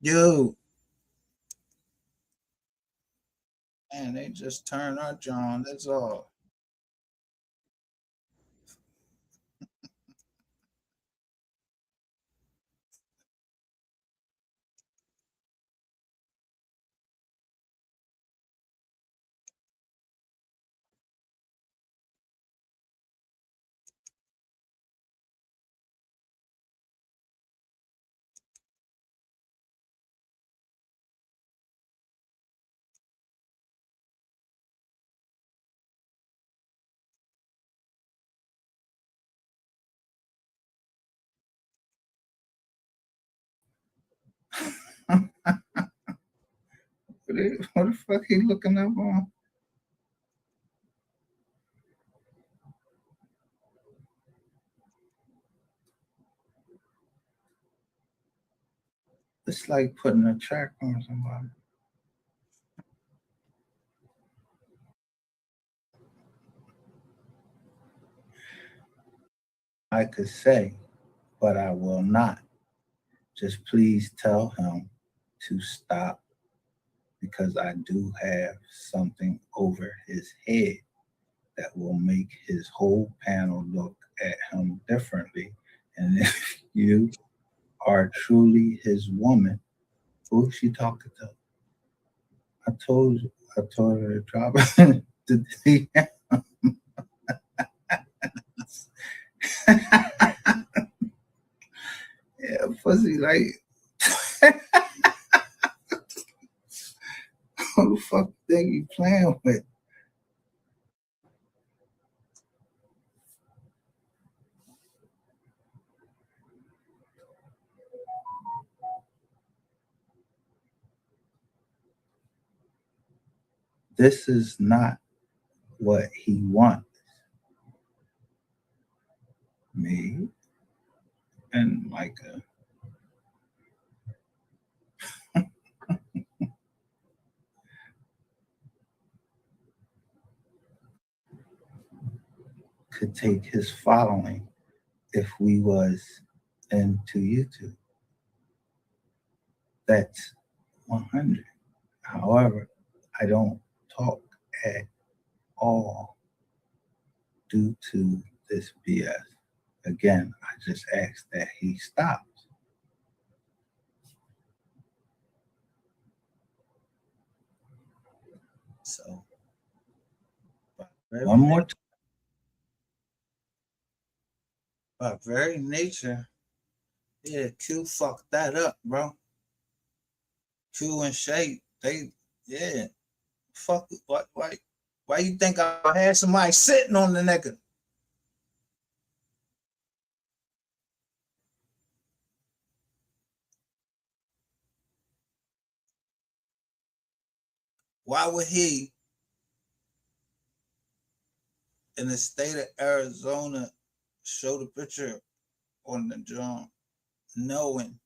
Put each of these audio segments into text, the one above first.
Yo, man, they just turned our John. That's all. What the fuck he looking up on? It's like putting a track on somebody. I could say, but I will not. Just please tell him to stop because I do have something over his head that will make his whole panel look at him differently. And if you are truly his woman, who is she talking to? I told her to drop it. Yeah, pussy, like, who the fuck think you playing with? This is not what he wants. Me and Micah could take his following if we was into YouTube. That's 100. However, I don't talk at all due to this BS. Again, I just ask that he stops. So, one more time. By very nature, yeah, Q fucked that up, bro. Q and Shay, they, yeah, fuck it. Why you think I had somebody sitting on the nigga? Why would he, in the state of Arizona, show the picture on the drum, knowing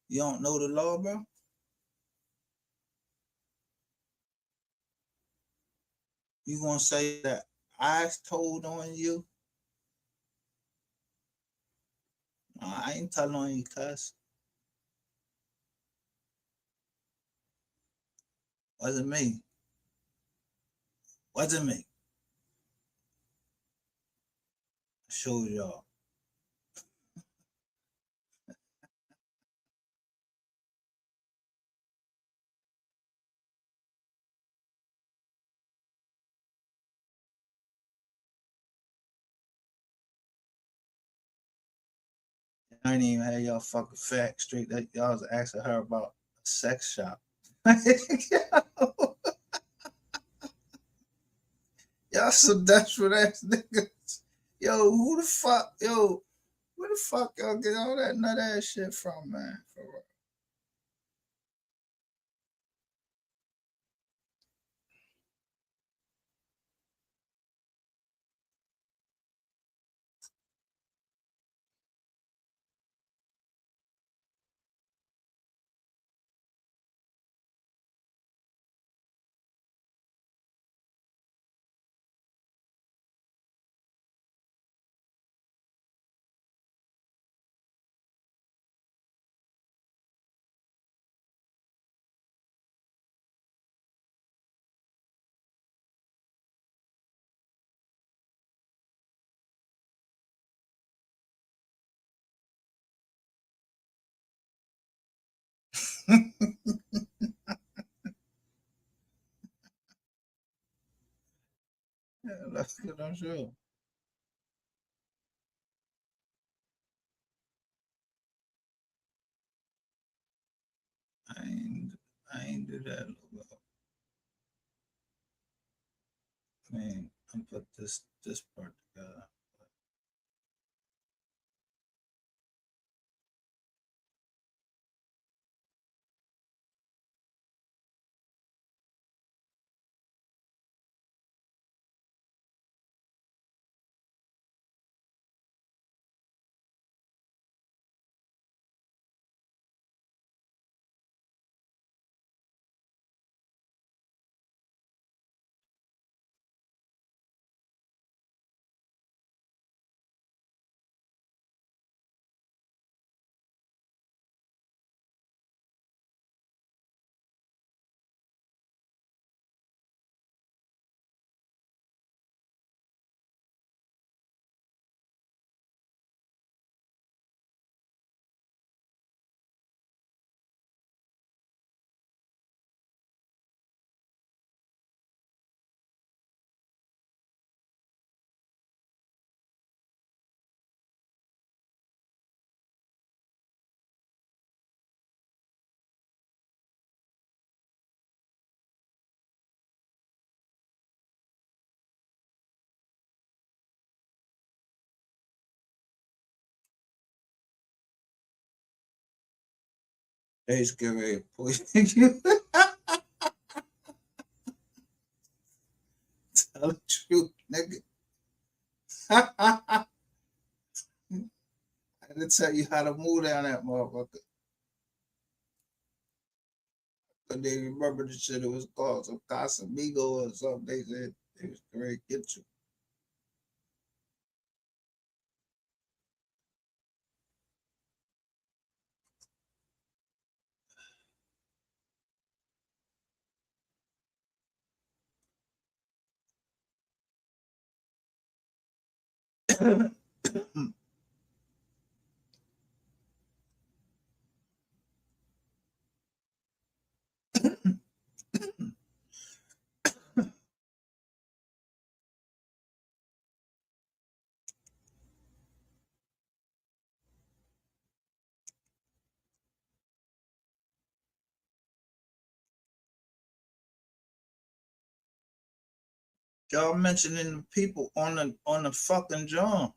you don't know the law, bro? You gonna say that I told on you? I ain't telling on you, cuz. Wasn't me. Wasn't me. Show y'all. I didn't even have y'all fucking facts straight. That y'all was asking her about a sex shop. Y'all some desperate ass niggas. Yo, who the fuck? Yo, where the fuck y'all get all that nut ass shit from, man? For real. Yeah, that's good. I'm sure. I ain't, I ain't do that. Man, I put this part together. Hey, scary, please. You tell the truth, nigga. I had to tell you how to move down that motherfucker. But they remember the shit. It was called some Casamigo or something. They said they was going to get you. Y'all mentioning the people on the fucking John.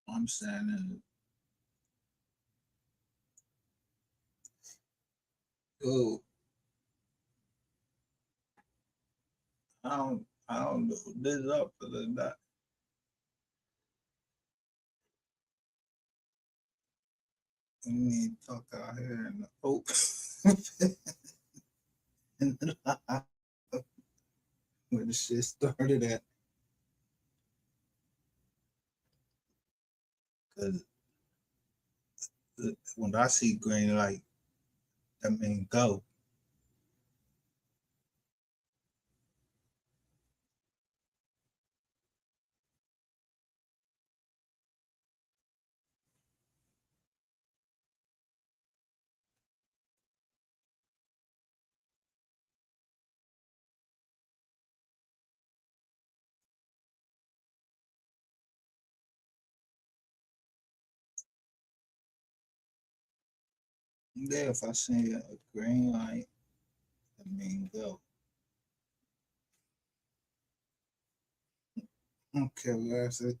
I'm saying, oh, I don't know this up for the not. We need to talk out here in the open. And where the shit started at. Cause when I see green light, that means go. Yeah, if I see a green light, that means go. Okay, that's it.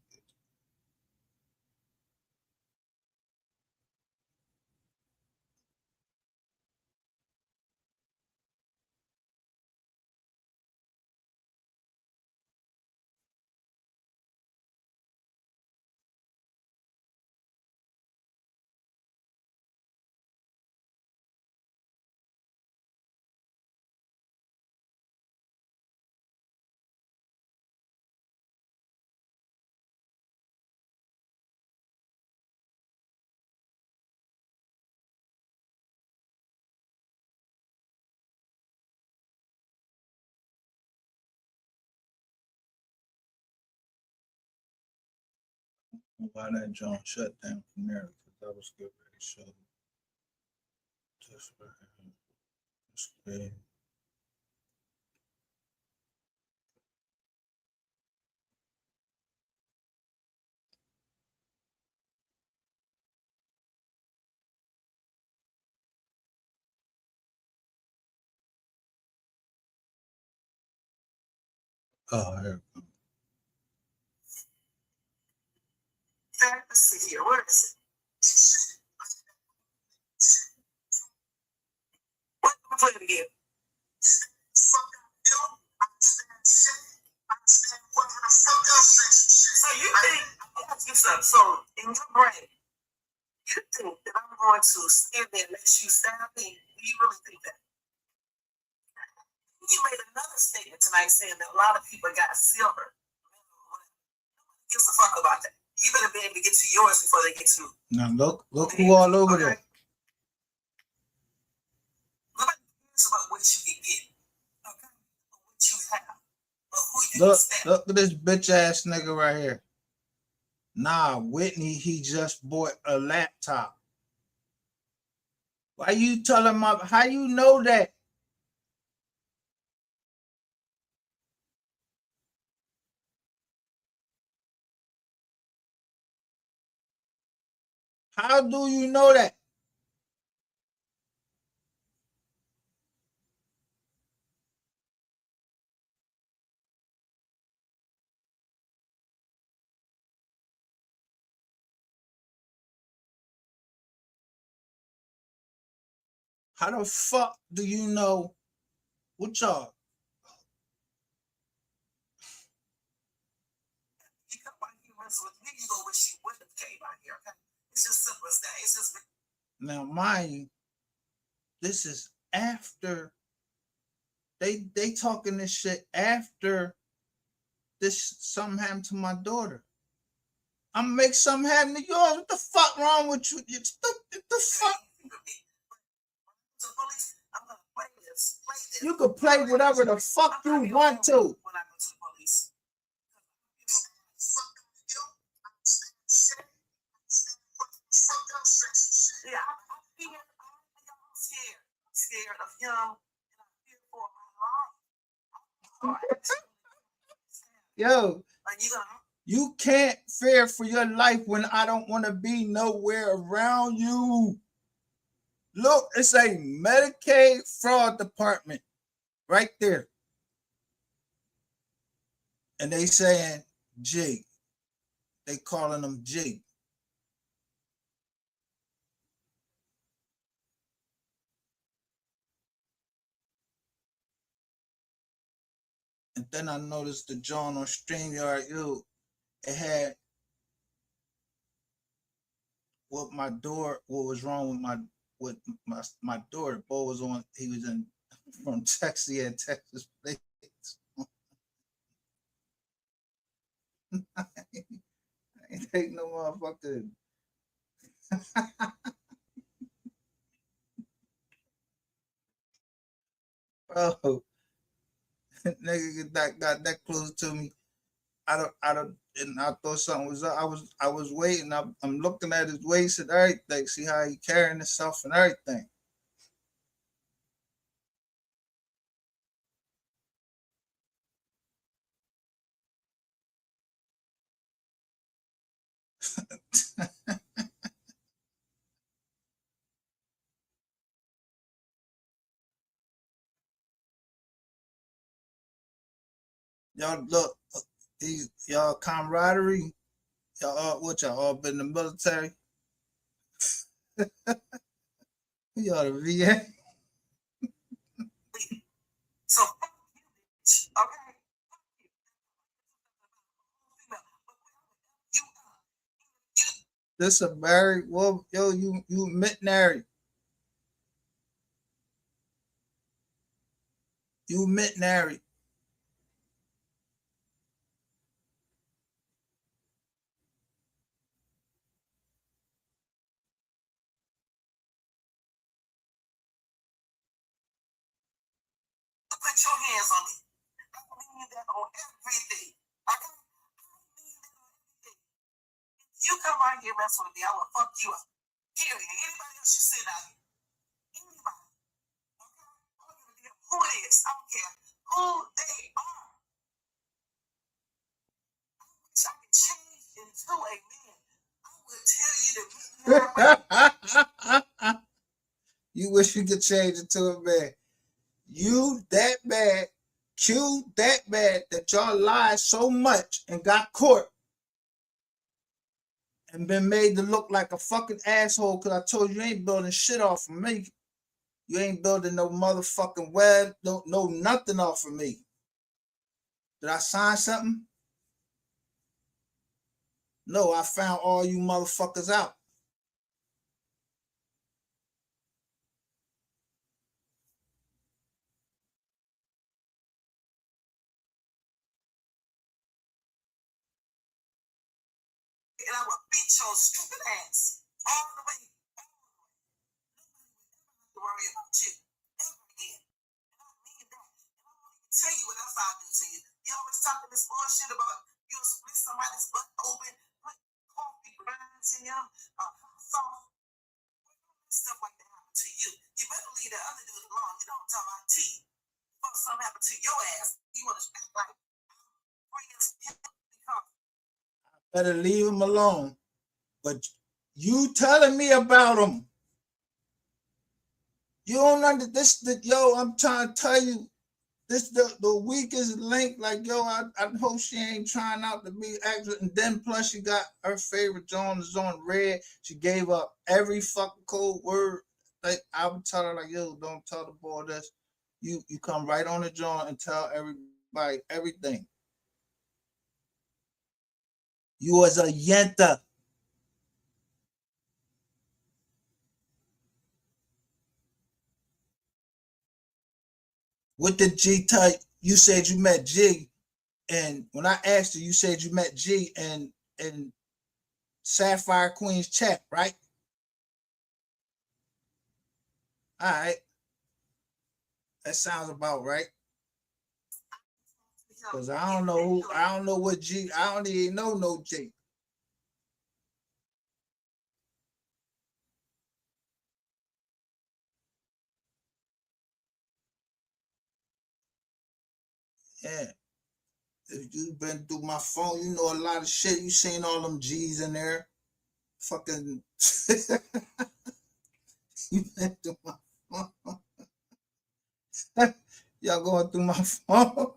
Why that joint shut down from there? Because I was getting ready to show this right here. This big. Oh, here it comes. Let's see here. What is it? What? Play it again. So you think, I'll ask you something. So in your brain, you think that I'm going to stand there and let you stab me? Do you really think that? You made another statement tonight saying that a lot of people got silver. Nobody gives a fuck about that. You better be able to get to yours before they get to. Now look who all over there. Nobody cares about what you can get. Okay? Or what you have. Or who you look at this bitch ass nigga right here. Nah, Whitney, he just bought a laptop. Why you telling my, how you know that? How do you know that? How the fuck do you know what y'all? You come out here messing with me, you go wish you wouldn't have came out here. Okay? It's just simple as that. It's just now, mind you, this is after they talking this shit after this something happened to my daughter. I'm gonna make something happen to yours. What the fuck wrong with you? What the fuck? You could play whatever the fuck you want to. Yeah, I'm scared of him. Yo, you can't fear for your life when I don't want to be nowhere around you. Look, it's a Medicaid fraud department right there. And they saying G. They calling them G. And then I noticed the joint on StreamYard, it had what was wrong with my daughter. Bo was on, he was in from Texas, he had Texas plates. I ain't take no motherfucker. Bro, nigga got that close to me. I don't, and I thought something was up. I was waiting. I'm looking at his waist and everything. See how he carrying himself and everything. Y'all look, these y'all camaraderie. Y'all what y'all all been in the military? Y'all the VA. So okay. This a married well, yo, you married. You married. Put your hands on me. I mean that on everything. I mean that on everything. If you come out here messing with me, I will fuck you up. Period. Anybody else you sit out here. Anybody. Okay? I don't give a damn who it is. I don't care who they are. I wish I could change into a man. I would tell you to you wish you could change into a man. You that bad, Q that bad that y'all lied so much and got caught and been made to look like a fucking asshole because I told you ain't building shit off of me. You ain't building no motherfucking web, no nothing off of me. Did I sign something? No, I found all you motherfuckers out. And I will beat your stupid ass all the way. To worry about you ever again. And I mean that. And I won't even tell you what else I'll do to you. You always talking this bullshit about you'll split somebody's butt open, put coffee grinds in them, soft stuff like that happen to you. You better leave the other dude alone. You know what I'm talking about? T. If something happen to your ass, you want to act like friends because I better leave him alone. But you telling me about him. You don't under this. Yo, I'm trying to tell you, this the weakest link. Like yo, I hope she ain't trying out to be extra. And then plus she got her favorite John is on red. She gave up every fucking code word. Like I would tell her like yo, don't tell the boy this. You come right on the John and tell everybody everything. You was a yenta. What did G tell you? You said you met G, and when I asked you, you said you met G and Sapphire Queen's chat, right? All right, that sounds about right. Cause I don't know what G, I don't even know no G. Yeah, if you've been through my phone, you know a lot of shit. You seen all them G's in there. Fucking, you been through my phone. Y'all going through my phone.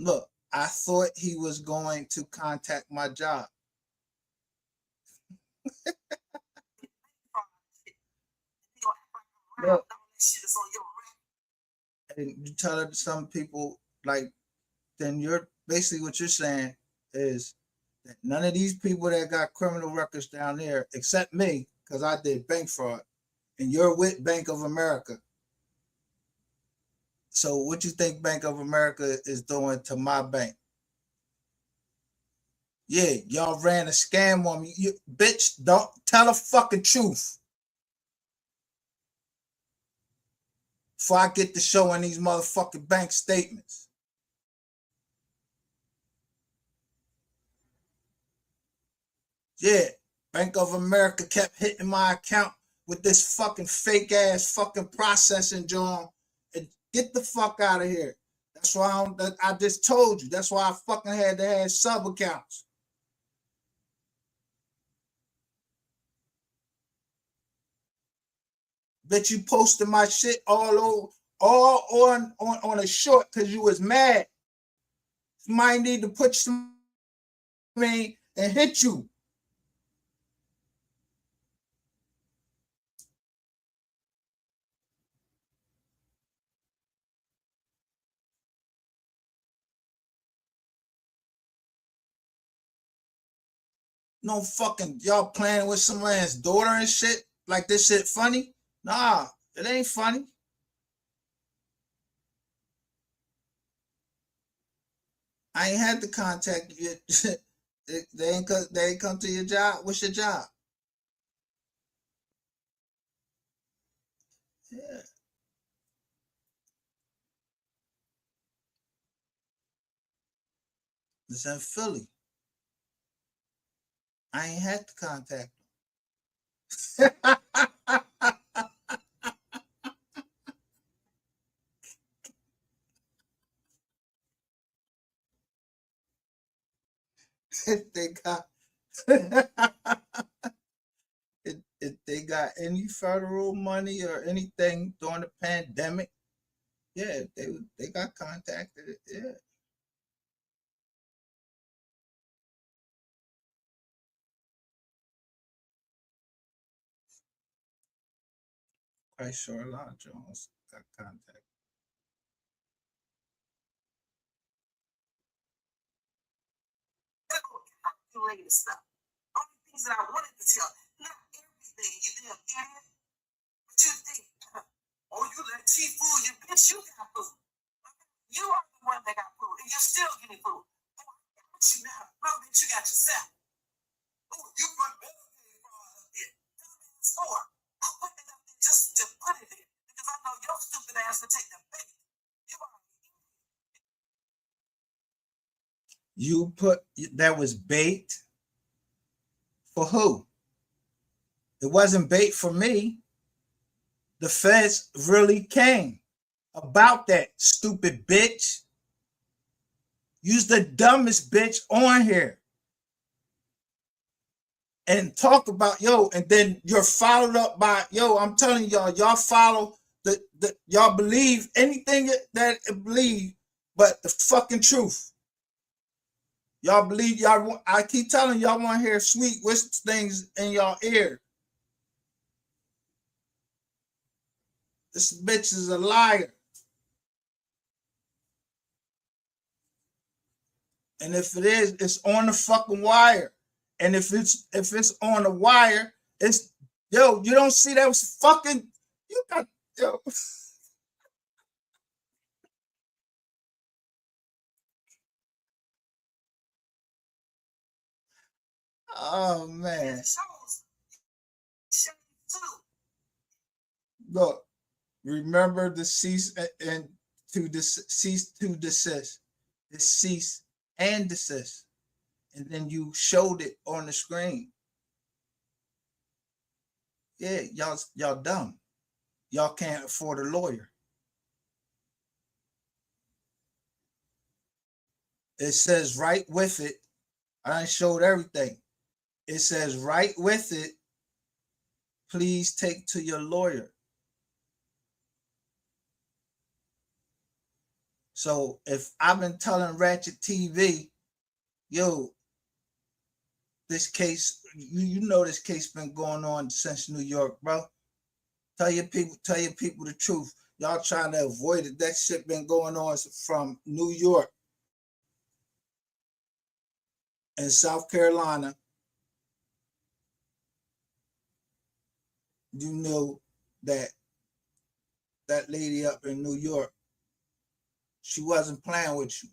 Look, I thought he was going to contact my job. Look, and you tell it to some people like then you're basically what you're saying is that none of these people that got criminal records down there, except me, because I did bank fraud, and you're with Bank of America. So what you think Bank of America is doing to my bank? Yeah, y'all ran a scam on me. You bitch, don't tell the fucking truth. Before I get to showing these motherfucking bank statements. Yeah, Bank of America kept hitting my account with this fucking fake ass fucking processing, John. And get the fuck out of here. That's why I just told you. That's why I fucking had to have sub accounts. Bet you posted my shit all over, all on a short because you was mad. Might need to put some and hit you. No fucking y'all playing with somebody's daughter and shit. Like this shit funny? Nah, it ain't funny. I ain't had to contact you. They ain't come to your job. What's your job? Yeah, it's in Philly. I ain't had to contact them. if they got if they got any federal money or anything during the pandemic, yeah, they got contacted. Yeah, quite sure a lot of Jones got contacted. Calculated stuff. All the things that I wanted to tell. Not everything. You damn idiot. But you think, oh, you let T fool you, bitch, you got food. You are the one that got food, and you're still getting food. Oh, I got you now. No, bitch, you got yourself. Oh, you put better pay for all of it. Store. I put it up there just to put it there. Because I know your stupid ass will take the bait. You put that was bait for who? It wasn't bait for me. The feds really came about that stupid bitch. Use the dumbest bitch on here and talk about and then you're followed up by I'm telling y'all follow the y'all believe anything that it believe, but the fucking truth. Y'all believe y'all. I keep telling y'all want to hear sweet whisper things in y'all ear. This bitch is a liar. And if it is, it's on the fucking wire. And if it's on the wire, it's you don't see that was fucking you got yo. Oh man. Look, remember the cease and cease to desist. It's cease and desist. And then you showed it on the screen. Yeah, y'all dumb. Y'all can't afford a lawyer. It says right with it. I showed everything. It says right with it. Please take to your lawyer. So if I've been telling Ratchet TV, yo, this case, you know this case been going on since New York, bro. Tell your people the truth. Y'all trying to avoid it. That shit been going on from New York and South Carolina. You know that lady up in New York She wasn't playing with you.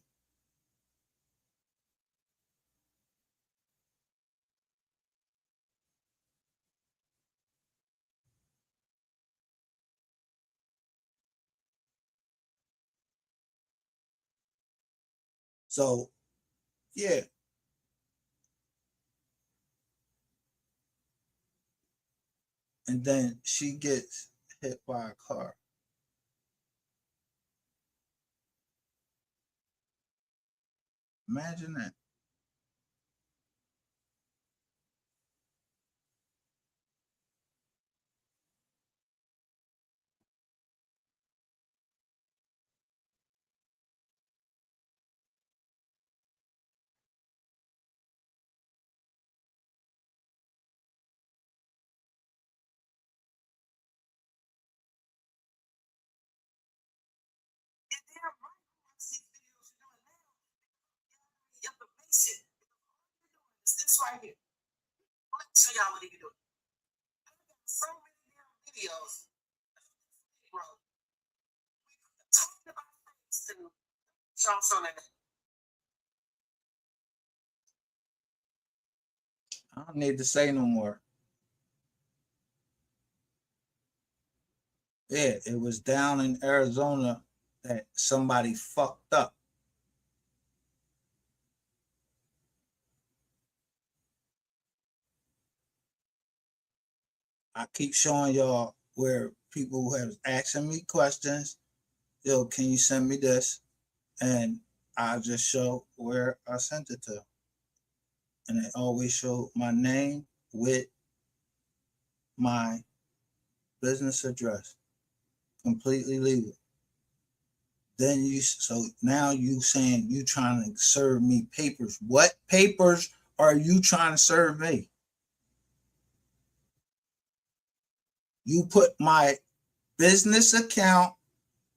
So yeah. And then she gets hit by a car. Imagine that. This right here. Let me show y'all what he can do. So many damn videos, bro. Talking about things to show that. I don't need to say no more. Yeah, it was down in Arizona that somebody fucked up. I keep showing y'all where people have asking me questions. Yo, can you send me this? And I just show where I sent it to. And it always show my name with my business address. Completely legal. Then so now you saying you trying to serve me papers. What papers are you trying to serve me? You put my business account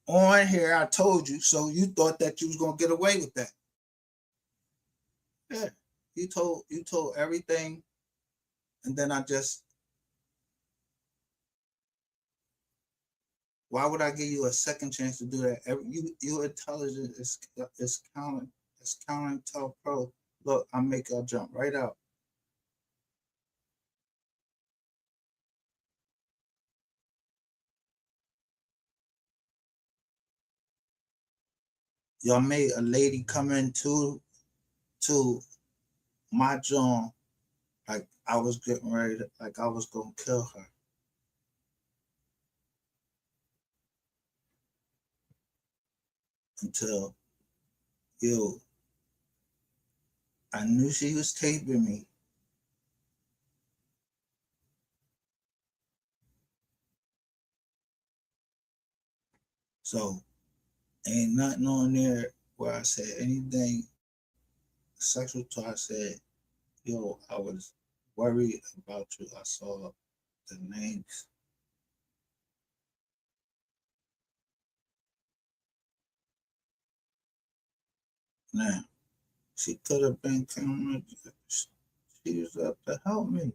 on here. I told you, so you thought that you was gonna get away with that. Yeah, you told everything, and then I just, why would I give you a second chance to do that? You intelligent is counting, it's counting tell pro. Look, I make y'all jump right out. Y'all made a lady come into to my joint like I was getting ready to, like I was gonna kill her until yo, I knew she was taping me. So ain't nothing on there where I said anything sexual to her. I said, yo, I was worried about you. I saw the names. Now, she could have been coming, she was up to help me.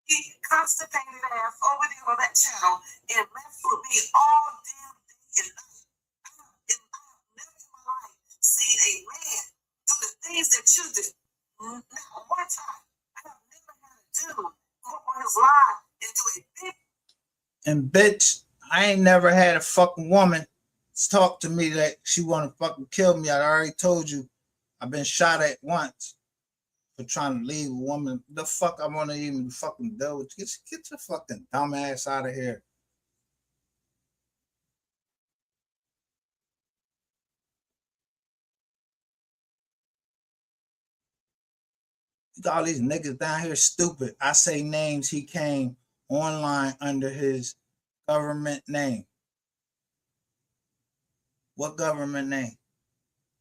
He constipated ass over there on that channel and messed with me all damn day and night. I've never in my life seen a man do the things that you do. Not one time. I have never had a dude go up on his line and do a big. And bitch, I ain't never had a fucking woman talk to me that she want to fucking kill me. I already told you, I've been shot at once for trying to leave a woman. The fuck I want to even fucking deal with? Get your fucking dumb ass out of here. All these niggas down here stupid. I say names. He came online under his Government name. What government name?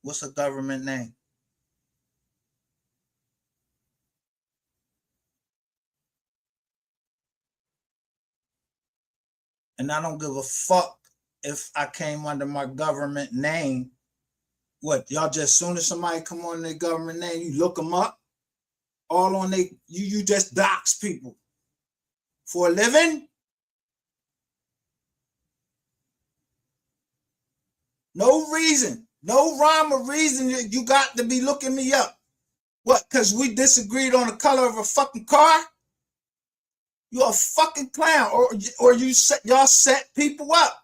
What's a government name? And I don't give a fuck if I came under my government name. What, y'all just soon as somebody come on their government name, you look them up, all on they you just dox people for a living? No reason, no rhyme or reason you got to be looking me up. What, because we disagreed on the color of a fucking car? You're a fucking clown, or y'all set people up.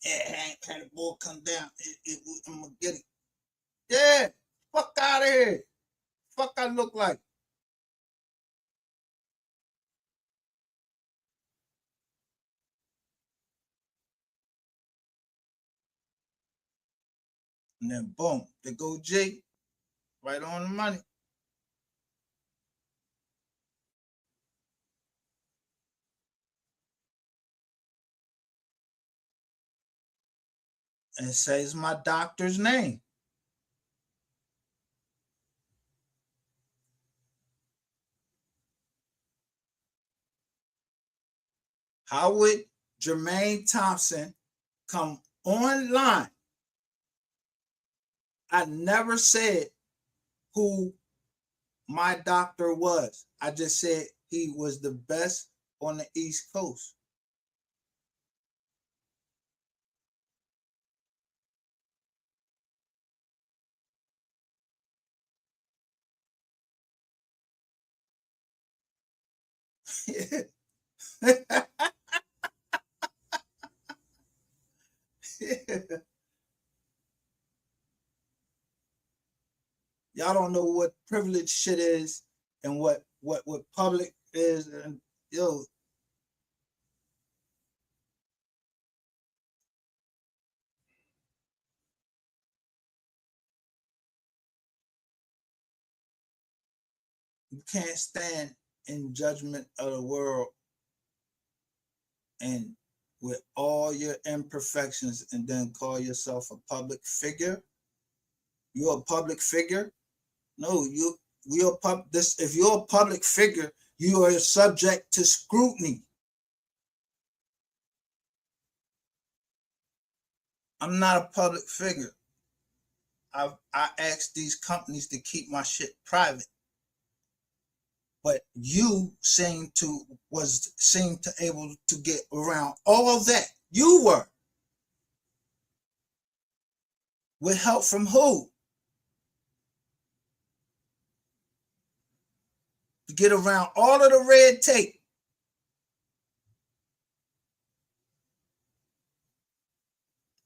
Yeah, I ain't had a bull come down. I'm gonna get it. Yeah, fuck out of here. Fuck I look like. And then boom, they go G, right on the money. And says my doctor's name. How would Jermaine Thompson come online? I never said who my doctor was. I just said he was the best on the East Coast. Y'all don't know what privilege shit is and what public is. And yo, you can't stand in judgment of the world and with all your imperfections and then call yourself a public figure. You're a public figure. No, we are this. If you're a public figure, you are subject to scrutiny. I'm not a public figure. I asked these companies to keep my shit private, but you seem to able to get around all of that. You were with help from who? To get around all of the red tape.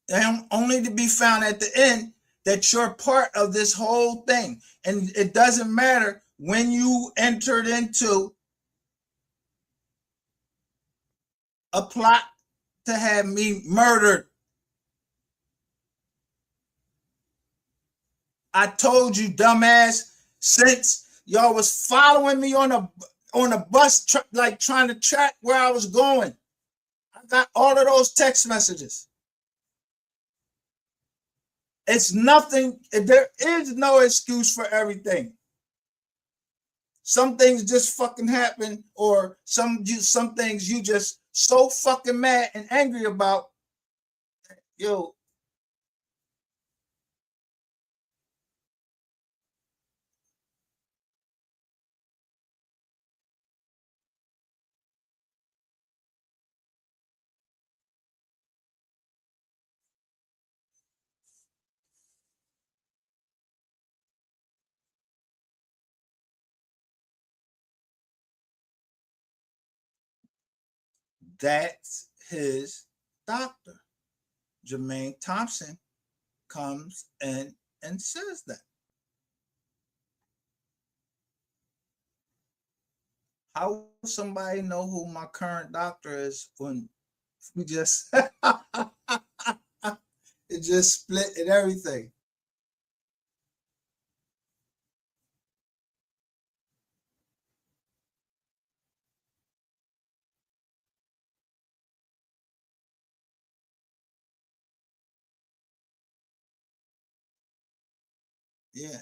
And only to be found at the end that you're part of this whole thing. And it doesn't matter when you entered into a plot to have me murdered. I told you, dumbass, since y'all was following me on a bus, like trying to track where I was going. I got all of those text messages. It's nothing. There is no excuse for everything. Some things just fucking happen, or some things you just so fucking mad and angry about. Yo, that's his doctor. Jermaine Thompson comes in and says that. How will somebody know who my current doctor is when we just it just split and everything? Yeah.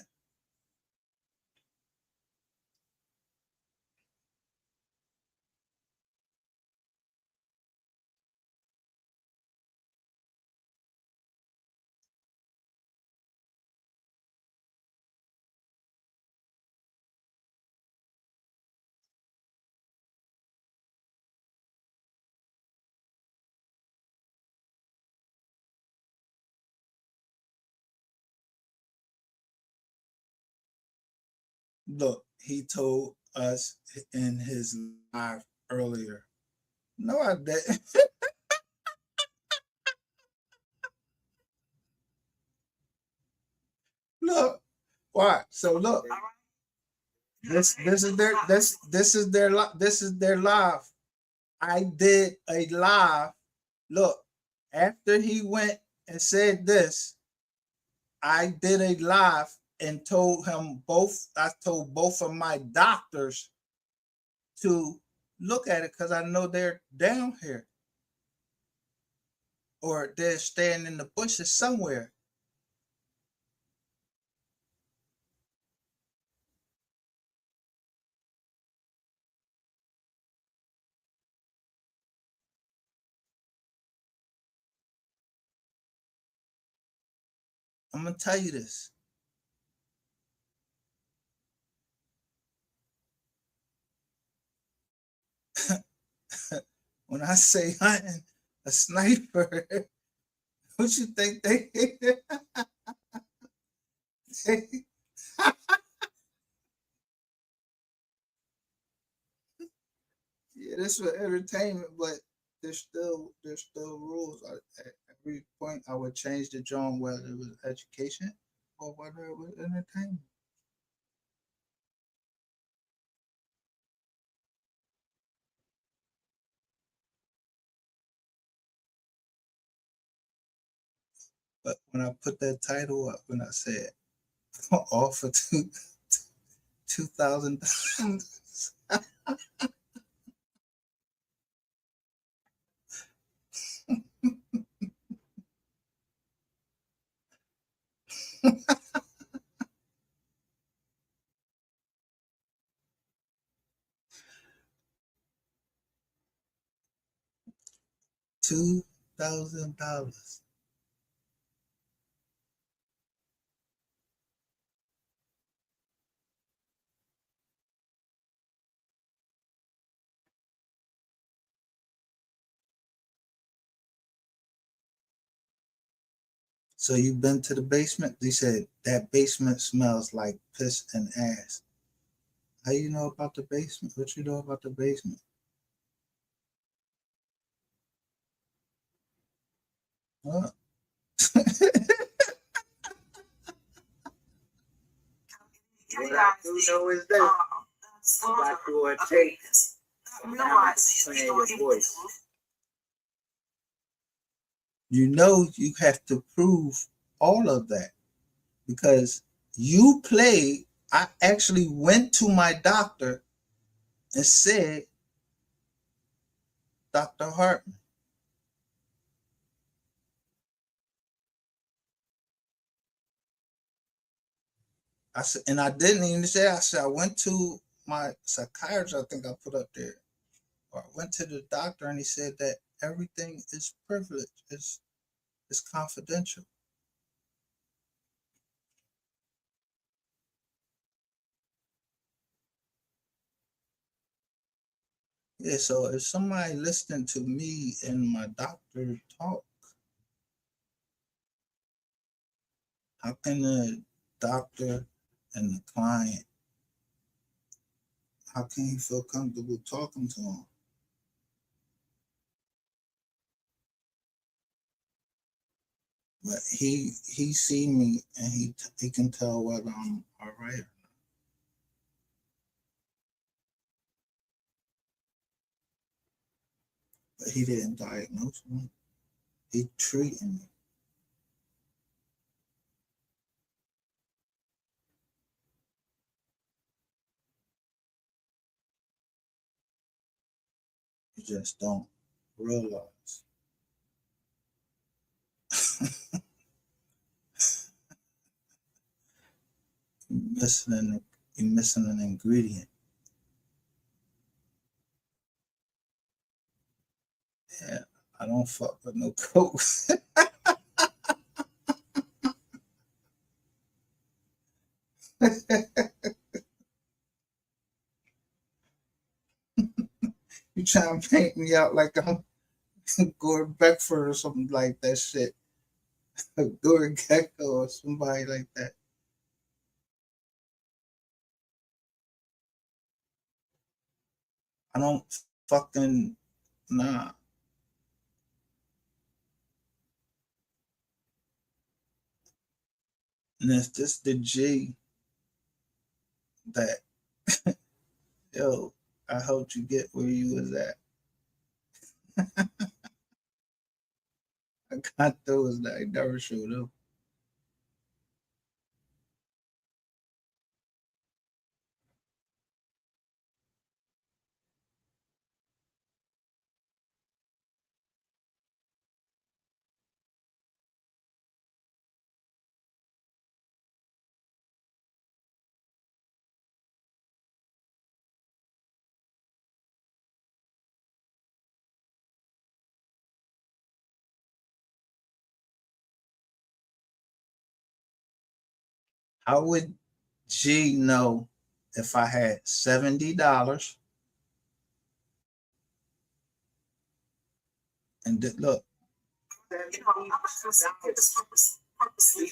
Look, he told us in his live earlier. No, I didn't. Look, why? So look, this is their live. I did a live. Look, after he went and said this, I did a live and told him both. I told both of my doctors to look at it because I know they're down here or they're staying in the bushes somewhere. I'm gonna tell you this. When I say hunting a sniper, what you think they? Yeah, this for entertainment, but there's still rules. At every point, I would change the genre whether it was education or whether it was entertainment. But when I put that title up, when I said all for 2,000, 2,000. So you've been to the basement? They said that basement smells like piss and ass. How you know about the basement? What you know about the basement? Huh? What I do know is this. I got you a tape. Playing your voice. You know you have to prove all of that because you played. I actually went to my doctor and said, Dr. Hartman, I said, and I didn't even say, I said, I went to my psychiatrist, I think I put up there, or I went to the doctor and he said that everything is privileged, it's confidential. Yeah, so if somebody listening to me and my doctor talk, how can the doctor and the client, how can he feel comfortable talking to him? But he see me and he can tell whether I'm all right. But he didn't diagnose me. He treated me. You just don't realize. You're missing an ingredient. Yeah, I don't fuck with no coke. You trying to paint me out like I'm Gordon Beckford or something like that shit. Gordon Gecko or somebody like that. I don't fucking nah. And it's just the G that yo, I helped you get where you was at. I got those that I never showed up. How would G know if I had $70 and look, you know, I'm not gonna say this purposely.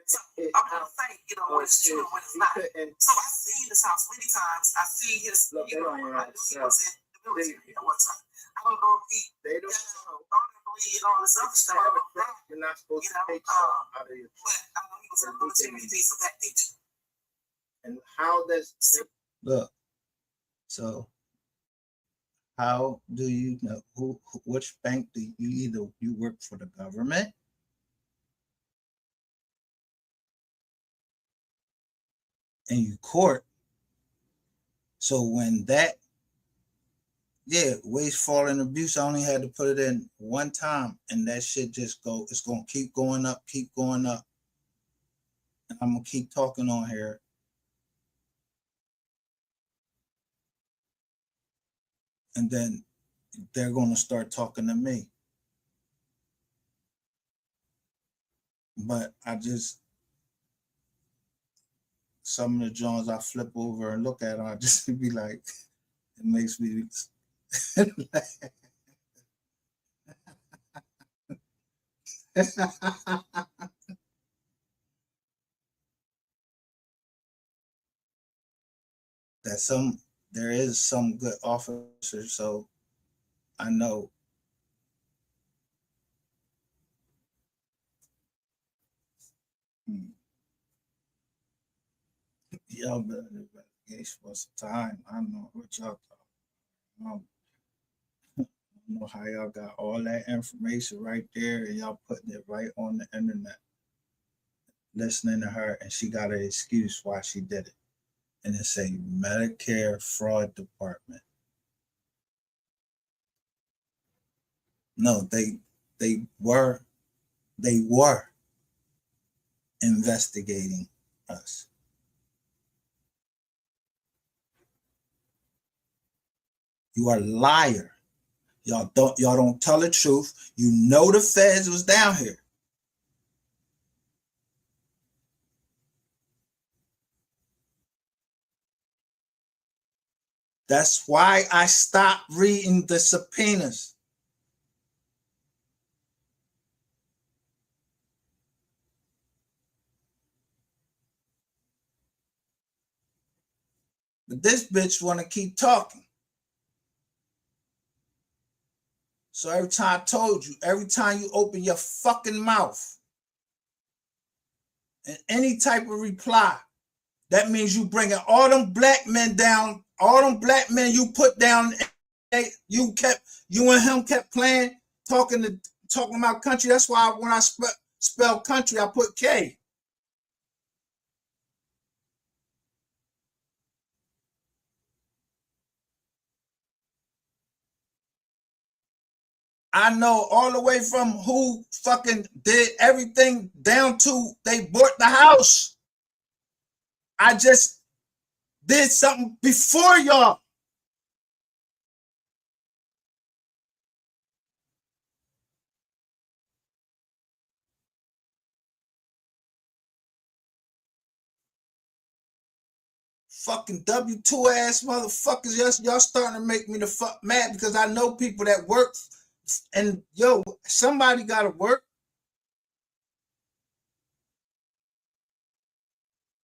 So I'm gonna say, you know, what it's true and what it's not. So I've seen this house many times. I see his, you know, I knew he was in the military at one time. I don't know if he and all this other stuff. You're not supposed to take stuff out of your but I know he was in the military and things of that nature. And how does look? So how do you know which bank do you either you work for the government and you court? So when that wasteful and abuse, I only had to put it in one time and that shit just it's gonna keep going up, keep going up. And I'm gonna keep talking on here. And then they're gonna start talking to me. But some of the Jones I flip over and look at them, I just be like, it makes me that there is some good officers, so I know. Y'all better investigation for some time. I don't know what y'all talking. I don't know how y'all got all that information right there and y'all putting it right on the internet, listening to her, and she got an excuse why she did it. And it's a Medicare fraud department. No, they were investigating us. You are a liar. Y'all don't tell the truth. You know the feds was down here. That's why I stopped reading the subpoenas. But this bitch want to keep talking. So every time I told you, every time you open your fucking mouth and any type of reply, that means you bringing all them black men down, all them black men you put down. You and him kept playing, talking about country. That's why when I spell country, I put K. I know all the way from who fucking did everything down to they bought the house. I just did something before y'all. Fucking W2 ass motherfuckers. Y'all starting to make me the fuck mad because I know people that work. And yo, somebody gotta work.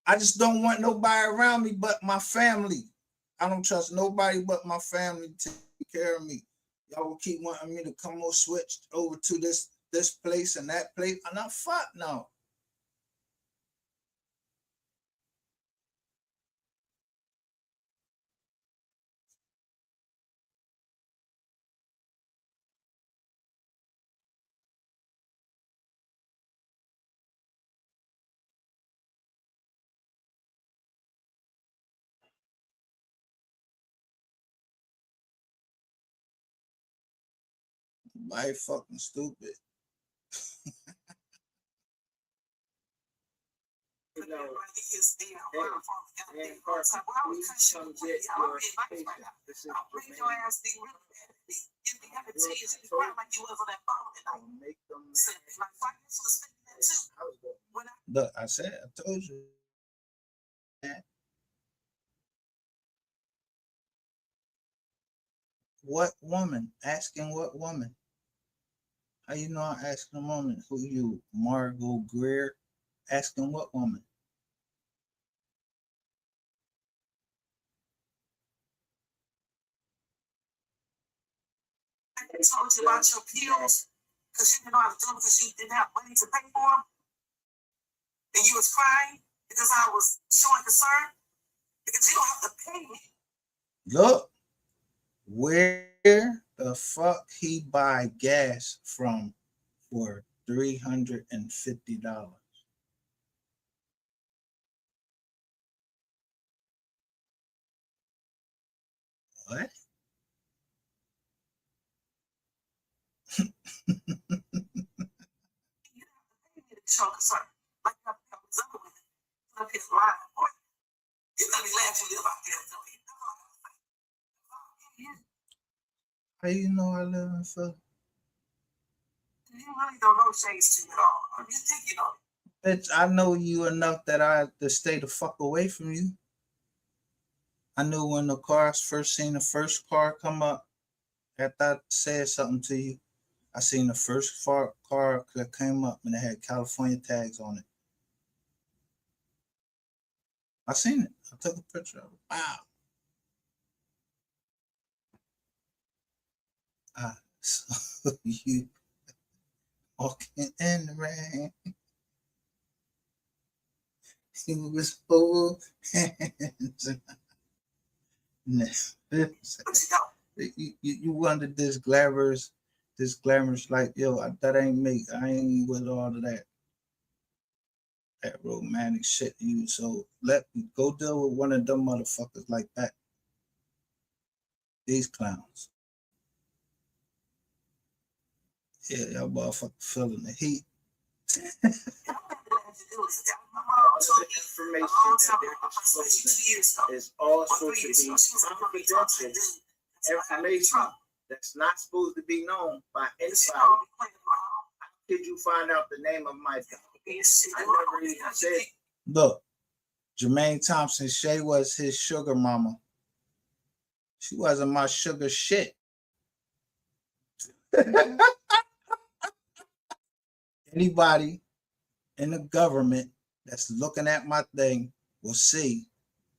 I just don't want nobody around me but my family. I don't trust nobody but my family to take care of me. Y'all will keep wanting me to come or switch over to this place and that place. And I'm fuck no. Nobody fucking stupid. You know, his damn mom from goddamn time. Well, I was cussing you with y'all. I'm being nice right now. I'll bring your ass thing really bad. If you have a tears, you cry like you was on that phone tonight. So, my finance was thinking that too. Look, I said, I told you. What woman? Asking what woman? How you know I'm asking a woman? Who you, Margot Greer? Asking what woman? I told you about your pills because you didn't know how to do them because you didn't have money to pay for them, and you was crying because I was showing concern because you don't have to pay me. Look, where the fuck he buy gas from for $350? What? Show concern. Like I was up with it. Up his line. You're gonna be laughing about this. How you know I live in Philly? You really don't know Shades Street at all. You think you know it. Bitch, I know you enough that I have to stay the fuck away from you. I knew when the cars first seen the first car come up after I said something to you. I seen the first car that came up and it had California tags on it. I seen it. I took a picture of it. Wow. I saw you walking in the rain. You was holding hands. You wanted this glamorous like yo. That ain't me. I ain't with all of that romantic shit. You so let me go deal with one of them motherfuckers like that. These clowns. Yeah, y'all motherfuckers feeling the heat. All the information that they're disclosing is all supposed to be confidential information that's not supposed to be known by anybody. How did you find out the name of my company? I never even said. Look, Jermaine Thompson, Shay was his sugar mama. She wasn't my sugar shit. Anybody in the government that's looking at my thing will see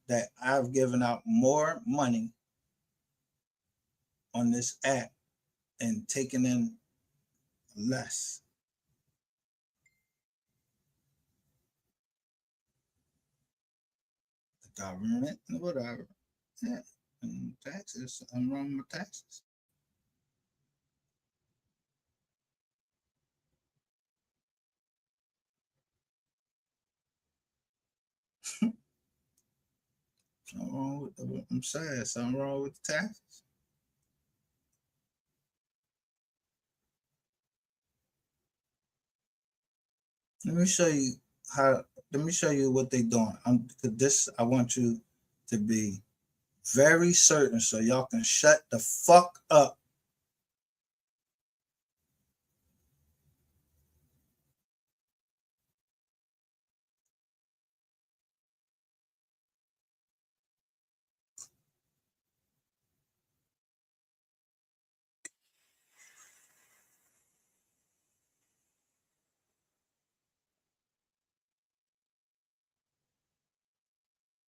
that I've given out more money on this app and taken in less. The government, whatever. Yeah. And taxes, I'm wrong with taxes. Something wrong with the, I'm sad, something wrong with the taxes. Let me show you how me show you what they doing. This I want you to be very certain so y'all can shut the fuck up.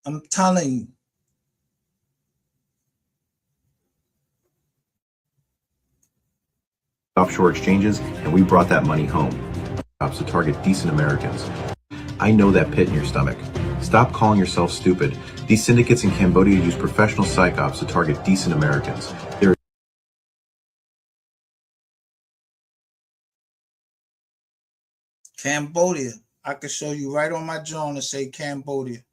I'm telling you. Offshore exchanges, and we brought that money home. To target decent Americans. I know that pit in your stomach. Stop calling yourself stupid. These syndicates in Cambodia use professional psychops to target decent Americans. Cambodia. I could show you right on my drone and say Cambodia.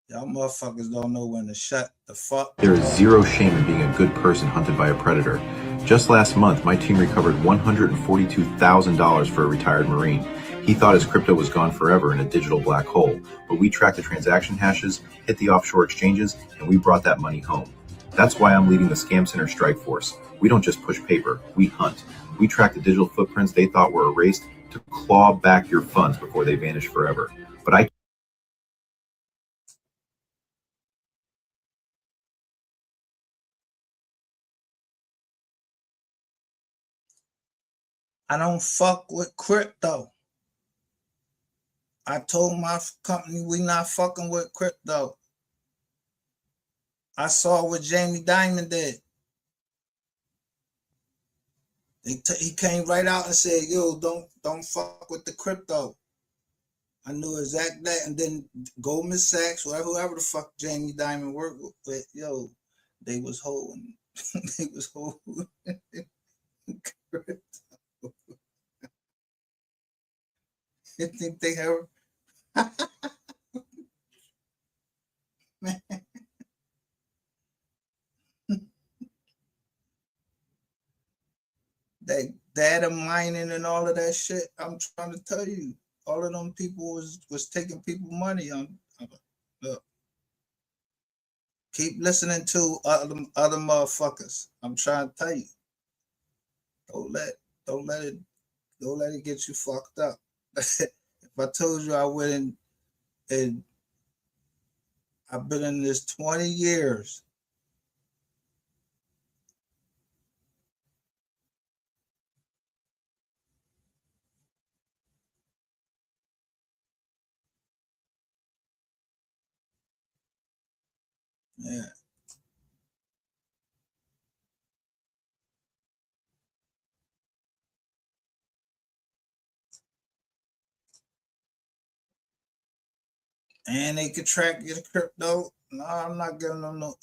Y'all motherfuckers don't know when to shut the fuck up. There is zero shame in being a good person hunted by a predator. Just last month, my team recovered $142,000 for a retired Marine. He thought his crypto was gone forever in a digital black hole, but we tracked the transaction hashes, hit the offshore exchanges, and we brought that money home. That's why I'm leading the Scam Center Strike Force. We don't just push paper, we hunt. We track the digital footprints they thought were erased to claw back your funds before they vanish forever. But I don't fuck with crypto. I told my company we not fucking with crypto. I saw what Jamie Dimon did. He came right out and said, "Yo, don't fuck with the crypto." I knew exactly that. And then Goldman Sachs, whoever the fuck Jamie Dimon worked with, yo, they was holding. They was holding crypto. You think they have? Man. That data mining and all of that shit. I'm trying to tell you, all of them people was taking people money. Look. Keep listening to other motherfuckers. I'm trying to tell you. Don't let it get you fucked up. If I told you I went and I've been in this 20 years. Yeah. And they could track your crypto. No, I'm not giving them no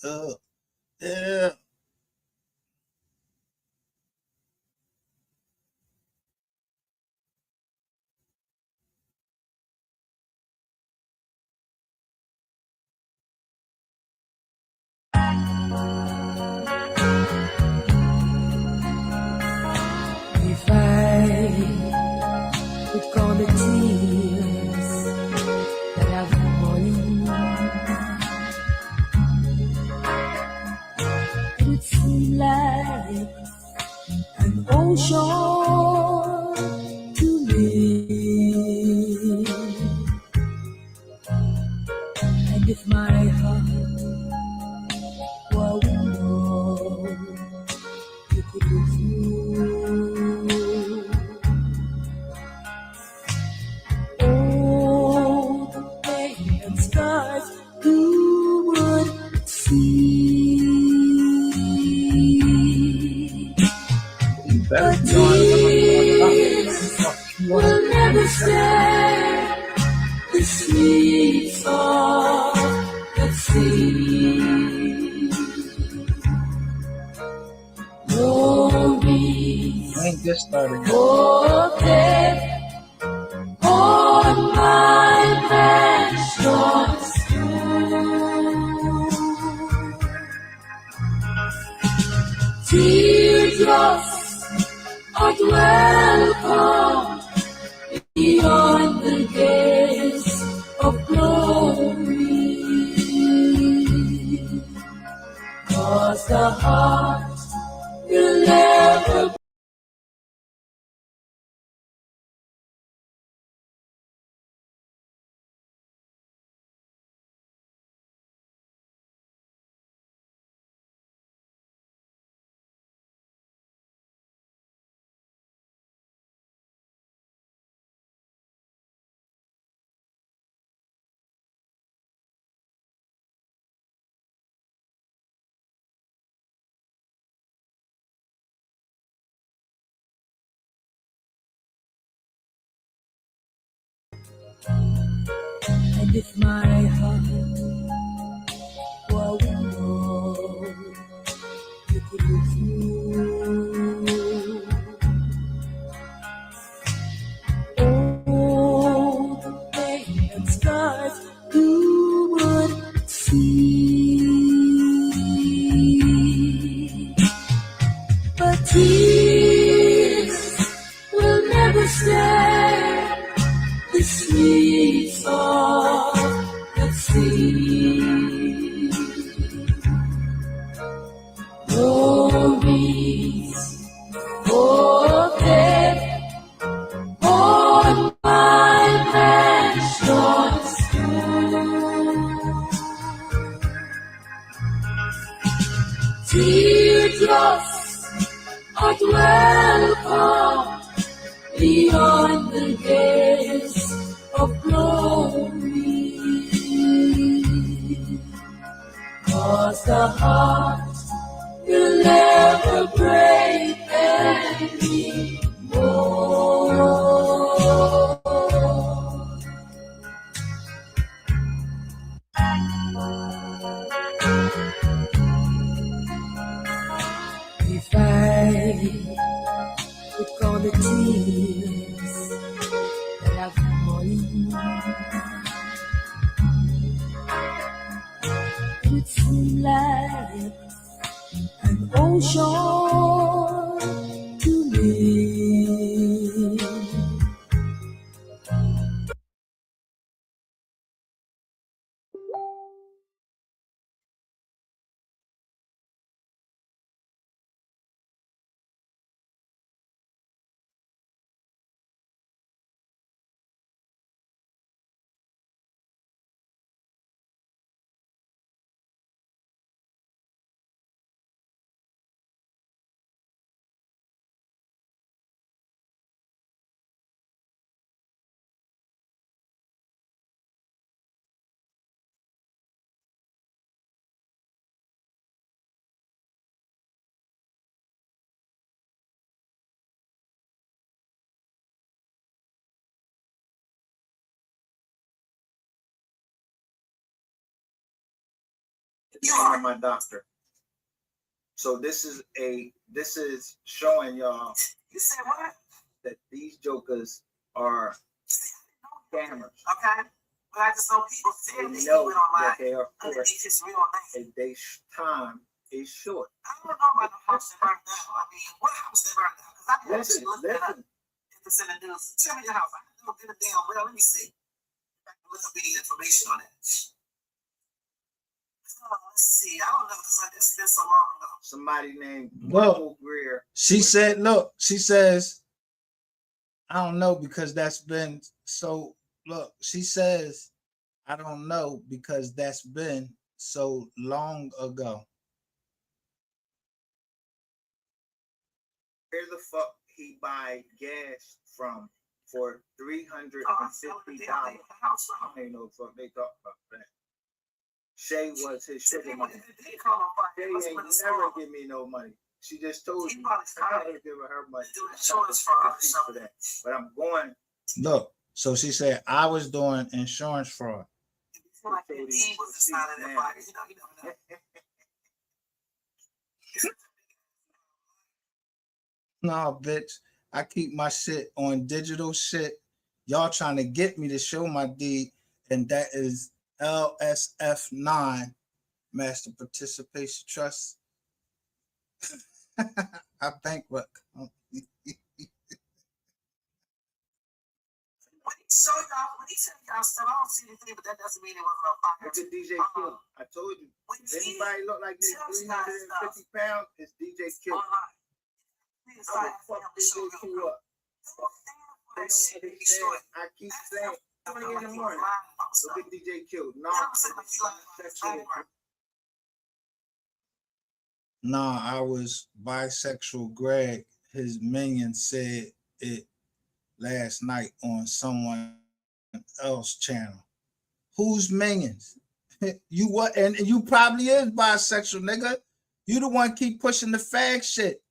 yeah. If I could call the tears that I've been falling, it would seem like an ocean to me. And if my heart were a window, you could look through. Oh, the pain and scars you would see. But tears will never stay the sweet of the sea. Ain't just started. Oh, death on my precious stone. welcome beyond the gates of glory. 'Cause the heart will never and if my heart were window, you could look through. Oh, the pain and scars you would see. But tears will never stand the streets of the sea. Glories for death on my mansion's roof. Teardrops are welcome beyond the gates of glory. 'Cause the heart will never break anymore. If I could call the tears that I've fallen, it would seem like an ocean to me. I'm my doctor. So this is showing y'all. You said what? That these jokers are scammers. Okay. But I just know people say They that he know went online that they are underneath his real name. and they time is short. I don't know about the house that burned down. I mean, what house that burned down? Because I didn't Listen, actually look it up listen. if it's in the news. Tell me your house. I didn't look in the damn well. Let me see. I can look up any information on it. Oh, let's see. I don't know because it's been so long ago. Somebody named Well, Michael Greer. She said, look, she says, I don't know because that's been so, look, she says, I don't know because that's been so long ago. Where the fuck he buy gas from for $350? I ain't no fuck they talk about that. Shay was his sugar mama. Shay ain't never give me no money. She just told you I had to give her money. For that. But I'm going. Look, so she said, I was doing insurance fraud. No, bitch. I keep my shit on digital shit. Y'all trying to get me to show my deed, and that is LSF9, Master Participation Trust. I think what show y'all when he tell y'all stuff. I don't see anything, but that doesn't mean it wasn't a fire. Look at DJ Killed. I told you. When If anybody look like they tells you guys 350 pounds, it's DJ Killed. Online. I'm gonna fuck DJ Killed up. They don't understand. I keep saying 20 in the morning. Look at DJ Killed. No, sexual. Nah, I was bisexual. Greg, his minion said it last night on someone else channel. Whose minions? You what? And you probably is bisexual, nigga. You the one keep pushing the fag shit.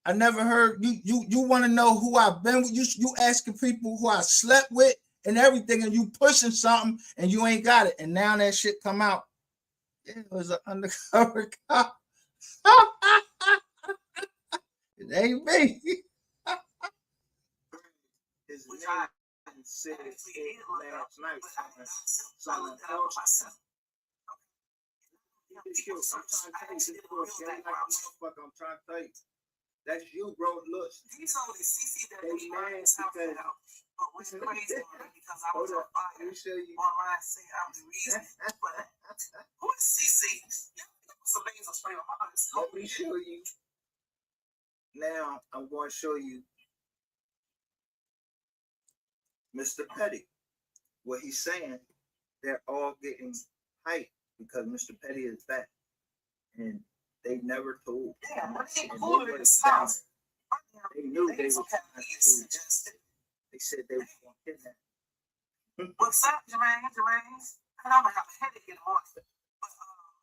I never heard you want to know who I've been with. You asking people who I slept with and everything, and you pushing something and you ain't got it. And now that shit come out. It was an undercover cop. It ain't me. His name said it last night. Someone else. I'm trying to tell you. That's you, bro. Look. He's only CC that they mad because but we're crazy because I was on fire. Let me show you. Online saying I'm the reason. But who is CC? Some things are straight on. Let me show you. Now I'm going to show you Mr. Petty. What he's saying, they're all getting hyped because Mr. Petty is back. And they never told. Yeah, they pulled it in his house. They knew they were trying to. They said they were going to kidnap. What's up, Jermaine? And I'm going to have a headache in the morning. But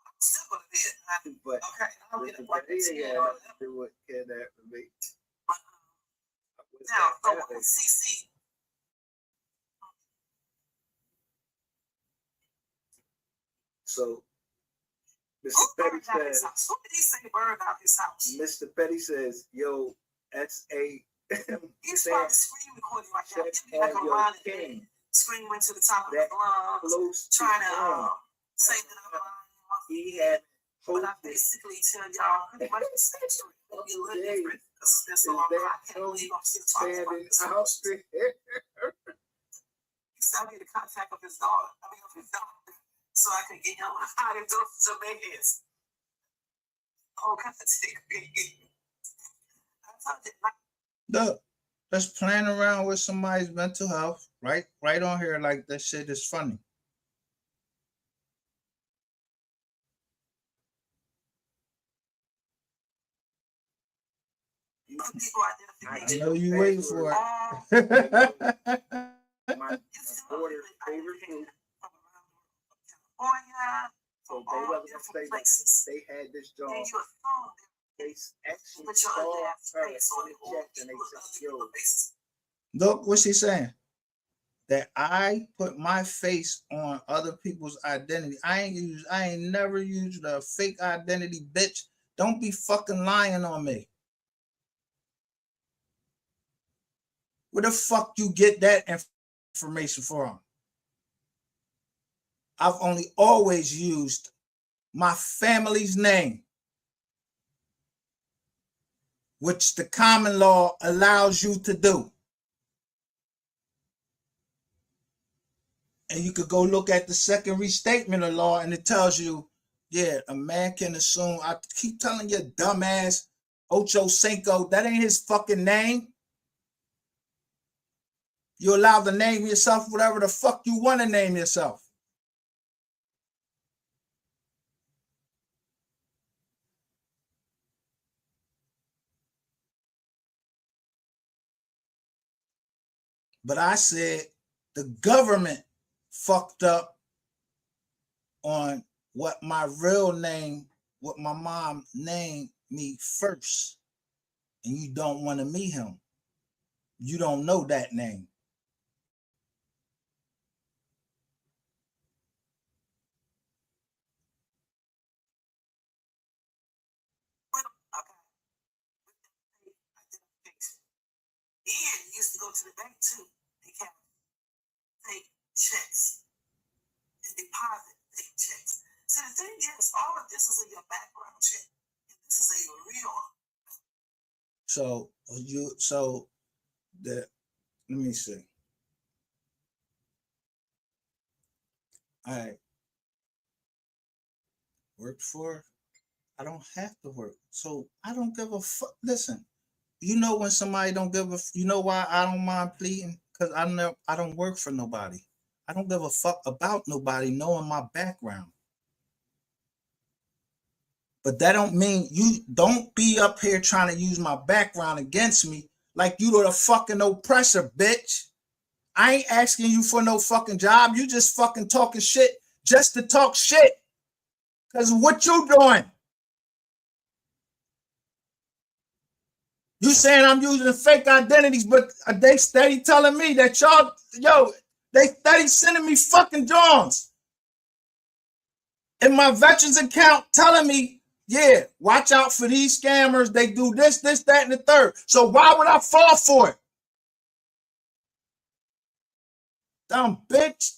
I'm still going to be it. But okay, I'll get it. They would kidnap me. Now, so CC. So, Mr. Petty says, who did he say burned out his house? Mr. Petty says, yo, S.A. He's probably screen recording right now. Give me like a line and screaming to the top of the lungs, trying to say that I'm lying. He had but I basically tell y'all pretty much the same story. It'll be a little different because it's been so long. I can't believe I'm still talking about this. He said I need the contact of his daughter. Of his daughter. So I can get him out of those Jamaicans. Oh, God, take me. Look, let's playing around with somebody's mental health, right on here, like that shit is funny. I know you waiting for it. My daughter's favorite food. So they wasn't gonna say that they had this job. They actually saw her in the check and they said, yo. Look what she's saying. That I put my face on other people's identity. I ain't never used a fake identity, bitch. Don't be fucking lying on me. Where the fuck you get that information from? I've only always used my family's name, which the common law allows you to do. And you could go look at the second restatement of law and it tells you, yeah, a man can assume. I keep telling you, dumbass, Ocho Cinco, that ain't his fucking name. You're allowed to name yourself whatever the fuck you want to name yourself. But I said the government fucked up on what my real name, what my mom named me first. And you don't want to meet him. You don't know that name. And used to go to the bank too. They can take checks and deposit fake checks. So the thing is, all of this is in your background check. This is a real. Let me see. I worked for. I don't have to work, so I don't give a fuck. Listen, you know when somebody don't give a, you know why I don't mind pleading? Because I don't work for nobody. I don't give a fuck about nobody knowing my background. But that don't mean you don't be up here trying to use my background against me like you the fucking oppressor, bitch. I ain't asking you for no fucking job. You just fucking talking shit just to talk shit. Cause what you doing? You saying I'm using fake identities, but they steady telling me that y'all, they steady sending me fucking Johns in my veterans account telling me, yeah, watch out for these scammers. They do this, that, and the third. So why would I fall for it? Dumb bitch.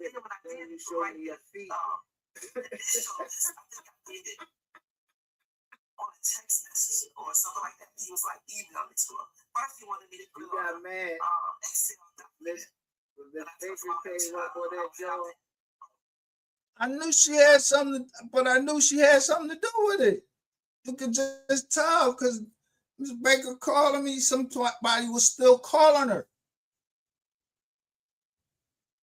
Even when I did you show me your feet. Initial, I think I did it on a text message or something like that. He was like email it to him. First he wanted me to put it on Excel document. I knew she had something, but I knew she had something to do with it. You could just tell because Ms. Baker calling me, somebody was still calling her.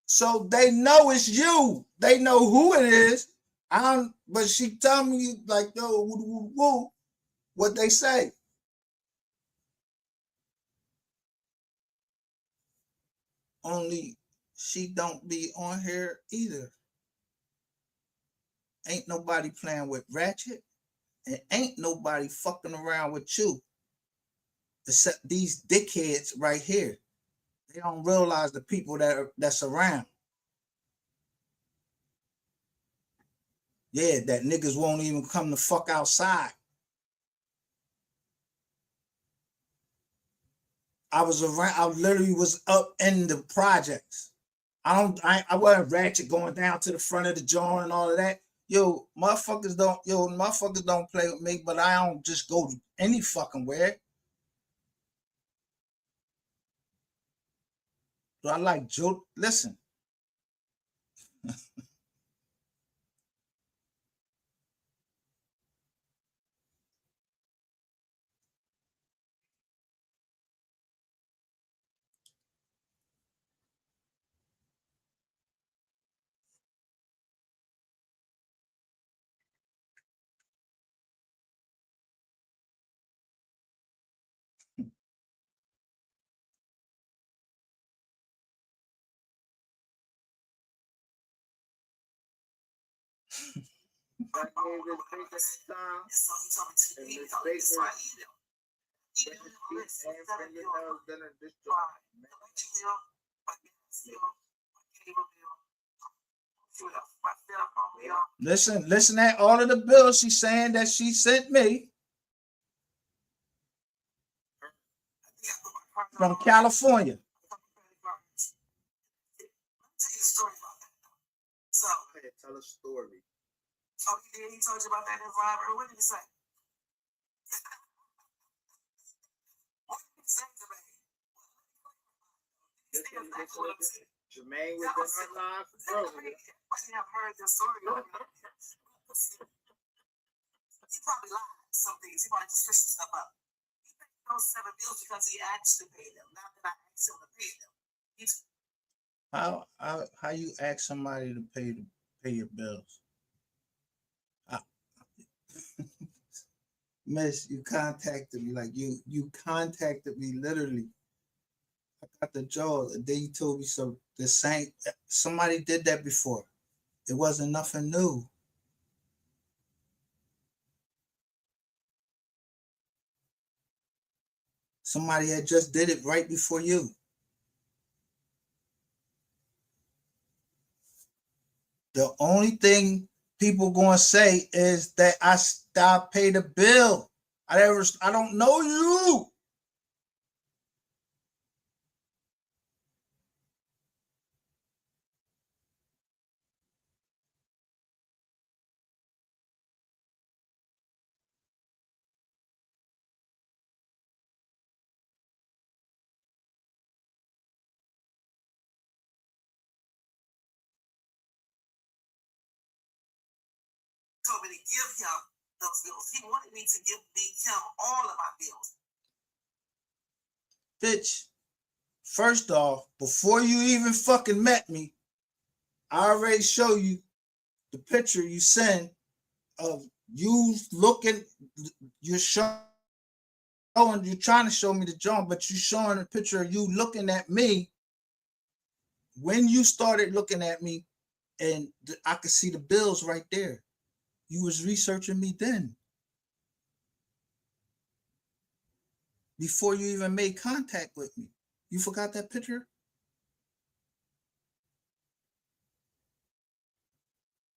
So they know it's you. They know who it is. But she tell me like, yo, woo, woo, woo, what they say. Only she don't be on here either. Ain't nobody playing with Ratchet, and ain't nobody fucking around with you. Except these dickheads right here. They don't realize the people that's around. Yeah, that niggas won't even come the fuck outside. I was around. I literally was up in the projects. I wasn't ratchet going down to the front of the joint and all of that. Motherfuckers don't play with me, but I don't just go any fucking where. So I like Joe. Listen. So he told me to email this right email. Email list. Listen at all of the bills she's saying that she sent me from California. So, tell a story. Oh, he did? He told you about that in Robert? What did he say? What did he say to me? Jermaine was in her life. I have heard this story. He probably lied some things. He probably just switched stuff up. He paid those 7 bills because he actually paid them, not that I asked him to pay them. How you ask somebody to pay your bills? Miss, you contacted me you contacted me literally. I got the jaw the day you told me so. The same somebody did that before. It wasn't nothing new. Somebody had just did it right before you. The only thing people gonna say is that I stopped pay the bill. I don't know you. told me to give him those bills. He wanted me to give him all of my bills. Bitch, first off, before you even fucking met me, I already show you the picture you send of you looking, you're showing, you're trying to show me the joint, but you showing a picture of you looking at me when you started looking at me, and I could see the bills right there. You was researching me then. Before you even made contact with me. You forgot that picture?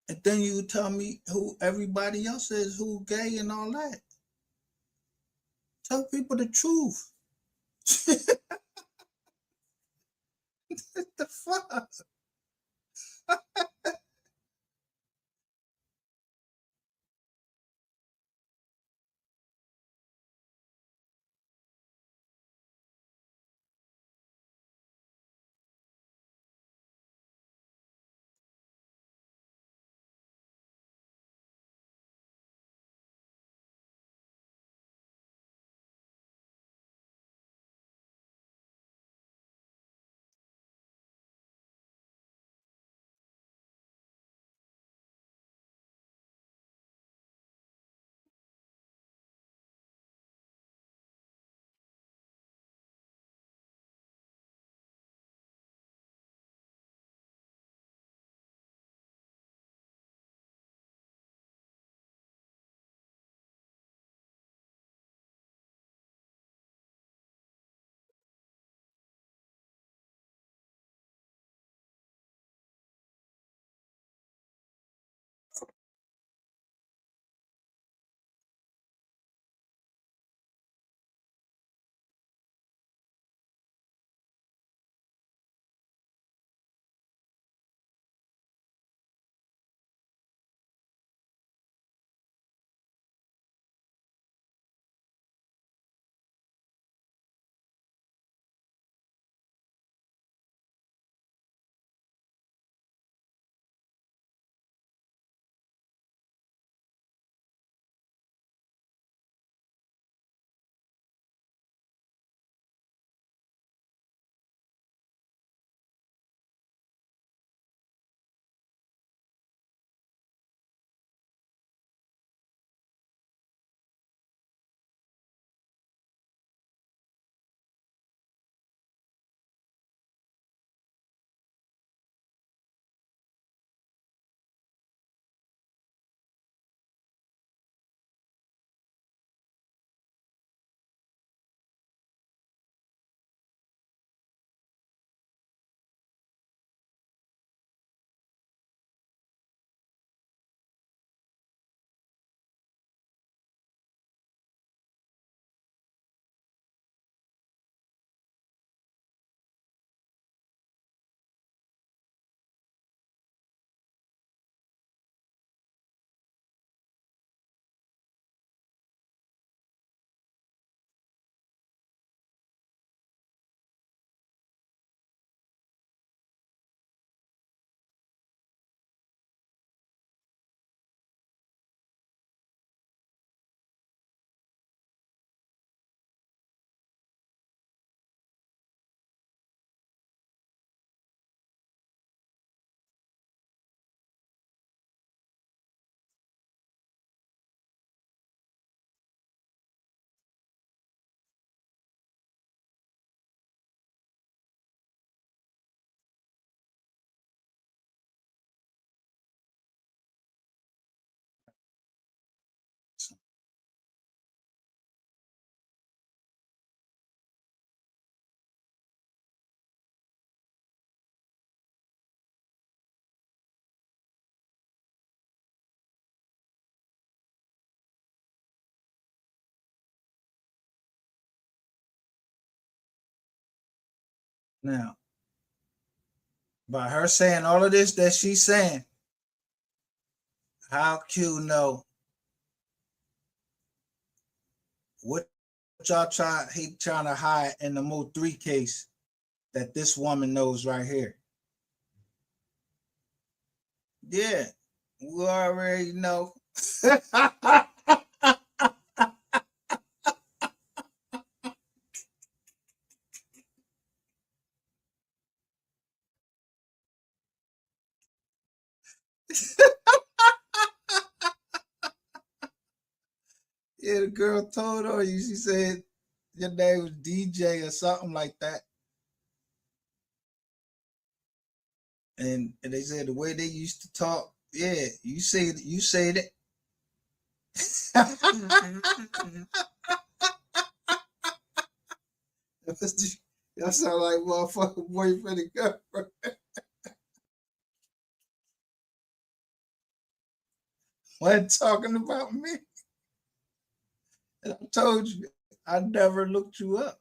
And then you tell me who everybody else is, who gay and all that. Tell people the truth. What the fuck? Now, by her saying all of this that she's saying, how Q know what y'all he trying to hide in the Mo 3 case that this woman knows right here? Yeah, we already know Yeah, the girl told her you. She said your name was DJ or something like that. And they said the way they used to talk, yeah, you said it. Y'all sound like motherfucking boyfriend and girlfriend. Wasn't talking about me. And I told you, I never looked you up.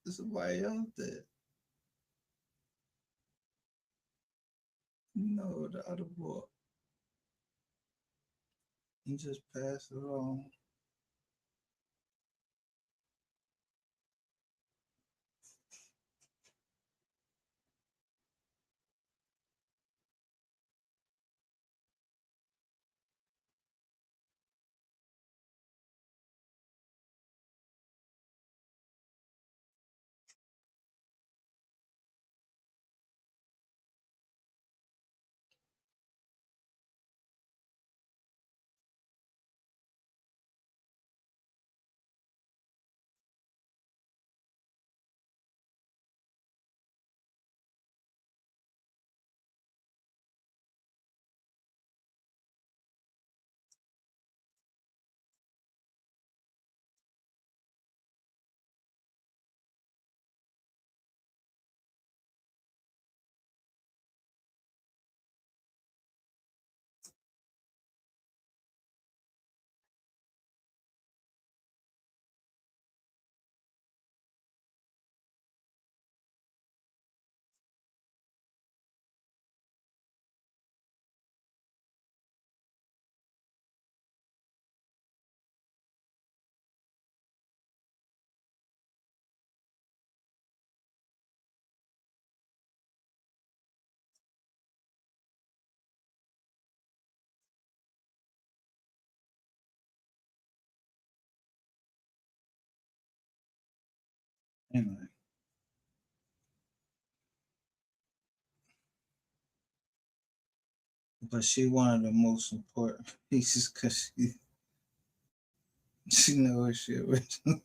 Somebody else did. No, the other boy. He just passed it on. Anyway, but she one of the most important pieces because she knows her shit original.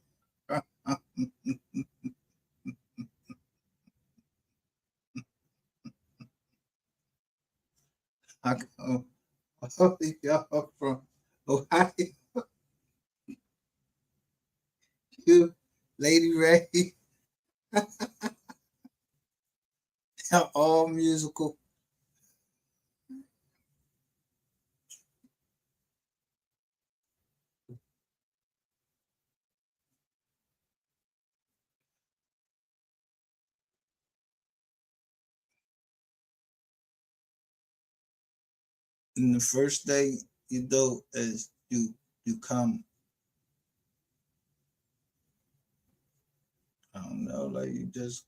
I go, all of y'all from Ohio, you, Lady Ray, all musical. And the first day you do is you come, I don't know, like you just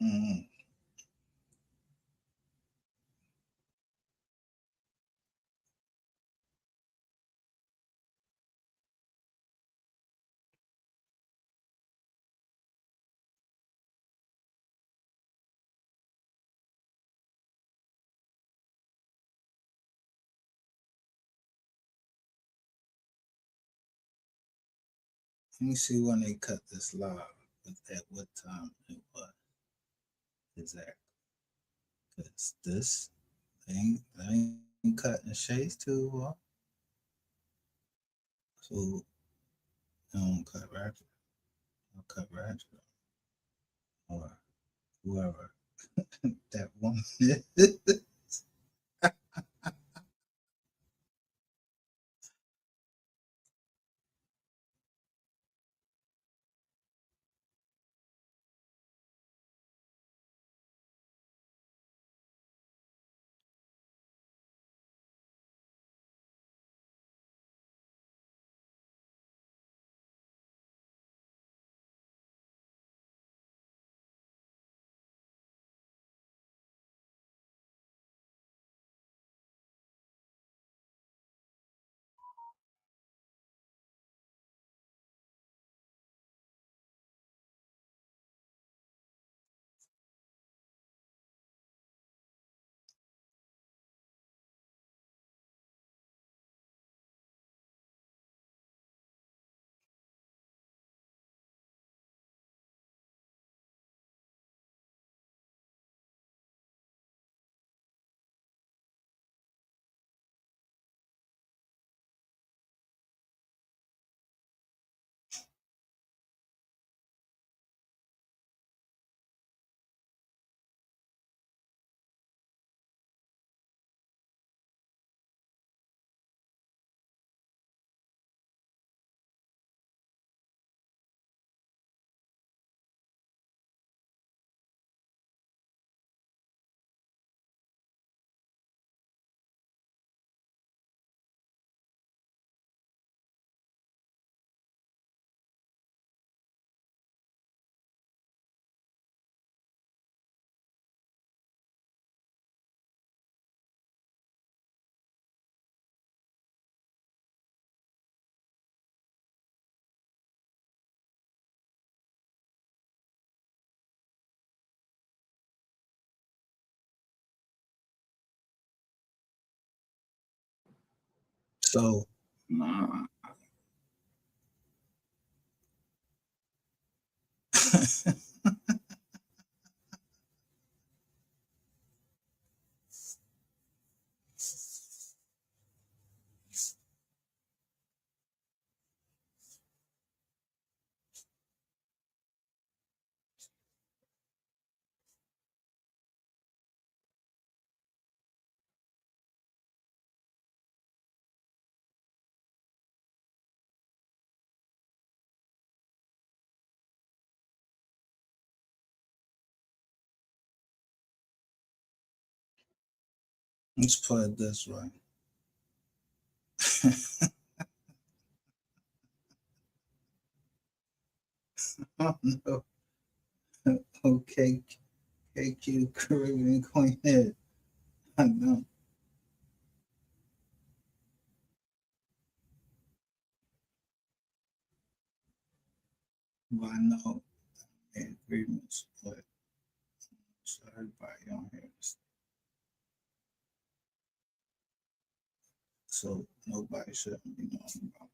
mm, let me see when they cut this live, at what time it was exactly. Because this they ain't cutting shades too well. So they don't cut ratchet. They'll cut ratchet or whoever that one So, nah. Let's put it this way. Oh no. Okay, KQ Caribbean Queen Head. I know. But I know the agreements, but so everybody on here. So nobody shouldn't be knowing about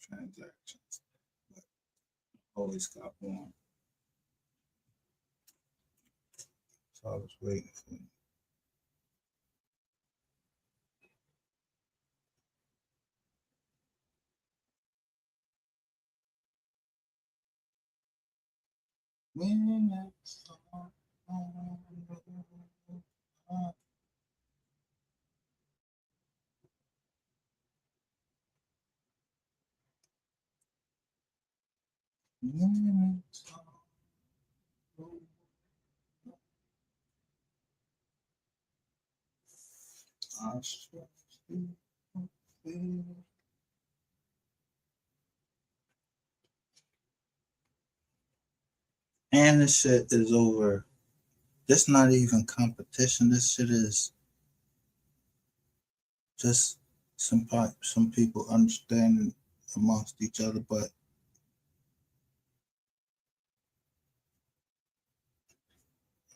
transactions. But always got one. So I was waiting for you. When it's all over, when it's all over, I trust you. And this shit is over. This not even competition. This shit is just some people understanding amongst each other, but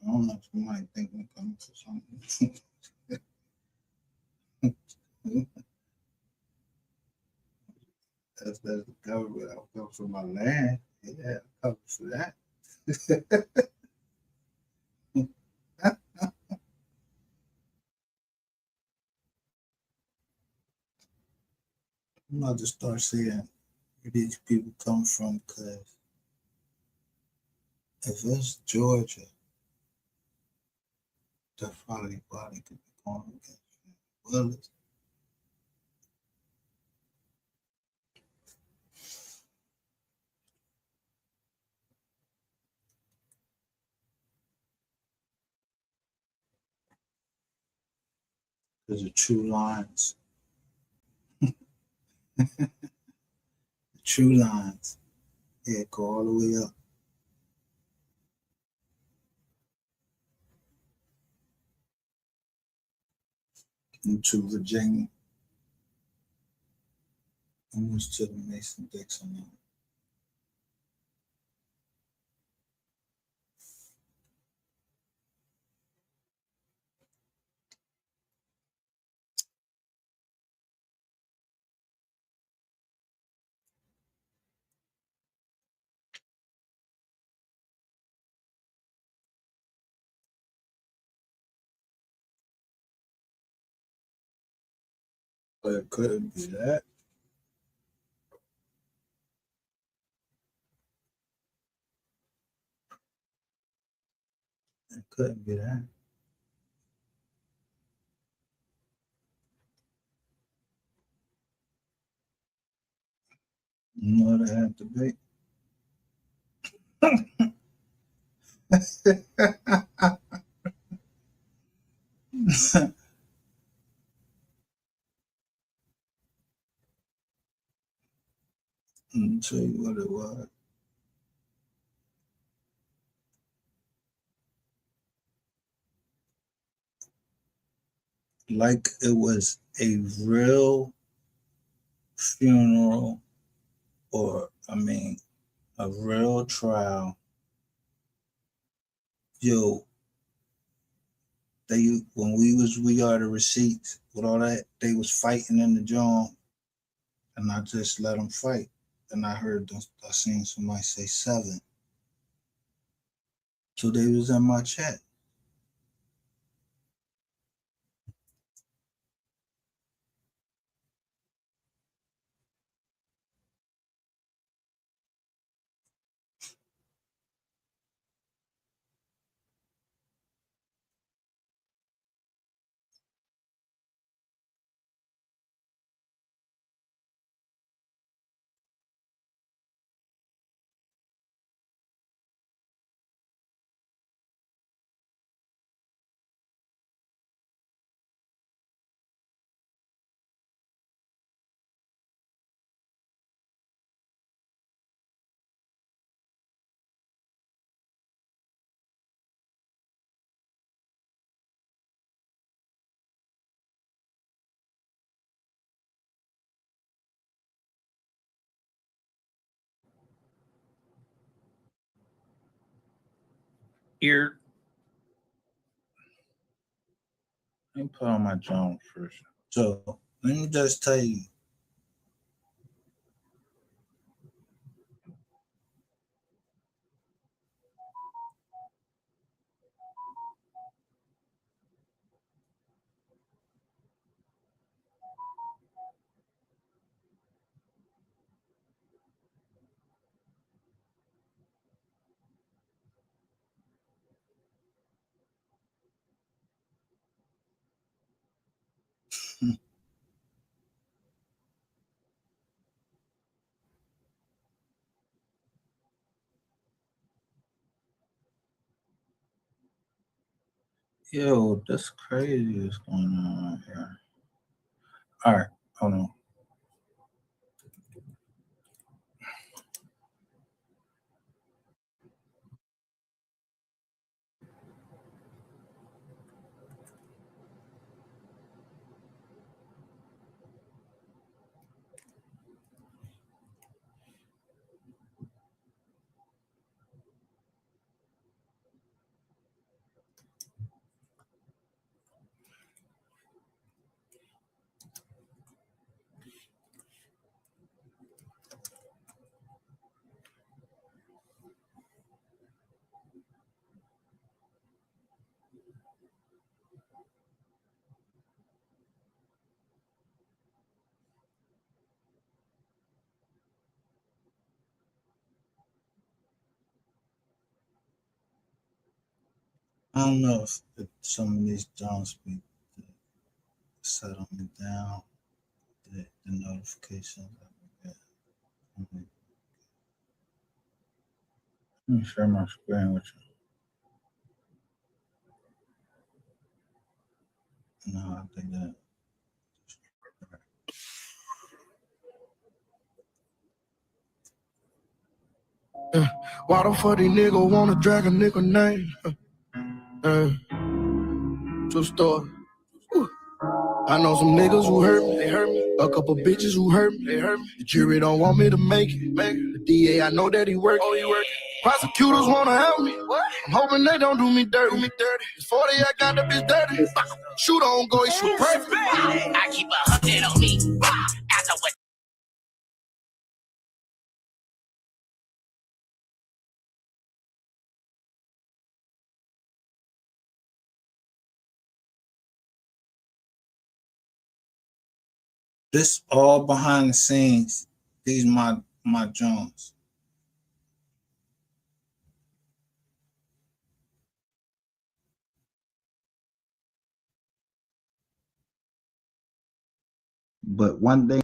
I don't know if you might think I'm coming for something. That's the government. I'll come for my land. Yeah, I'll come for that. I'm about to start seeing where these people come from, because if it's Georgia, that probably could be going against Willis. Because the true lines, yeah, go all the way up into Virginia, almost to the Mason-Dixon line. But it couldn't be that. It couldn't be that. You know what it had to be. Let me tell you what it was. Like it was a real funeral, or I mean, a real trial. Yo, we are the receipts with all that. They was fighting in the joint. and I just let them fight. And I seen somebody say 7. So they was in my chat. Here, let me put on my Jones first. So let me just tell you. Yo, that's crazy what's going on here. All right, hold on. I don't know if some of these Jones be settle me down, the notifications. Let me share my screen with you. No, I think that. Why the fuck these niggas wanna drag a nigga name? True story. Woo. I know some niggas who hurt me, they hurt me. A couple bitches who hurt me, they hurt me. The jury don't want me to make it. The DA, I know that he working. Oh, he working. Prosecutors wanna help me. What? I'm hoping they don't do me dirty. It's 40, I got the bitch dirty. Shoot on go, he shoot perfect. I keep 100 on me. After what? This all behind the scenes. These my Jones. But one thing.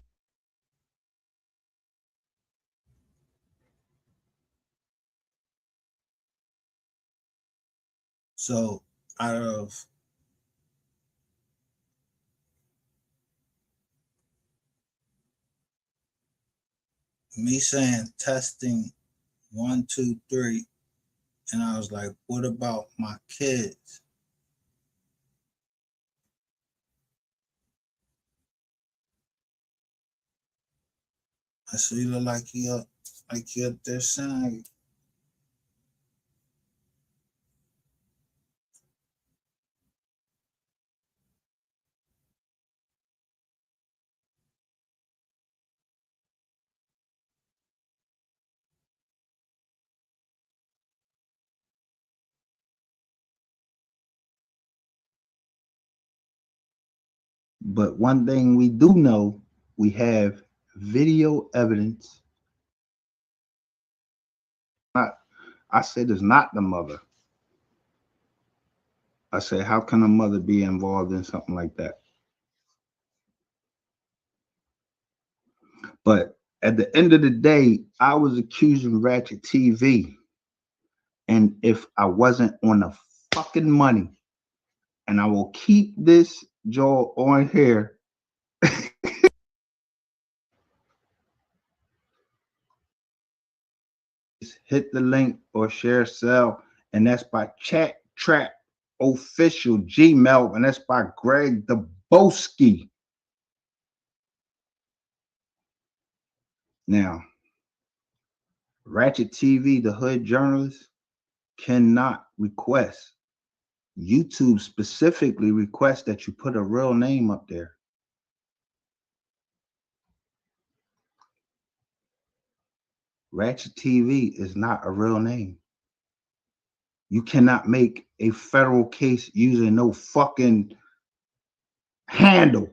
So out of me saying testing 1, 2, 3, and I was like, what about my kids? I said, you look like you're up there saying, But one thing we do know, we have video evidence. I said it's not the mother. I said, how can a mother be involved in something like that? But at the end of the day, I was accusing Ratchet TV. And if I wasn't on the fucking money, and I will keep this jaw on here. Hit the link or share cell, and that's by Chat Trap Official Gmail, and that's by Greg Dubowski. Now, Ratchet TV, the hood journalist, cannot request. YouTube specifically requests that you put a real name up there. Ratchet TV is not a real name. You cannot make a federal case using no fucking handle.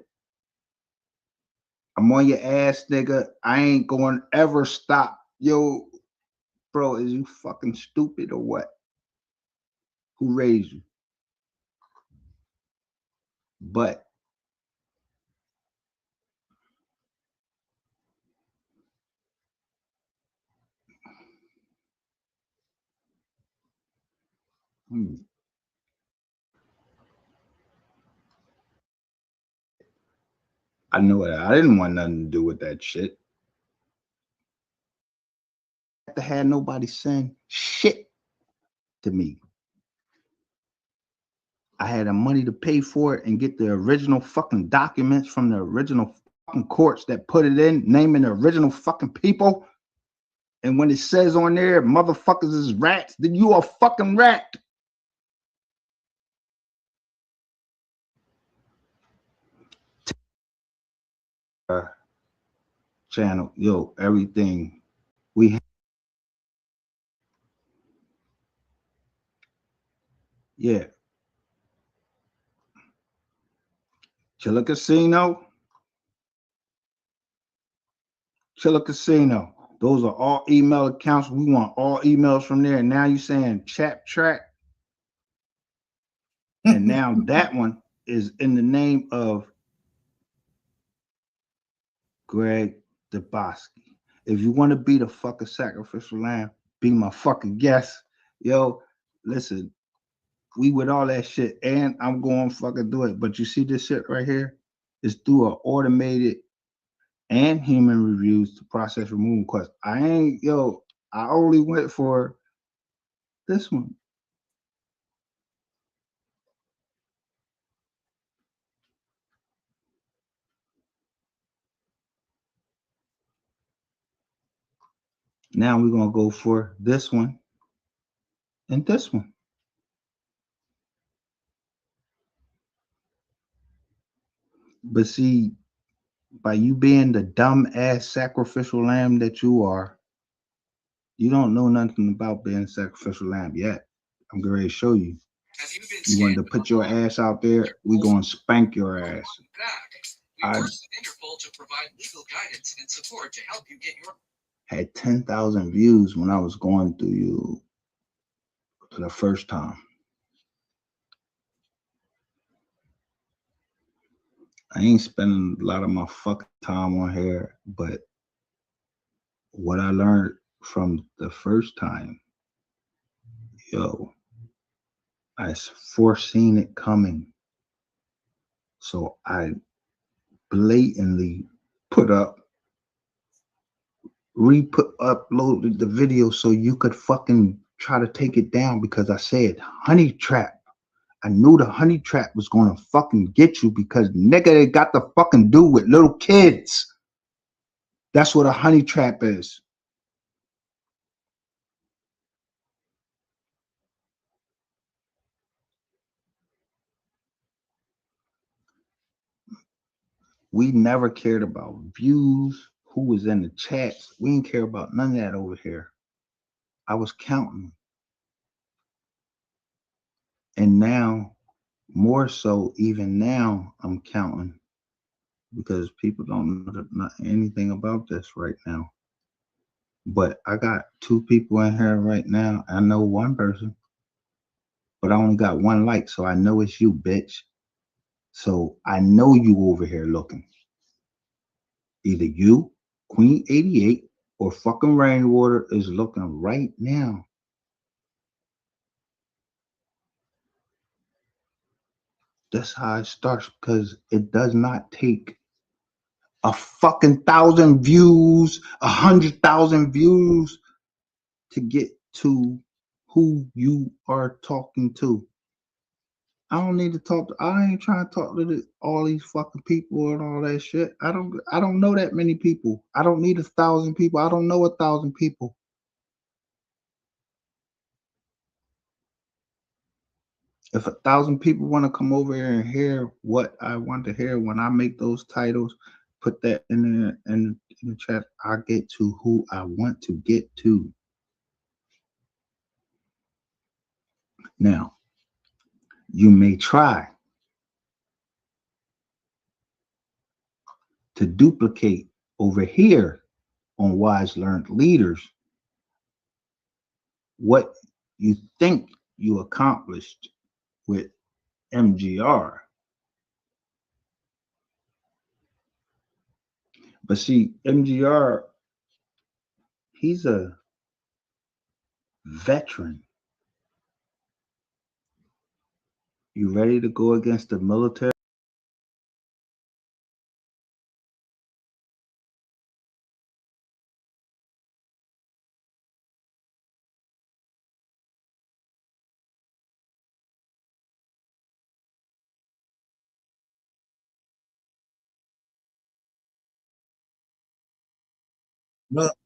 I'm on your ass, nigga. I ain't going to ever stop. Yo, bro, is you fucking stupid or what? Who raised you? But I know it. I didn't want nothing to do with that shit. I have to have nobody send shit to me. I had the money to pay for it and get the original fucking documents from the original fucking courts that put it in, naming the original fucking people. And when it says on there, motherfuckers is rats, then you a fucking rat. Channel, yo, everything we have. Yeah. Chiller Casino. Chiller Casino. Those are all email accounts. We want all emails from there. And now you're saying Chat Track. And now that one is in the name of Greg Dubowski. If you want to be the fucking sacrificial lamb, be my fucking guest. Yo, listen, we with all that shit, and I'm going to fucking do it. But you see this shit right here? It's through an automated and human reviews to process removal requests. I only went for this one. Now we're going to go for this one and this one. But see, by you being the dumb ass sacrificial lamb that you are, you don't know nothing about being a sacrificial lamb yet. I'm going to show you. You wanted to put your ass out there, we're going to spank your ass. I had 10,000 views when I was going through you for the first time. I ain't spending a lot of my fucking time on here, but what I learned from the first time, yo, I foreseen it coming. So I blatantly uploaded the video so you could fucking try to take it down, because I said honey trap. I knew the honey trap was gonna fucking get you, because nigga, they got to fucking do with little kids. That's what a honey trap is. We never cared about views, who was in the chats. We didn't care about none of that over here. I was counting. And now, more so, even now, I'm counting because people don't know anything about this right now. But I got two people in here right now. I know one person, but I only got one like, so I know it's you, bitch. So I know you over here looking. Either you, Queen 88, or fucking Rainwater is looking right now. That's how it starts because it does not take a fucking 1,000 views, 100,000 views to get to who you are talking to. I don't need to talk to. I ain't trying to talk to all these fucking people and all that shit. I don't know that many people. I don't need 1,000 people. I don't know 1,000 people. If 1,000 people want to come over here and hear what I want to hear when I make those titles, put that in the chat. I get to who I want to get to. Now, you may try to duplicate over here on Wise Learned Leaders what you think you accomplished with MGR. But see, MGR, he's a veteran. You ready to go against the military? Look,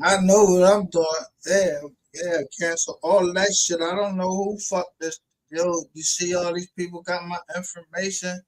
I know what I'm doing. Yeah, yeah, cancel all that shit. I don't know who fucked this. Yo, you see all these people got my information.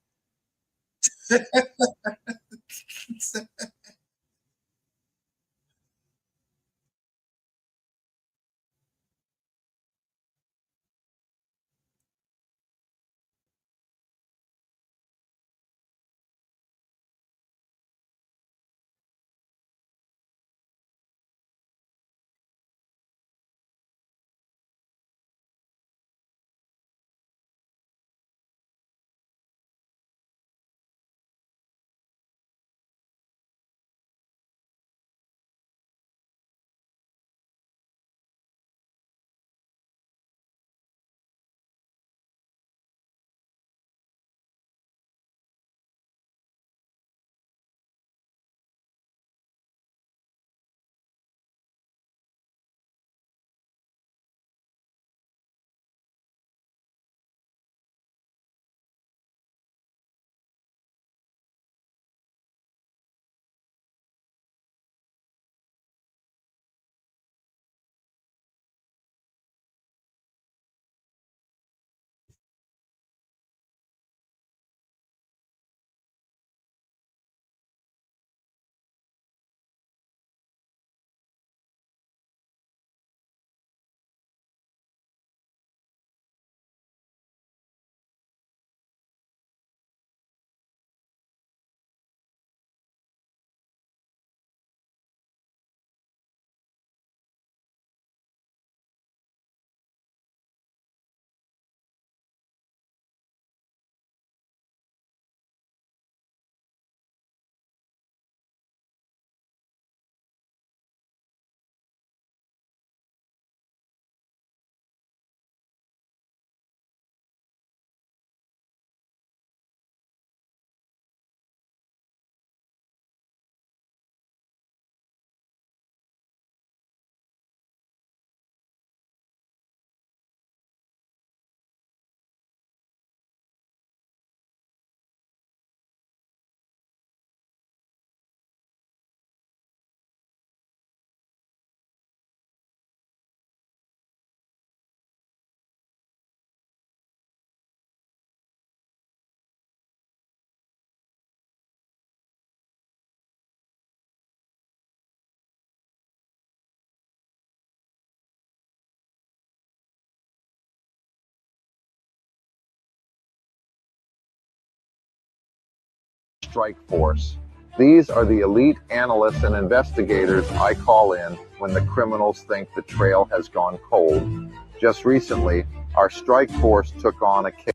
Strike Force. These are the elite analysts and investigators I call in when the criminals think the trail has gone cold. Just recently, our Strike Force took on a case.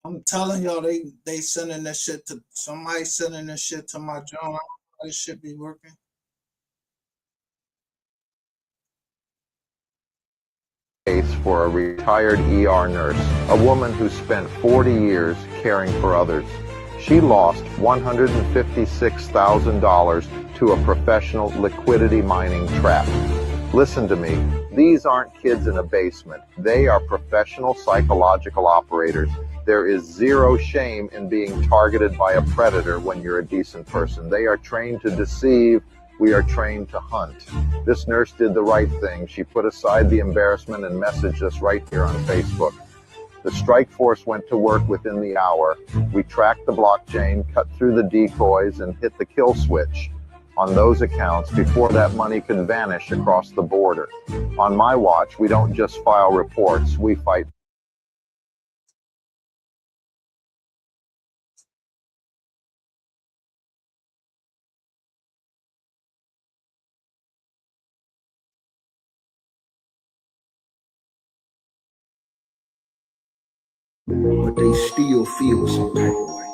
I'm telling y'all, they sending this shit to somebody sending this shit to my John. I don't know how this shit be working. Case for a retired ER nurse, a woman who spent 40 years caring for others. She lost $156,000 to a professional liquidity mining trap. Listen to me, these aren't kids in a basement. They are professional psychological operators. There is zero shame in being targeted by a predator when you're a decent person. They are trained to deceive. We are trained to hunt. This nurse did the right thing. She put aside the embarrassment and messaged us right here on Facebook. The Strike Force went to work within the hour. We tracked the blockchain, cut through the decoys, and hit the kill switch. on those accounts before that money can vanish across the border. On my watch, we don't just file reports, we fight. But they still feel some type of way.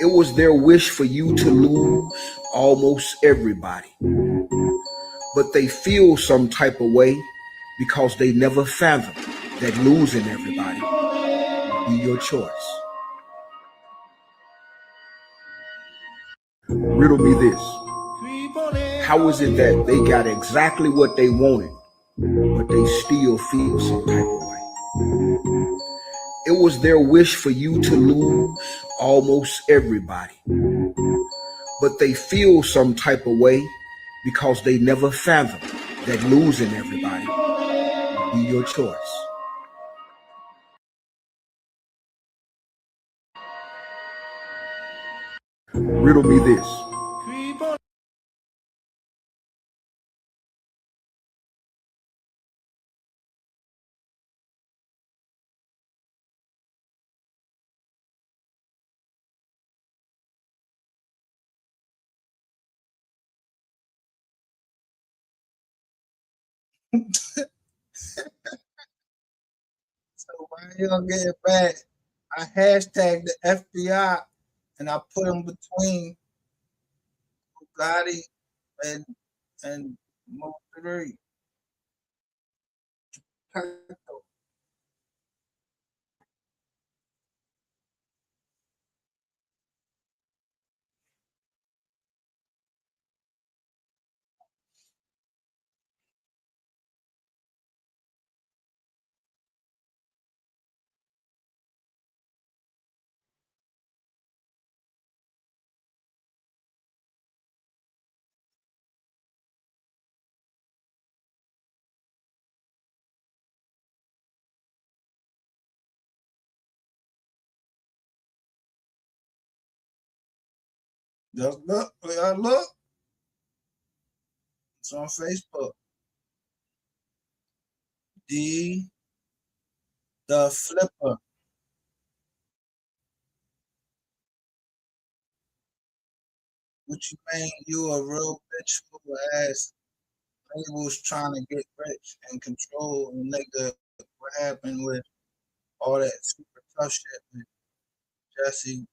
It was their wish for you to lose almost everybody. But they feel some type of way because they never fathomed that losing everybody would be your choice. Riddle me this. How is it that they got exactly what they wanted, but they still feel some type of way? It was their wish for you to lose almost everybody. But they feel some type of way because they never fathomed that losing everybody would be your choice. Riddle me this. So why y'all getting mad? I hashtagged the FBI and I put them between Bugatti and Mo 3. Just look, look. It's on Facebook. D the Flipper. What you mean? You a real bitch who ass labels trying to get rich and control and nigga what happened with all that super tough shit with Jesse.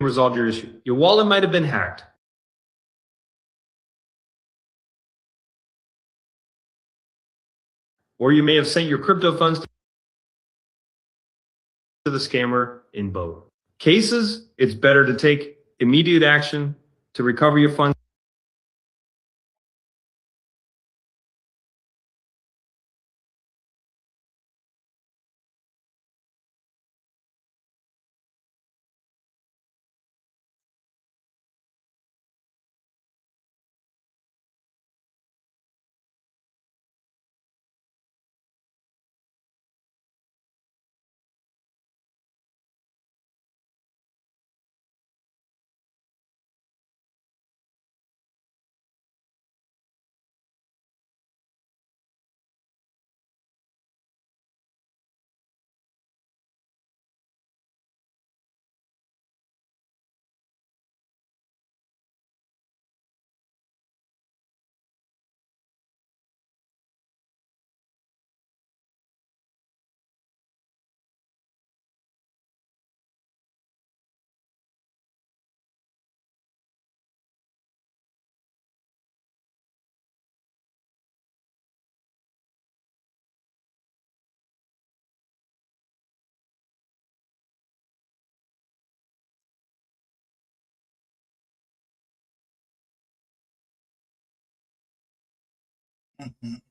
Resolve your issue. Your wallet might have been hacked. Or you may have sent your crypto funds to the scammer in both cases. It's better to take immediate action to recover your funds. Mhm.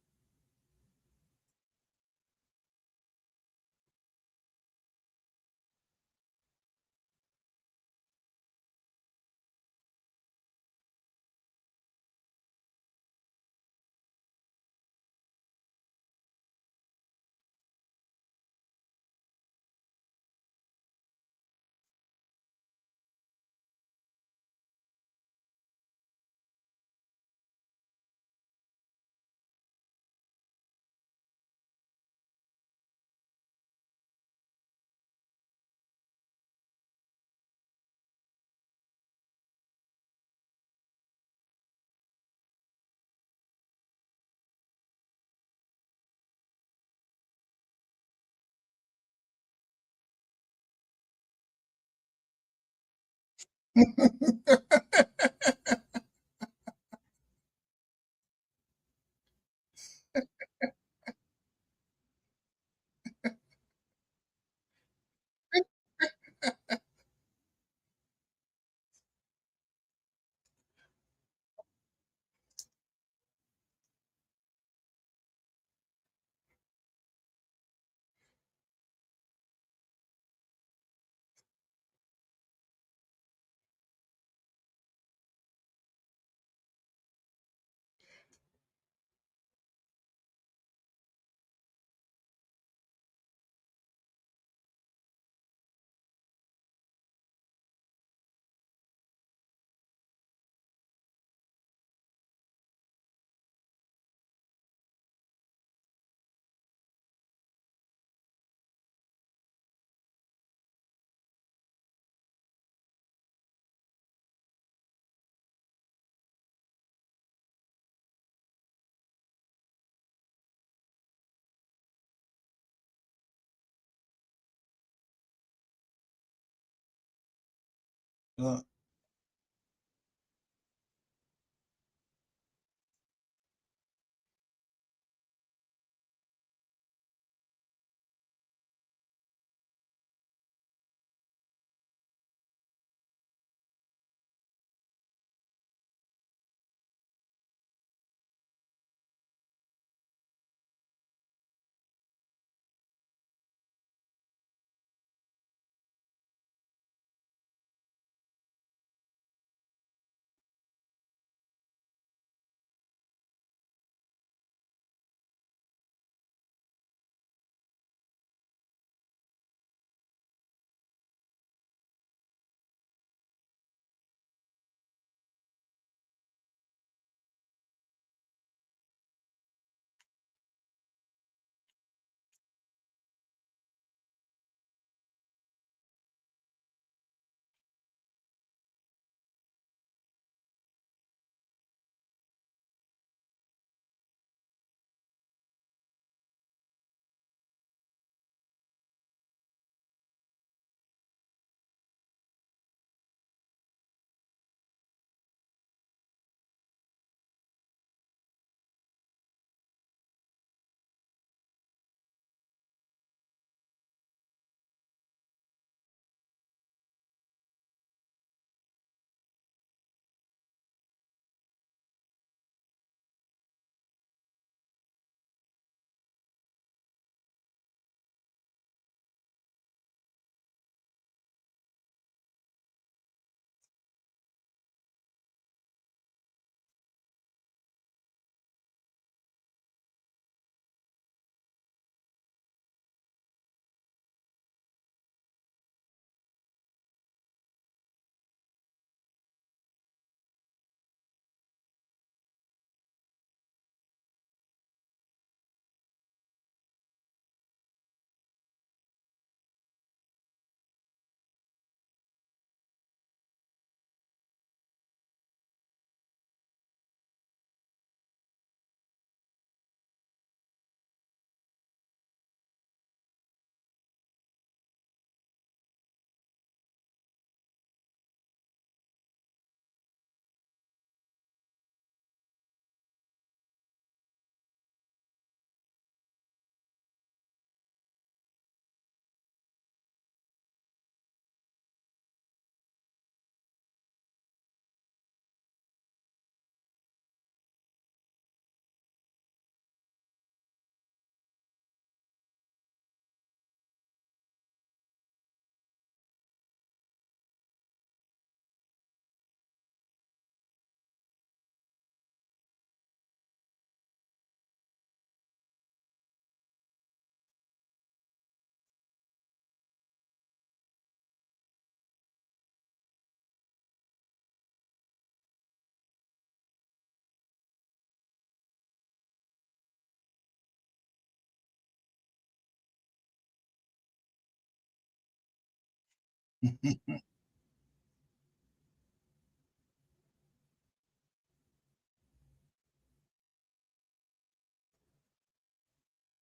Look.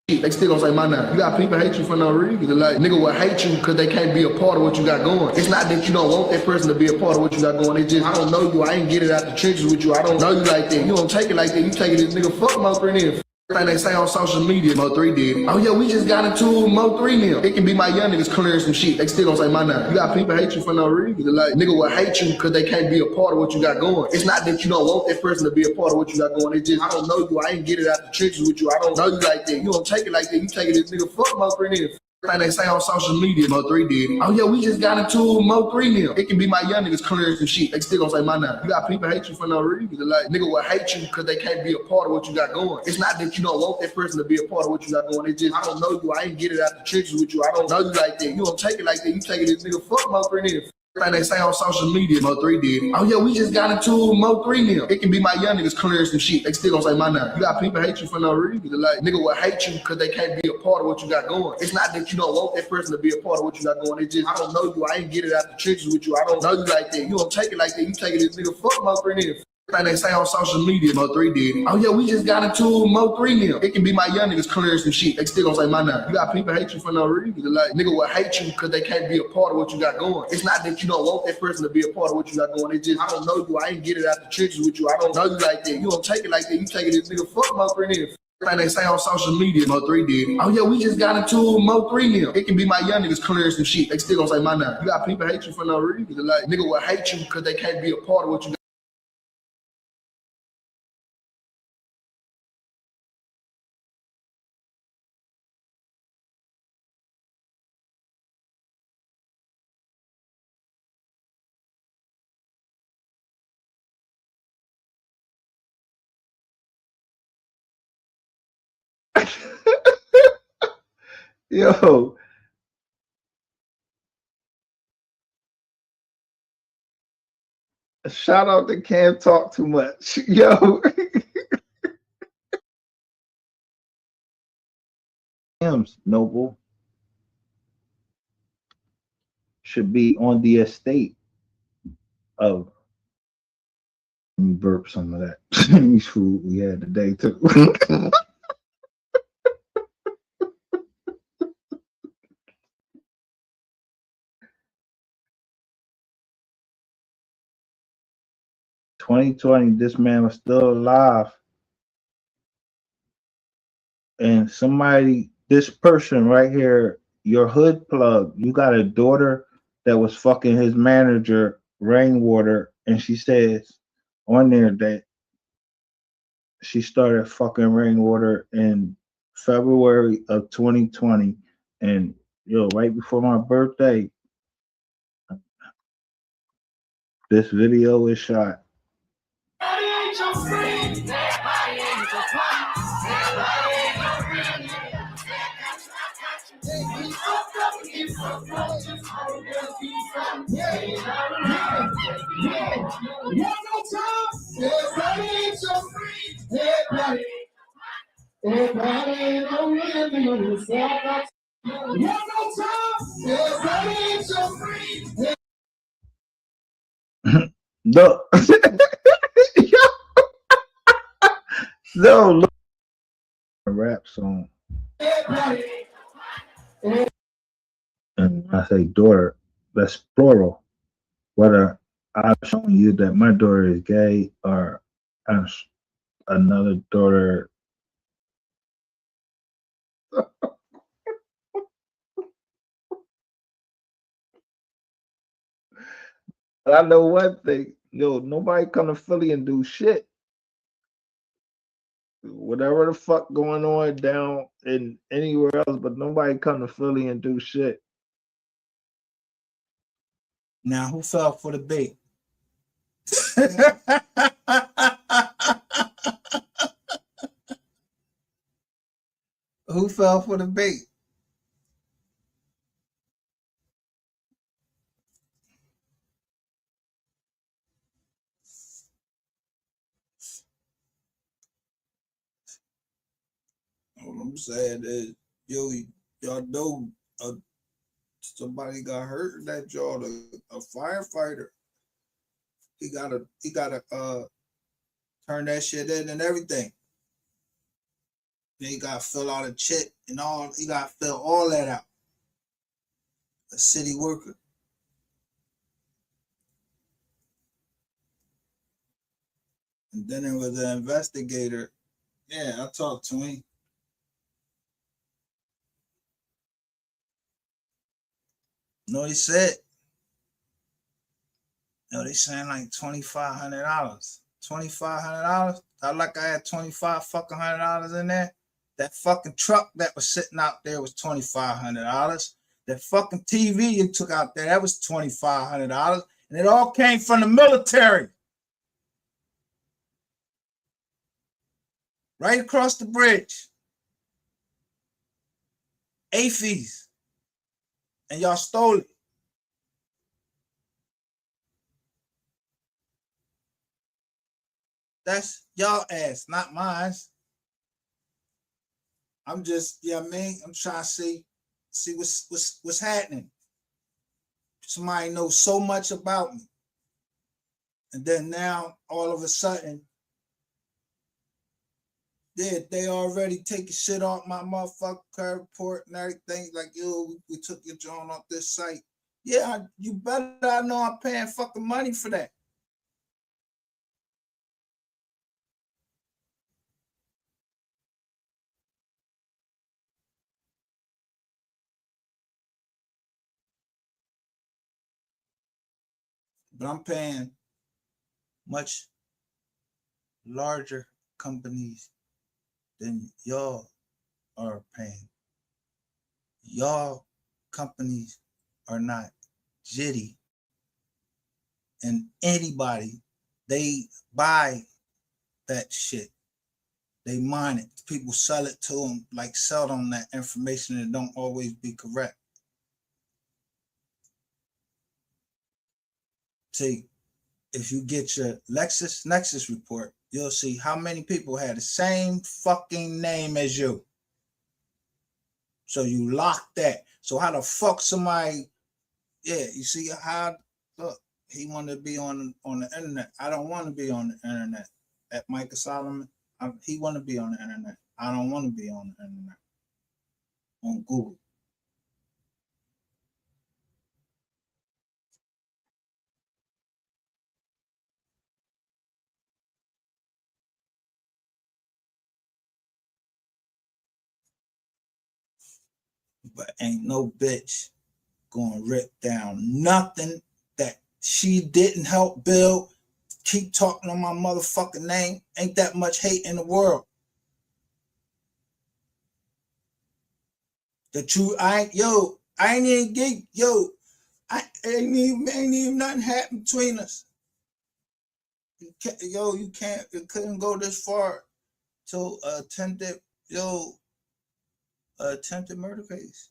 They still gonna say my name. You got people hate you for no reason. Like, nigga will hate you because they can't be a part of what you got going. It's not that you don't want that person to be a part of what you got going. It's just, I don't know you. I ain't get it out the trenches with you. I don't know you like that. You don't take it like that. You take it as nigga, fuck Mo3 then. Thing they say on social media, Mo3 did. Oh yeah, we just got into Mo3 now. It can be my young niggas clearing some shit. They still gonna say my name. You got people hate you for no reason. Like, nigga will hate you because they can't be a part of what you got going. It's not that you don't want that person to be a part of what you got going. It's just, I don't know you. I ain't get it out the trenches with you. I don't know you like that. You don't take it like that. You take it as nigga, fuck Mo3 then. Thing they say on social media, Mo3 did. Oh yeah, we just got into Mo3 now. It can be my young niggas clearing some shit. They still gonna say my name. You got people hate you for no reason. Like, nigga will hate you because they can't be a part of what you got going. It's not that you don't want that person to be a part of what you got going. It's just, I don't know you. I ain't get it out the trenches with you. I don't know you like that. You don't take it like that. You take it as nigga, fuck Mo3 then. Thing they say on social media, Mo3 did. Oh yeah, we just got into Mo3 now. It can be my young niggas clearing some shit. They still gonna say my name. You got people hate you for no reason. Like, nigga will hate you because they can't be a part of what you got going. It's not that you don't want that person to be a part of what you got going. It's just, I don't know you. I ain't get it out the trenches with you. I don't know you like that. You don't take it like that. You take it as nigga, fuck Mo3 then. Thing they say on social media, Mo3 did it. Oh yeah, we just got into Mo3 now. It can be my young niggas clearing some shit. They still gonna say my name. You got people hate you for no reason. Like, nigga will hate you because they can't be a part of what you got going. It's not that you don't want that person to be a part of what you got going. It's just, I don't know you. I ain't get it out the trenches with you. I don't know you like that. You don't take it like that. You take it as nigga, fuck Mo3 then. Thing they say on social media, Mo3 did it. Oh yeah, we just got into Mo3 now. It can be my young niggas clearing some shit. They still gonna say my name. You got people hate you for no reason. Like, nigga will hate you because they can't be a part of what you got. Yo, shout out to Can't Talk Too Much. Yo. Noble should be on the estate of. Let me burp some of that Chinese food we had today too. 2020, this man was still alive. And somebody, this person right here, your hood plug, you got a daughter that was fucking his manager, Rainwater, and she says on there that she started fucking Rainwater in February of 2020. And yo, right before my birthday, this video is shot. Look. No, look. A rap song. And I say daughter, that's plural. Whether I'm showing you that my daughter is gay or another daughter. I know one thing, yo, nobody come to Philly and do shit. Whatever the fuck going on down in anywhere else, but nobody come to Philly and do shit. Now, who fell for the bait? Who fell for the bait? All I'm saying is, yo, y'all know somebody got hurt in that job. A firefighter. He gotta turn that shit in and everything. Then he gotta fill out a check and all. He gotta fill all that out. A city worker. And then there was an investigator. Yeah, I talked to him. No, he said. No, they saying like $2,500. $2,500. I like I had $2,500 in there. That fucking truck that was sitting out there was $2,500. That fucking TV you took out there, that was $2,500. And it all came from the military. Right across the bridge. AFES. And y'all stole it. That's y'all ass, not mine. I'm just, you know what I mean? I'm trying to see what's happening. Somebody knows so much about me. And then now, all of a sudden, they already taking shit off my motherfucking credit report and everything. Like, yo, we took your joint off this site. Yeah, you better I know I'm paying fucking money for that. But I'm paying much larger companies than y'all are paying. Y'all companies are not jitty. And anybody, they buy that shit. They mine it. People sell it to them, like sell them that information that don't always be correct. See, if you get your LexisNexis report, you'll see how many people had the same fucking name as you. So you lock that. So how the fuck somebody, yeah, you see how, look, he wanted to be on the internet. I don't want to be on the internet. At Micah Solomon, he want to be on the internet. I don't want to be on the internet. On Google. But ain't no bitch gonna rip down nothing that she didn't help build. Keep talking on my motherfucking name. Ain't that much hate in the world. I ain't even get, ain't even nothing happened between us. You can't, it couldn't go this far to attempted murder case.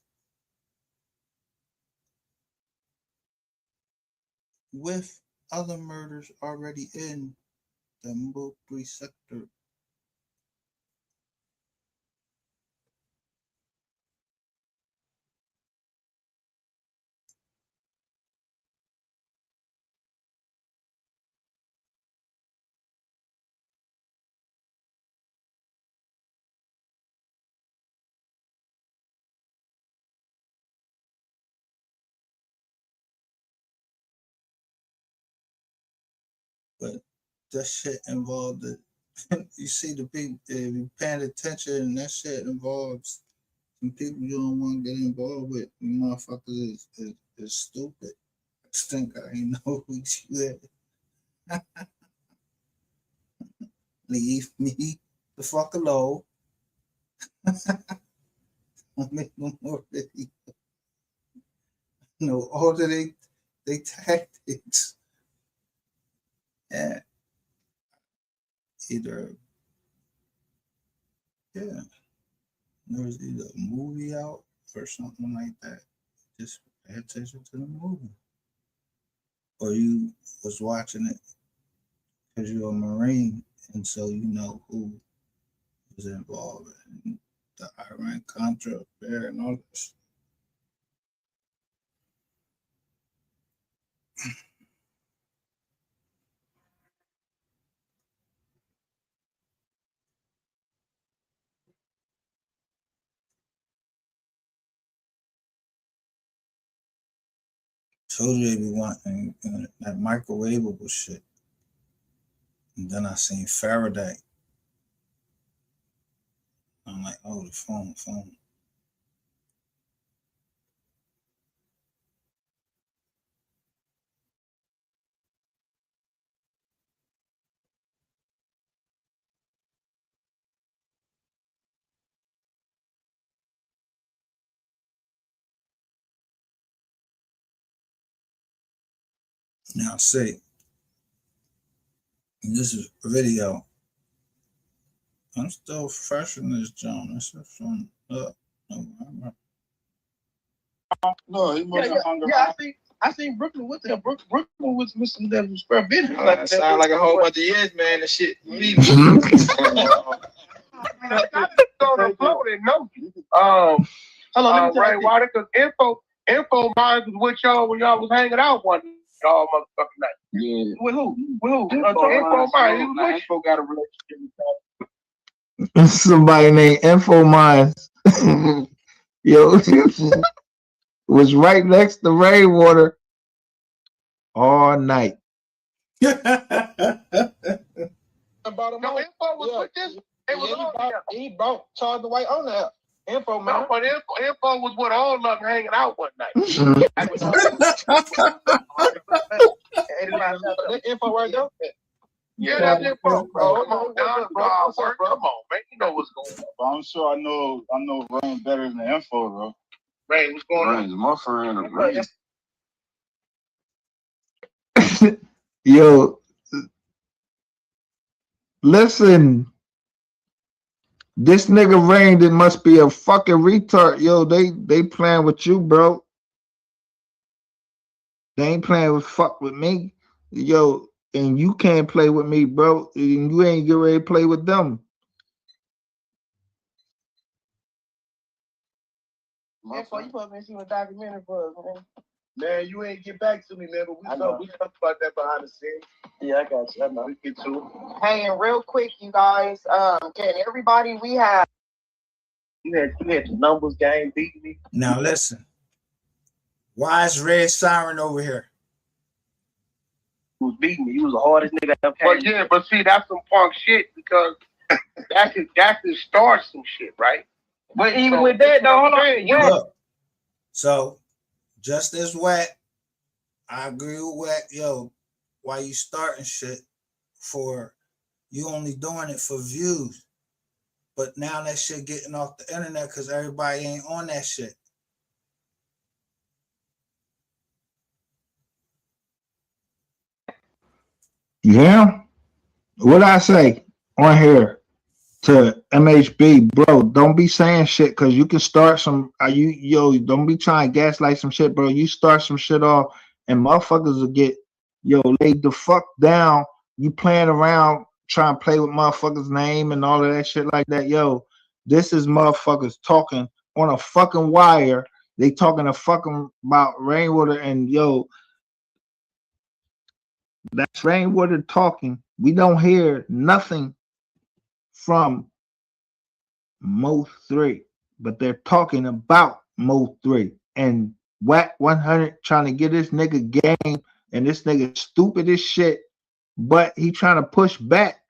With other murders already in the Mowbray sector. But that shit involved you see the people, if you paying attention, and that shit involves some people you don't want to get involved with. You motherfuckers is stupid. I think I ain't know who you at. Leave me the fuck alone. Don't make no more videos. No, all of they tactics. Yeah. Either, yeah, there's either a movie out or something like that. Just pay attention to the movie. Or you was watching it because you're a Marine and so you know who was involved in the Iran-Contra affair and all this. Told you they be wanting that microwavable shit. And then I seen Faraday. I'm like, oh, the phone. Now see, this is a video. I'm still fresh in this joint. This is from November. No, he must have hung around. I seen Brooklyn with him. Brooklyn was missing them square bit. That sound like a whole bunch of yes man and shit. Hello, right, Water, because Info Minds was with y'all when y'all was hanging out one. all motherfucking night. Yeah. With who? Info Mine. Info got a relationship with Somebody named Info Minds. Yo, was right next to Rainwater all night. No, Info was with this. It was on there. He brought Charles the White on there. Info, man. No, but Info was with all of them hanging out one night. Info right there. Yeah, that's Info, bro. Come on, down to our work. Come on, man. You know what's going on. I'm sure I know Rain better than the Info, bro. Rain, what's going on? Rain's my friend. Yo, listen. This nigga Rain, that must be a fucking retard. Yo, they playing with you, bro. They ain't playing with fuck with me. Yo, and you can't play with me, bro. And you ain't get ready to play with them. Info, you supposed to see what documentary for us, man. Man, you ain't get back to me, man, but we talked about that behind the scenes. Yeah, I got you. I know. We get to it. Hey, and real quick, you guys, can everybody we have You had the numbers game beating me. Now listen. Why is Red Siren over here? He was beating me. He was the hardest nigga I've had. But yeah, but see, that's some punk shit because that could start some shit, right? But even with that, though, hold on. Look, so just as Wack, I agree with Wack. Yo, why you starting shit for you only doing it for views? But now that shit getting off the internet because everybody ain't on that shit. Yeah. What I say on here to MHB, bro, don't be saying shit because you can start some don't be trying to gaslight some shit, bro. You start some shit off and motherfuckers will get laid the fuck down. You playing around trying to play with motherfuckers' name and all of that shit like that. Yo, this is motherfuckers talking on a fucking wire. They talking about Rainwater and that's Rainwater talking. We don't hear nothing from Mo 3, but they're talking about Mo 3 and Wack 100 trying to get this nigga game, and this nigga stupid as shit, but he trying to push back.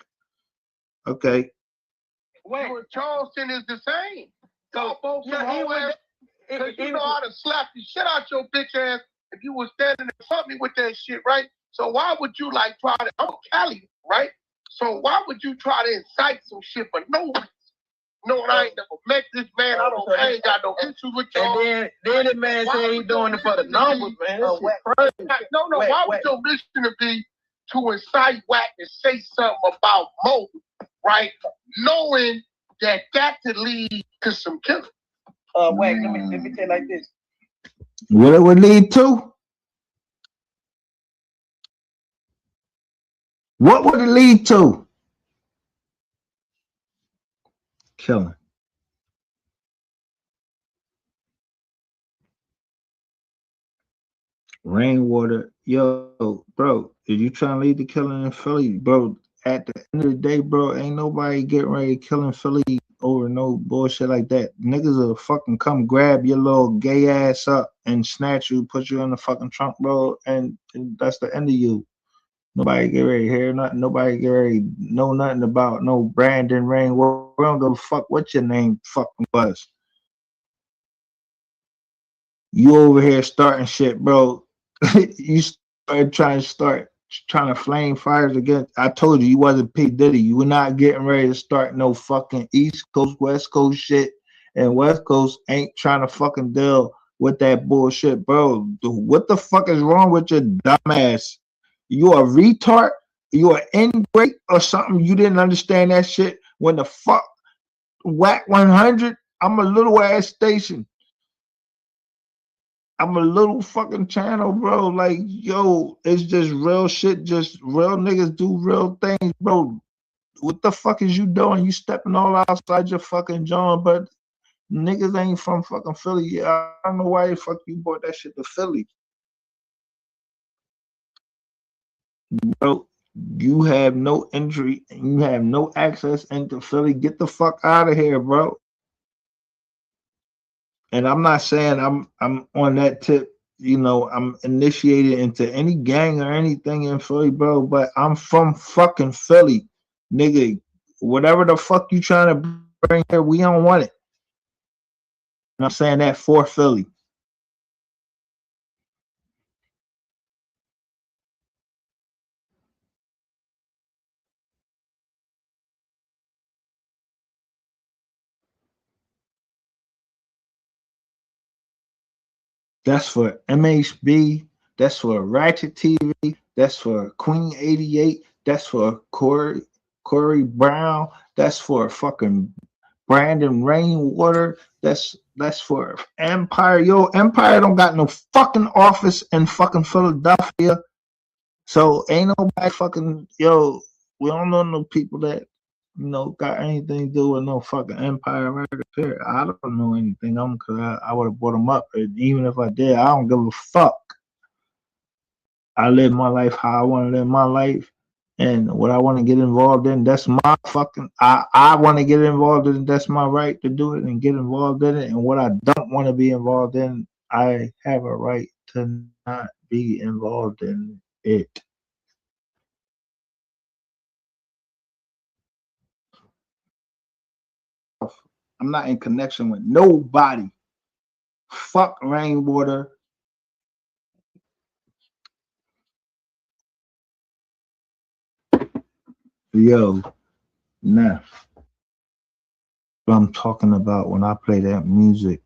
Okay. Well, Charleston is the same. So folks you know how to slap the shit out your bitch ass if you was standing in front of me with that shit, right? So why would you try to, I'm Cali, right? So why would you try to incite some shit for no reason? No, I ain't never met this man. I ain't got no issues with y'all. And then the man say he doing it for the numbers, man. No, why would your mission be to incite Wack and say something about Mo, right? Knowing that could lead to some killing. Wack, let me tell you like this. What it would lead to? What would it lead to? Killing. Rainwater, yo, bro, is you trying to lead the killing in Philly, bro? At the end of the day, bro, ain't nobody getting ready to kill in Philly over no bullshit like that. Niggas will fucking come grab your little gay ass up and snatch you, put you in the fucking trunk, bro, and that's the end of you. Nobody get ready to hear nothing. Nobody get ready to know nothing about no Brandon Rainwater. We don't give a fuck what your name fucking was. You over here starting shit, bro. You started trying to flame fires again. I told you wasn't P. Diddy. You were not getting ready to start no fucking East Coast, West Coast shit. And West Coast ain't trying to fucking deal with that bullshit, bro. What the fuck is wrong with your dumb ass? You a retard? You an ingrate or something? You didn't understand that shit when the fuck Wack 100? I'm a little ass station. I'm a little fucking channel, bro. Like, yo, it's just real shit. Just real niggas do real things, bro. What the fuck is you doing? You stepping all outside your fucking John, but niggas ain't from fucking Philly. I don't know why the fuck you brought that shit to Philly. bro, you have no entry and you have no access into Philly. Get the fuck out of here, bro. And I'm not saying I'm on that tip, you know, I'm initiated into any gang or anything in Philly, bro, but I'm from fucking Philly, nigga. Whatever the fuck you trying to bring here, we don't want it. And I'm saying that for Philly. That's for MHB. That's for Ratchet TV. That's for Queen 88. That's for Corey Brown. That's for fucking Brandon Rainwater. That's for Empire. Yo, Empire don't got no fucking office in fucking Philadelphia. So ain't nobody fucking, yo, we don't know no people that, you know, got anything to do with no fucking Empire Records. Period. I don't know anything of them because I would have brought them up. And even if I did, I don't give a fuck. I live my life how I want to live my life. And what I want to get involved in, that's my fucking, I want to get involved in, that's my right to do it and get involved in it. And what I don't want to be involved in, I have a right to not be involved in it. I'm not in connection with nobody. Fuck Rainwater. Yo, nah. What I'm talking about when I play that music.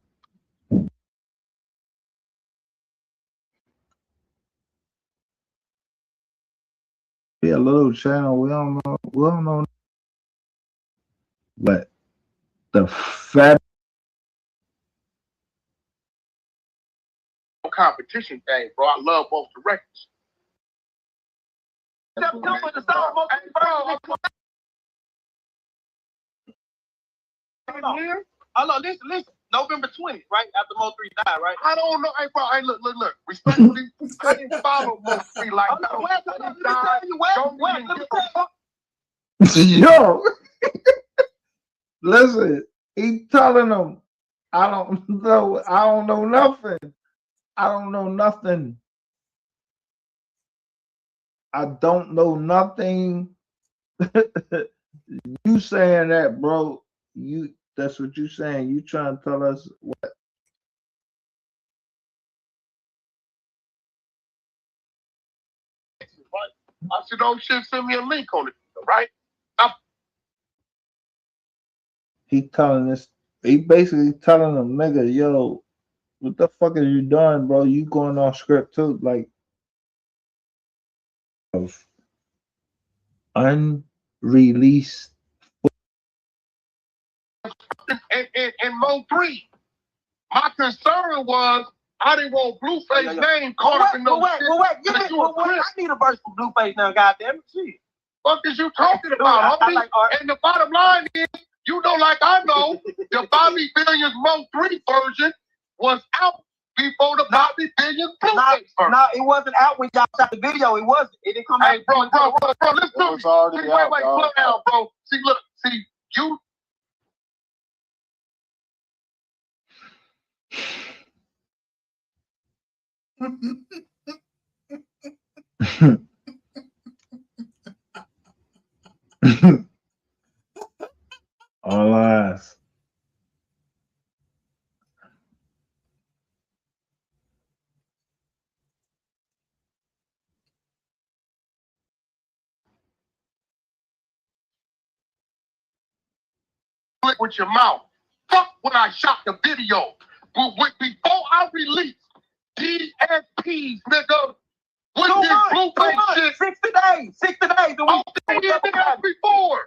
Be a little channel, we don't know. But the fat competition thing, bro. I love both the records. Hello, listen. November 20th, right? After Mo 3 died, right? I don't know. Hey, bro, hey, look. Respectfully, I didn't follow Mo 3 like that. Yo, listen, he telling them, I don't know nothing. I don't know nothing. I don't know nothing. You saying that, bro? That's what you saying. You trying to tell us what? I said, oh shit, send me a link on it, right? He basically telling them, nigga, yo, what the fuck are you doing, bro? You going off script too, like of unreleased. And Mo 3. My concern was I didn't want Blueface name caught up in no shit. I need a verse from Blueface now, goddamn it. Shit. What is you talking about, homie? And the bottom line is, you know, like I know, the Bobby Billions Mo 3 version was out before the Bobby Billions Blueface version. No, it wasn't out when y'all shot the video. It wasn't. It didn't come out. Hey, bro, listen to me. Wait, slow down, bro. See, you. All eyes. With your mouth. Fuck when I shot the video. Before I released DSPs, nigga. With this Blueface shit. 60 days. 60 days. Oh, nigga, before.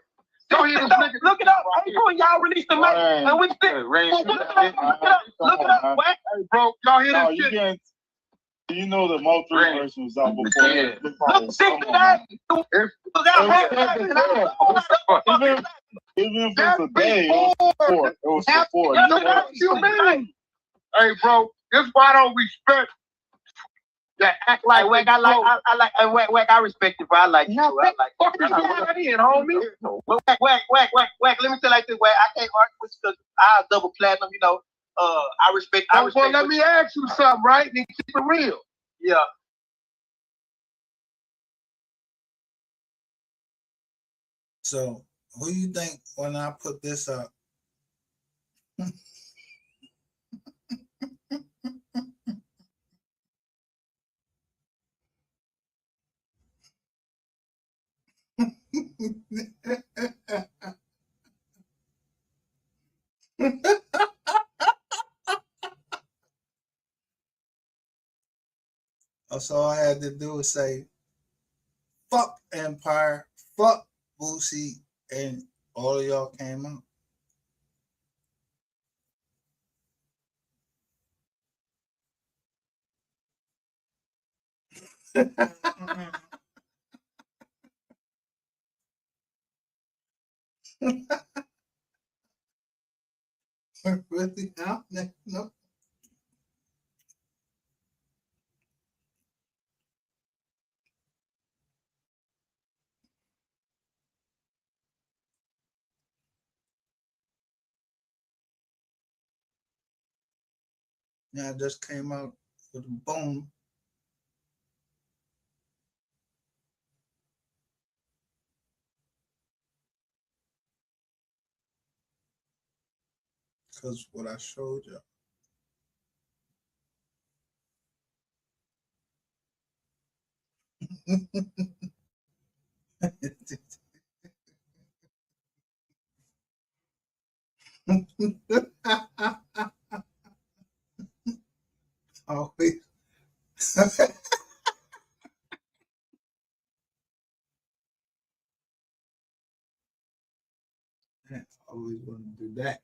Look it up. April, y'all released the May. And we still. Look it up. What? Hey, bro, y'all hear this shit? You know the Mo 3 version was out before. Yeah. Look, 60 days. Even if it's a day, it was before. What you mean? Hey, bro, this is why I don't respect that act like Wack, I like, Wack, I respect you, bro. I like you. No, Bro. I like fuck is that in, homie? But Wack, let me tell you like this, Wack. I can't argue with you because I have double platinum, you know. I respect. Well, let me ask you something, right? Then keep it real. Yeah. So who you think when I put this up? So all I had to do was say, fuck Empire, fuck Boosie, and all of y'all came out. Really? No. Yeah, I just came out with a boom. Because what I showed you. Always. I always want to do that.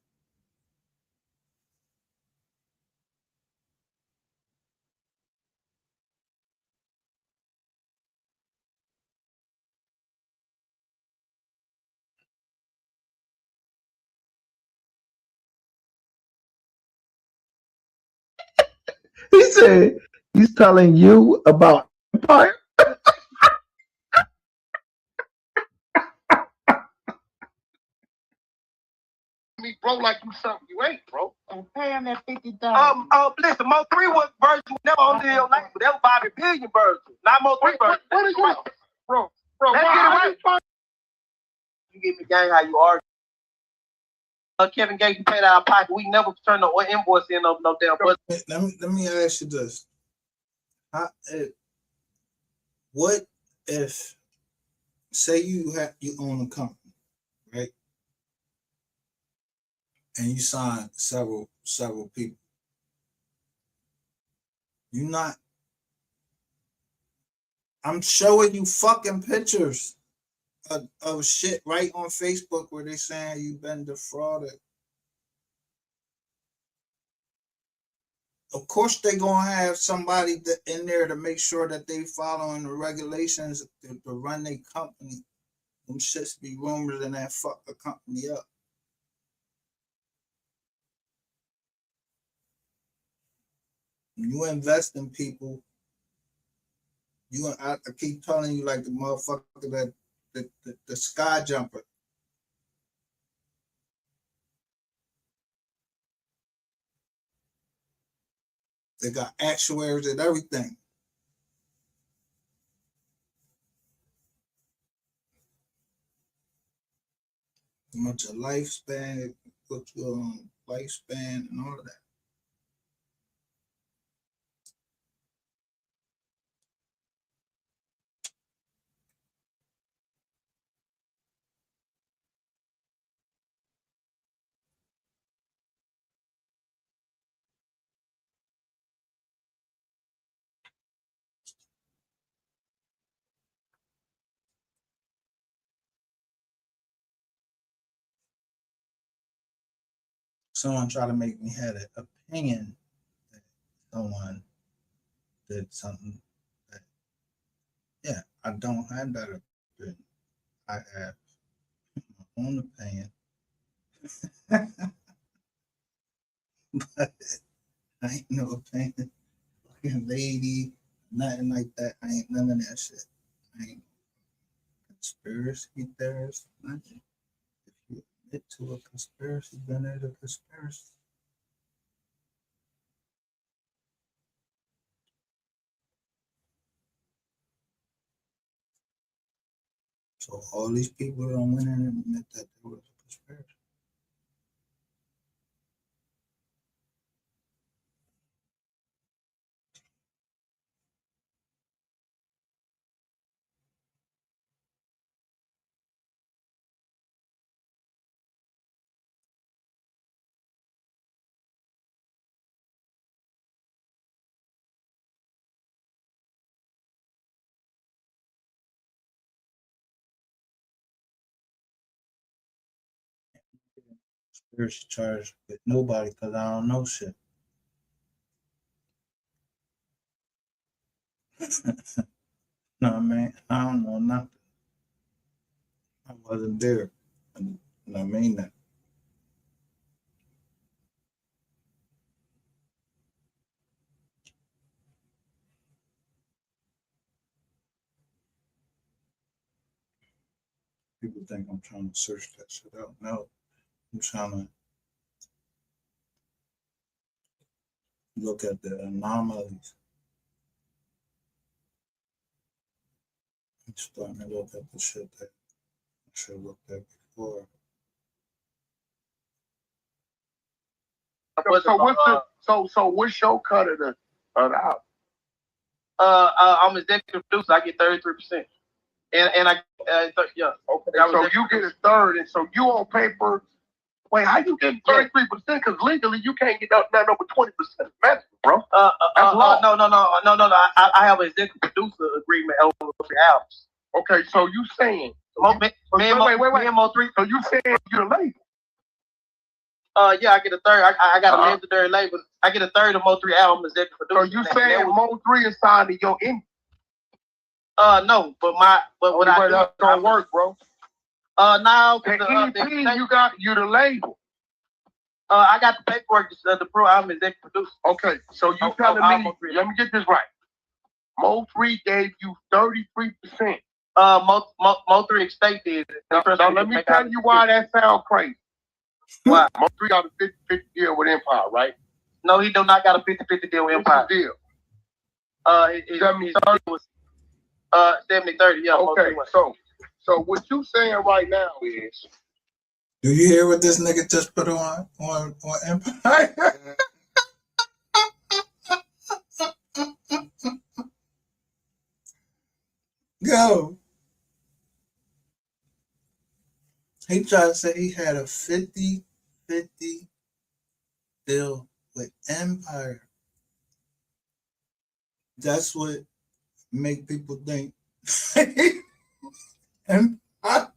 He said he's telling you about Empire. Me, bro, like you something you ain't, bro. And pay him that $50,000. Listen, Mo 3 was version never on the label. That was Bobby Billion version, not Mo 3 version. What is what? Bro, Let's why get it are right. You give me gang how you argue. Kevin Gates, you paid out of pocket. We never turn no invoice in no damn budget. Let me ask you this. What if, say you own a company, right? And you sign several people. You not. I'm showing you fucking pictures of shit right on Facebook where they saying you've been defrauded. Of course, they gonna have somebody in there to make sure that they following the regulations to run their company. Them shits be rumors and that fuck the company up. You invest in people. I keep telling you like the motherfucker that the sky jumper. They got actuaries and everything. How much your lifespan, what your lifespan and all of that. Someone tried to make me have an opinion that someone did something that, yeah, I don't have that opinion. I have my own opinion. But I ain't no opinion. Fucking lady, Nothing like that. I ain't none of that shit. I ain't conspiracy theorist. Nothing. If you admit to a conspiracy, then it's a conspiracy. So all these people don't went in and admit that there was a conspiracy. Conspiracy charge with nobody because I don't know shit. No, man, I don't know nothing. I wasn't there. And I mean that. People think I'm trying to search that shit out. No, I'm trying to look at the anomalies. I'm starting to look at the shit that I should have looked at before. So what's your cut of the album? I'm executive producer. I get 33%, and I yeah. Okay. So you get a third, and so you on paper. Wait, how you get 33%? Because legally you can't get nothing over 20%, bro. No. I have an executive producer agreement over 3 albums. Okay, so you saying? Wait. Me and Mo3. So you saying you're the label? Yeah, I get a third. I got a legendary label. I get a third of Mo3 album executive producer. So you saying Mo3 is signed to your indie? No, but what I do, that don't work, bro. Now you the label. I got the paperwork to prove I'm executive producer. Okay, so you telling me? Let me get this right. Mo3 gave you 33%. Mo3 Estate did. Now let me tell you why that sounds crazy. Why? Mo3 got a 50-50 deal with Empire, right? No, he do not got a 50-50 deal with Empire. What's the deal? 70-30, yeah. Okay, so what you saying right now is, do you hear what this nigga just put on Empire? Go. He tried to say he had a 50-50 deal with Empire. That's what make people think Empire.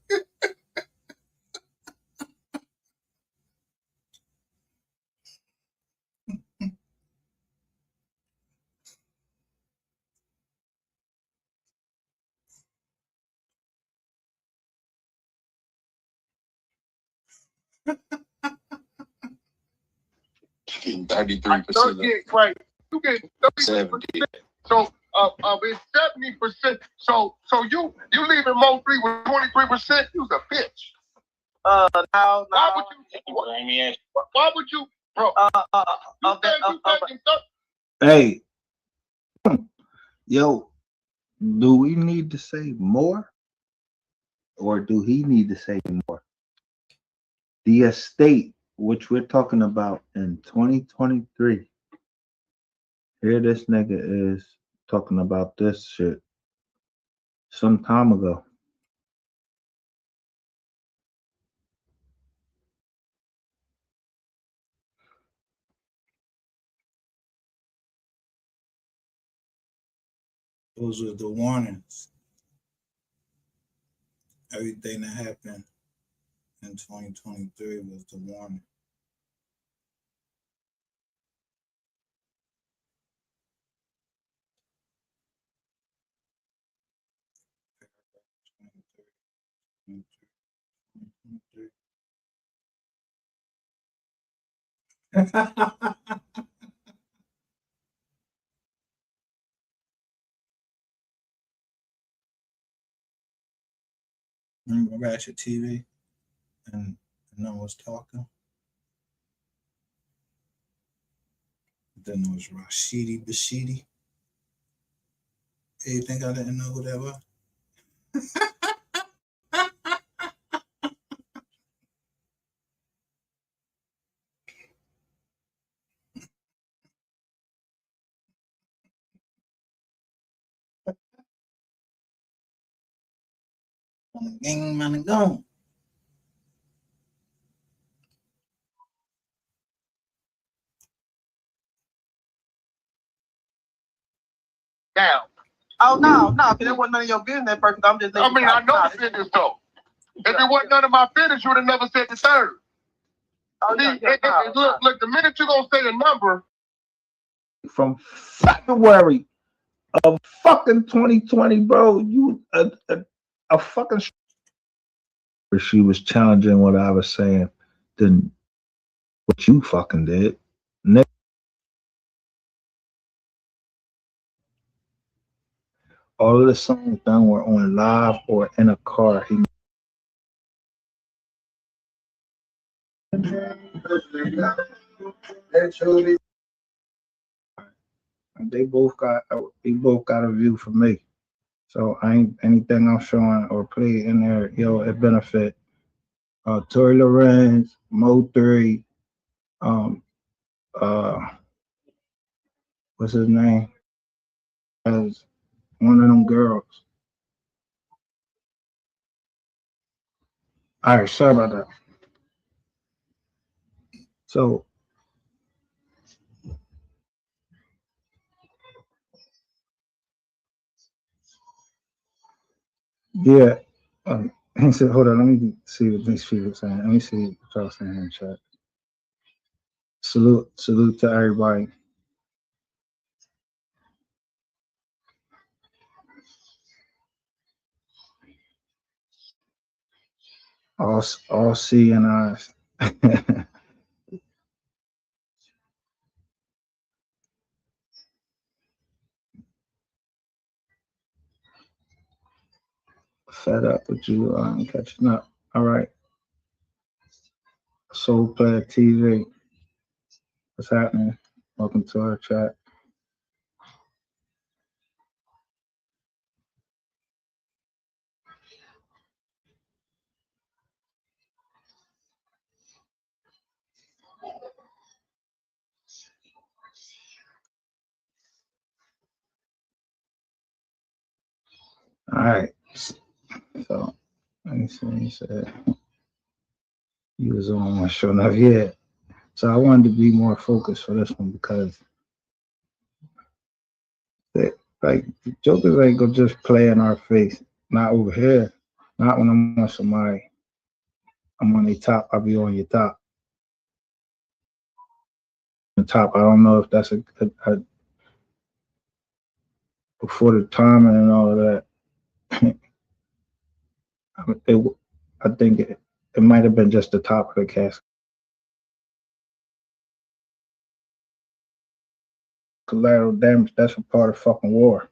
getting 33%. Right. You get 33%. So it's 70%. So you leaving Mo3 with 23%? You's a bitch. Now. Why would you, bro? Hey, yo, do we need to say more, or do he need to say more? The estate, which we're talking about in 2023. Here this nigga is talking about this shit some time ago. Those were the warnings. Everything that happened in 2023 was the warning. Remember Ratchet TV? And no one was talking. Then there was Rashidi Bashidi. You think I didn't know who that was? Gang man gone. Down. Oh no, because it wasn't none of your business, person. I'm just. I mean, I know the business though. If it wasn't none of my business, you would have never said the third. Oh, See, look, the minute you gonna say a number From February of fucking 2020, bro, you a fucking. She was challenging what I was saying than what you fucking did. All of the songs done were on live or in a car. They both got a view for me. So I ain't anything I'm showing or play in there, yo, it benefit Tory Lorenz, Mo3, what's his name? As one of them girls. All right, sorry about that. So yeah, he said, hold on, let me see what these people are saying. Let me see what y'all saying in the chat. Salute to everybody. All seeing eyes. Fed up with you catching up. All right. Soul Player TV. What's happening? Welcome to our chat. All right. So let me see. He said you was on one show enough. Yeah. So I wanted to be more focused for this one because like the jokers ain't gonna just play in our face. Not over here. Not when I'm on somebody. I'm on the top. I'll be on your top. The top. I don't know if that's a before the timing and all of that. I think it might have been just the top of the casket. Collateral damage, that's a part of fucking war.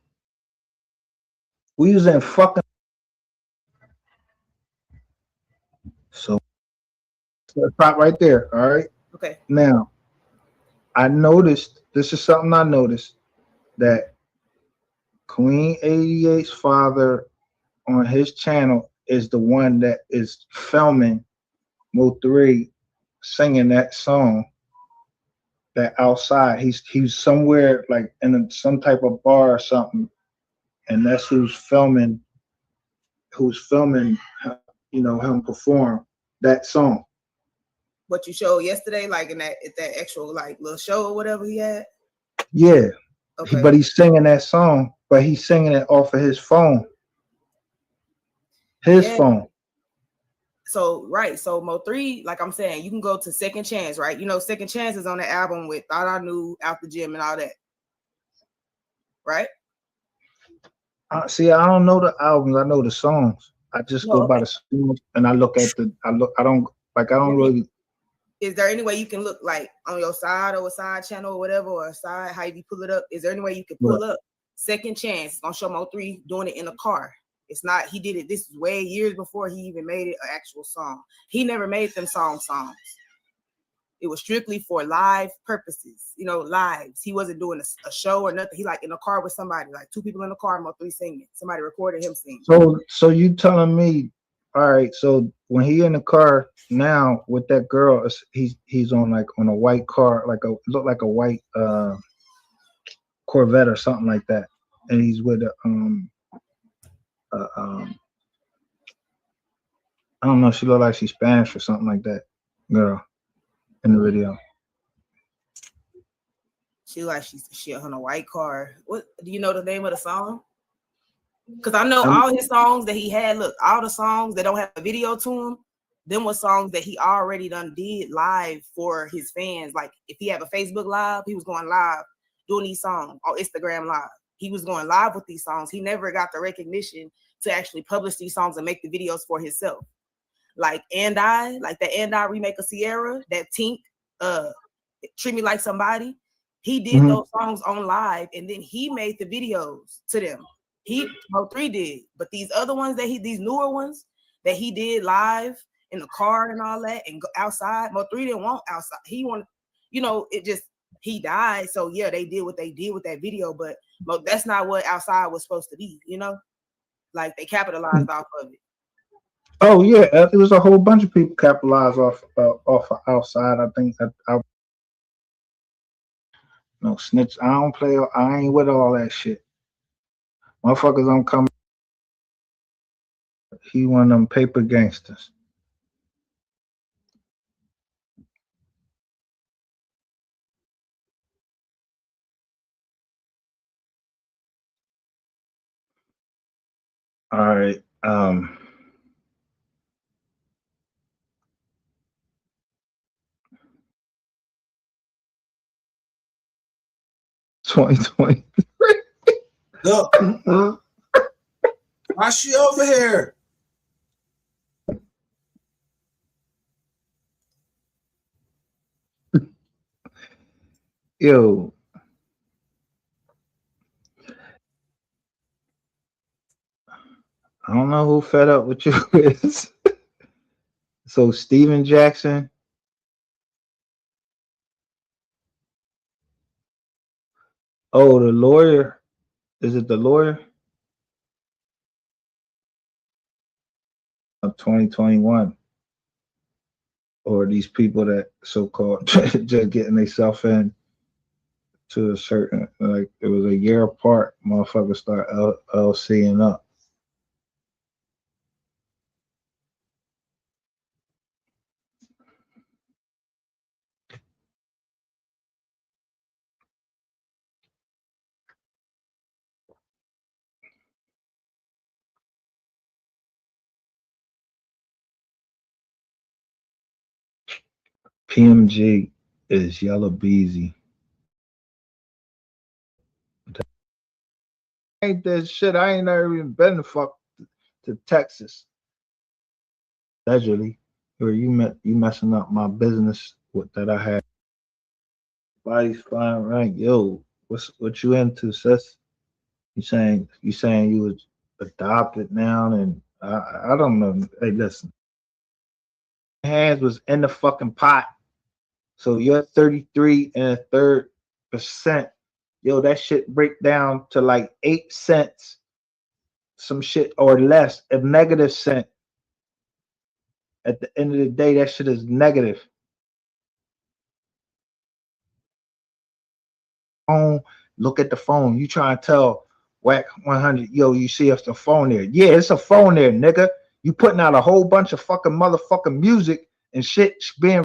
We was in fucking. So top right there, all right? Okay. Now, I noticed, this is something I noticed, that Queen 88's father on his channel is the one that is filming Mo3 singing that song. That outside, he's somewhere like in some type of bar or something, and that's who's filming, you know, him perform that song. What you showed yesterday, like in that actual like little show or whatever he had. Yeah, okay. But he's singing that song, but he's singing it off of his phone. His phone. So right, so Mo3, like I'm saying, you can go to Second Chance, right? You know, Second Chance is on the album with Thought I Knew, Out the Gym, and all that, right? See, I don't know the albums. I know the songs. I just go by the songs, and I look at the. I don't really. Is there any way you can look like on your side or a side channel or whatever, or a side? How you pull it up? Is there any way you can pull up Second Chance? It's gonna show Mo3 doing it in a car. It's not, he did it, this is way years before he even made it an actual song. He never made them songs. It was strictly for live purposes, you know, lives. He wasn't doing a show or nothing. He like in a car with somebody, like 2 people in the car, Mo3 singing. Somebody recorded him singing. So you telling me, all right, so when he in the car now with that girl, he's on like on a white car, like a look like a white Corvette or something like that, and he's with a I don't know, she look like she's Spanish or something like that, girl in the video. She like she on a white car. What do you know the name of the song? Because I know all his songs that he had. Look, all the songs that don't have a video to them, them were songs that he already done did live for his fans. Like if he have a Facebook live, he was going live doing these songs on Instagram live. He was going live with these songs. He never got the recognition to actually publish these songs and make the videos for himself. Like like the And I remake of Sierra, that Tink, Treat Me Like Somebody. He did those songs on live, and then he made the videos to them. Mo3 did, but these other ones these newer ones that he did live in the car and all that, and go outside. Mo3 didn't want outside. He wanted, you know, he died. So yeah, they did what they did with that video, but that's not what outside was supposed to be. You know, like they capitalized off of it. Oh yeah, it was a whole bunch of people capitalized off of outside. I think that no snitch. I don't play. I ain't with all that shit. Motherfuckers don't come. He one of them paper gangsters. All right. 2020. Look, why she over here? Yo. I don't know who fed up with you is. So Steven Jackson. Oh, the lawyer. Is it the lawyer? 2021. Or these people that so-called just getting themselves in to a certain, like it was a year apart, motherfuckers start LCing up. PMG is Yellow Beezy. Ain't that shit? I ain't never even been to Texas. Allegedly, or you messing up my business with that I had. Body's fine, right? Yo, what you into, sis? You saying you was adopted now, and I don't know. Hey, listen, hands was in the fucking pot. So you're 33.33%. Yo, that shit break down to like 8 cents, some shit or less, a negative cent. At the end of the day, that shit is negative. Phone, look at the phone. You trying to tell Whack 100, yo, you see us the phone there. Yeah, it's a phone there, nigga. You putting out a whole bunch of fucking motherfucking music and shit being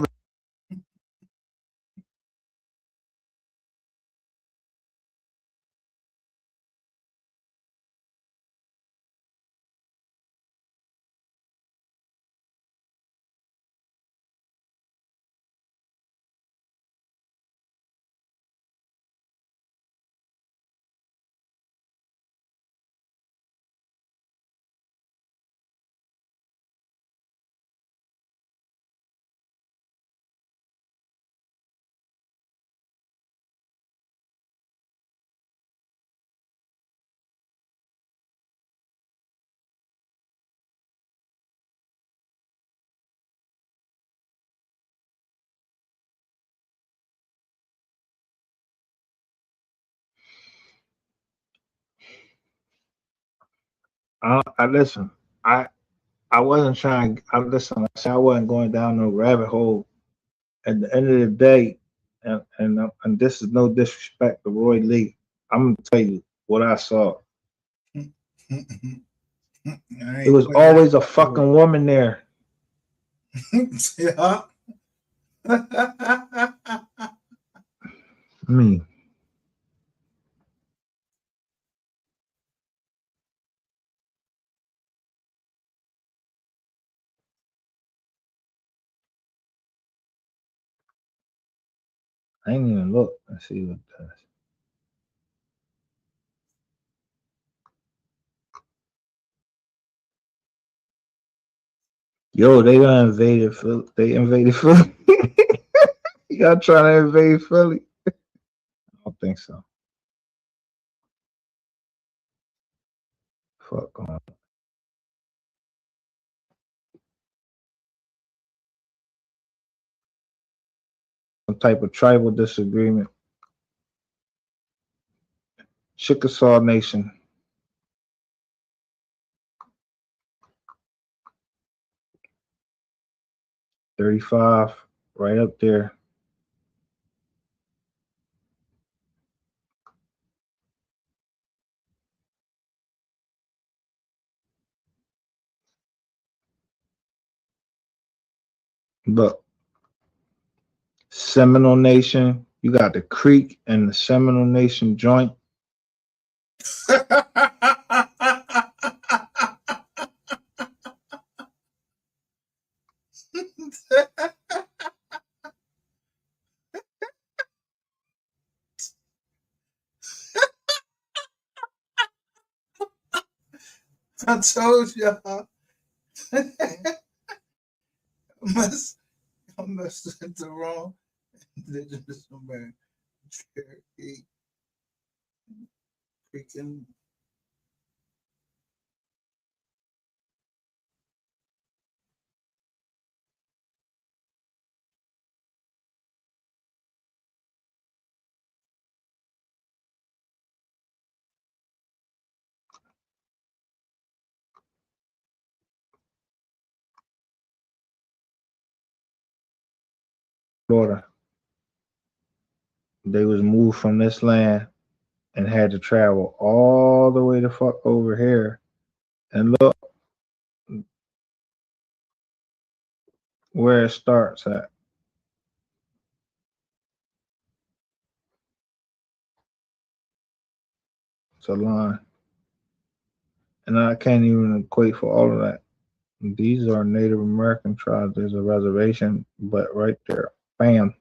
I listen. I wasn't trying. I listen. I said I wasn't going down no rabbit hole. At the end of the day, and this is no disrespect to Roy Lee. I'm gonna tell you what I saw. It was always a fucking woman there. Yeah. Me. I ain't even look and see what does. Yo, they done invaded Philly. They invaded Philly. Y'all trying to invade Philly? I don't think so. Fuck on. Some type of tribal disagreement. Chickasaw Nation. 35, right up there. But Seminole Nation, you got the Creek and the Seminole Nation joint. I told y'all. I must have the wrong indigenous man. Cherokee. Freaking. Florida. They was moved from this land and had to travel all the way to fuck over here. And look where it starts at. It's a line. And I can't even equate for all of that. These are Native American tribes. There's a reservation, but right there, bam,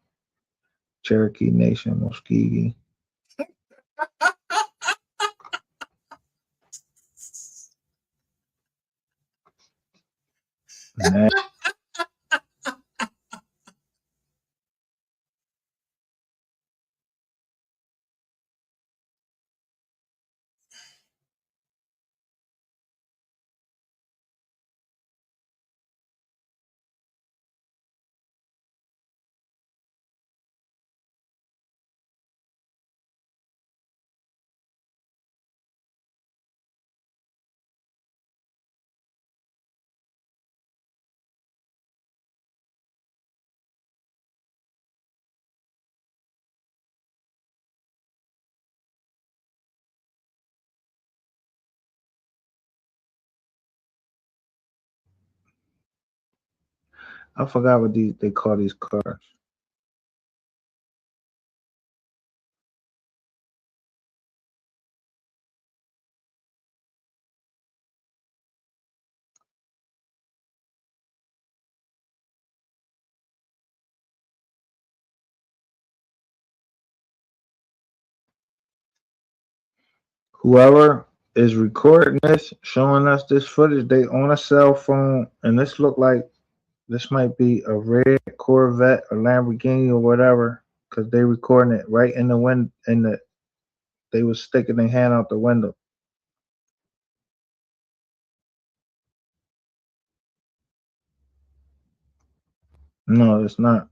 Cherokee Nation, Muskegee. Man. I forgot what they call these cars. Whoever is recording this, showing us this footage, they on a cell phone, and this look like this might be a red Corvette or Lamborghini or whatever, because they recording it right in the wind. They was sticking their hand out the window. No, it's not.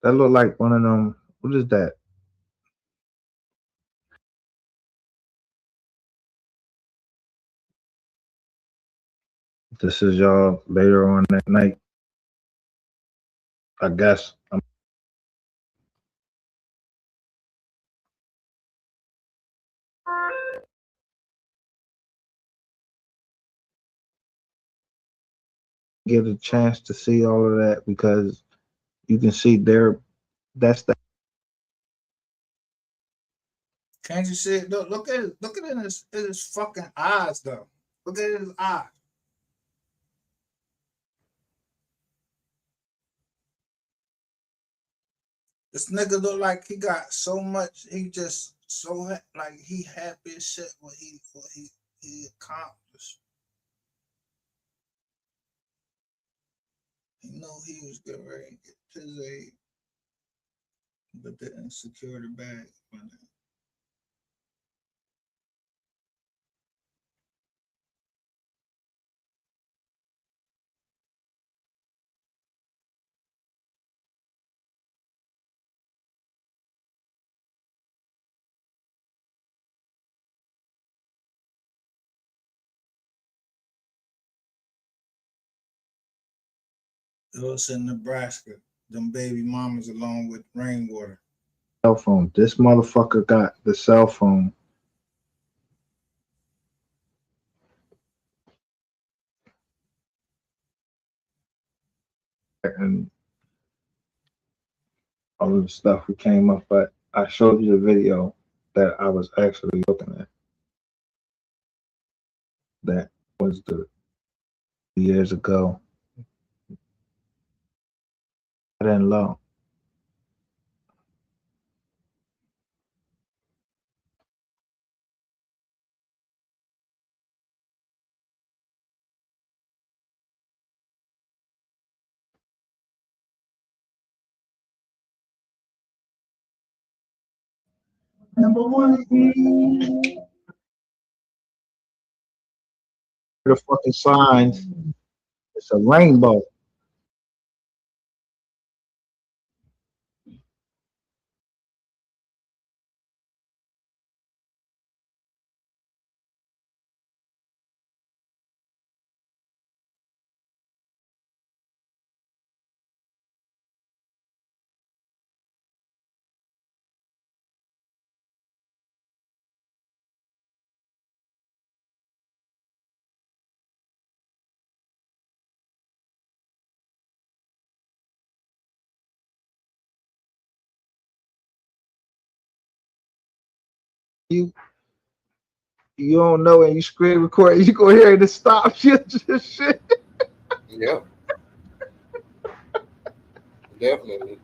That look like one of them. What is that? This is y'all later on that night. I guess I'm get a chance to see all of that because you can see there. That's the Can't you see it? Look at it. Look at it in his fucking eyes, though. Look at his eyes. This nigga look like he got so much. He just so like he happy as shit what he accomplished. He know he was getting ready to get his aid, but didn't secure the bag. It was in Nebraska. Them baby mamas along with rainwater. Cell phone. This motherfucker got the cell phone. And all of the stuff we came up, but I showed you the video that I was actually looking at. That was the years ago. I didn't know. Number one. The fucking signs. It's a rainbow. You don't know and you screen record, you go here to stop shit. Yeah. Definitely.